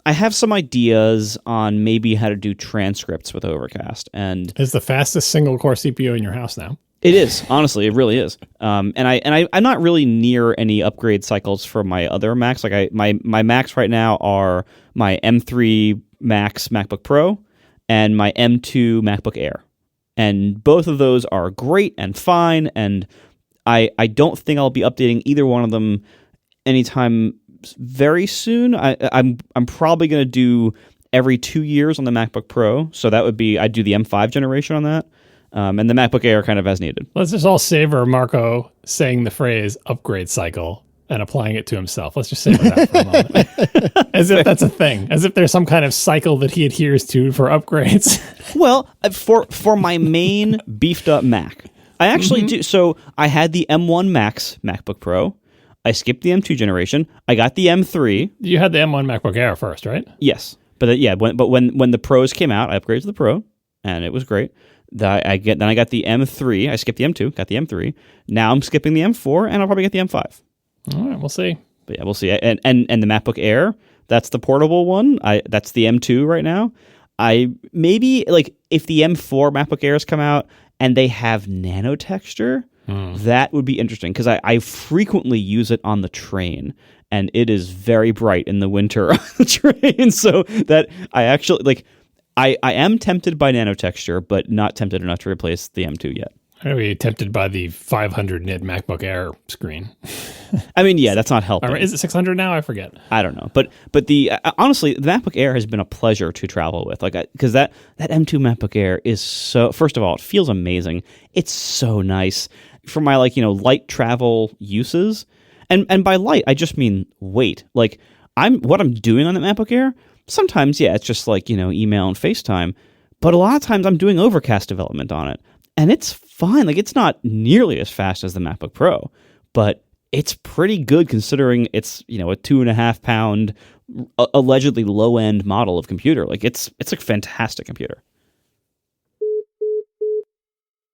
have some ideas on maybe how to do transcripts with overcast. And it's the fastest single core CPU in your house now. It is, honestly, it really is. I'm not really near any upgrade cycles for my other Macs. Like my Macs right now are my M3 Max MacBook Pro and my M2 MacBook Air, and both of those are great and fine. And I don't think I'll be updating either one of them anytime very soon. I'm probably going to do every 2 years on the MacBook Pro, so that would be I'd do the M5 generation on that. And the MacBook Air kind of as needed. Let's just all savor Marco saying the phrase upgrade cycle and applying it to himself. Let's just savor that for a moment. As if that's a thing. As if there's some kind of cycle that he adheres to for upgrades. Well, for my main beefed up Mac, I actually do. So I had the M1 Max MacBook Pro. I skipped the M2 generation. I got the M3. You had the M1 MacBook Air first, right? Yes. But when the Pros came out, I upgraded to the Pro, and it was great. Then I got the M3. I skipped the M2, got the M3. Now I'm skipping the M4, and I'll probably get the M5. All right, we'll see. But yeah, we'll see. And the MacBook Air, that's the portable one. That's the M2 right now. I maybe like if the M4 MacBook Airs come out and they have nano texture, that would be interesting because I frequently use it on the train, and it is very bright in the winter on the train. So that I actually like. I am tempted by nano texture, but not tempted enough to replace the M2 yet. I'd be tempted by the 500 nit MacBook Air screen. I mean, yeah, that's not helping. Is it 600 now? I forget. I don't know, but the honestly, the MacBook Air has been a pleasure to travel with. Like, because that M2 MacBook Air is so. First of all, it feels amazing. It's so nice for my light travel uses, and by light I just mean weight. Like what I'm doing on the MacBook Air. Sometimes, yeah, it's just like, email and FaceTime. But a lot of times I'm doing overcast development on it. And it's fine. Like, it's not nearly as fast as the MacBook Pro. But it's pretty good considering it's, a 2.5 pound, allegedly low-end model of computer. Like, it's a fantastic computer.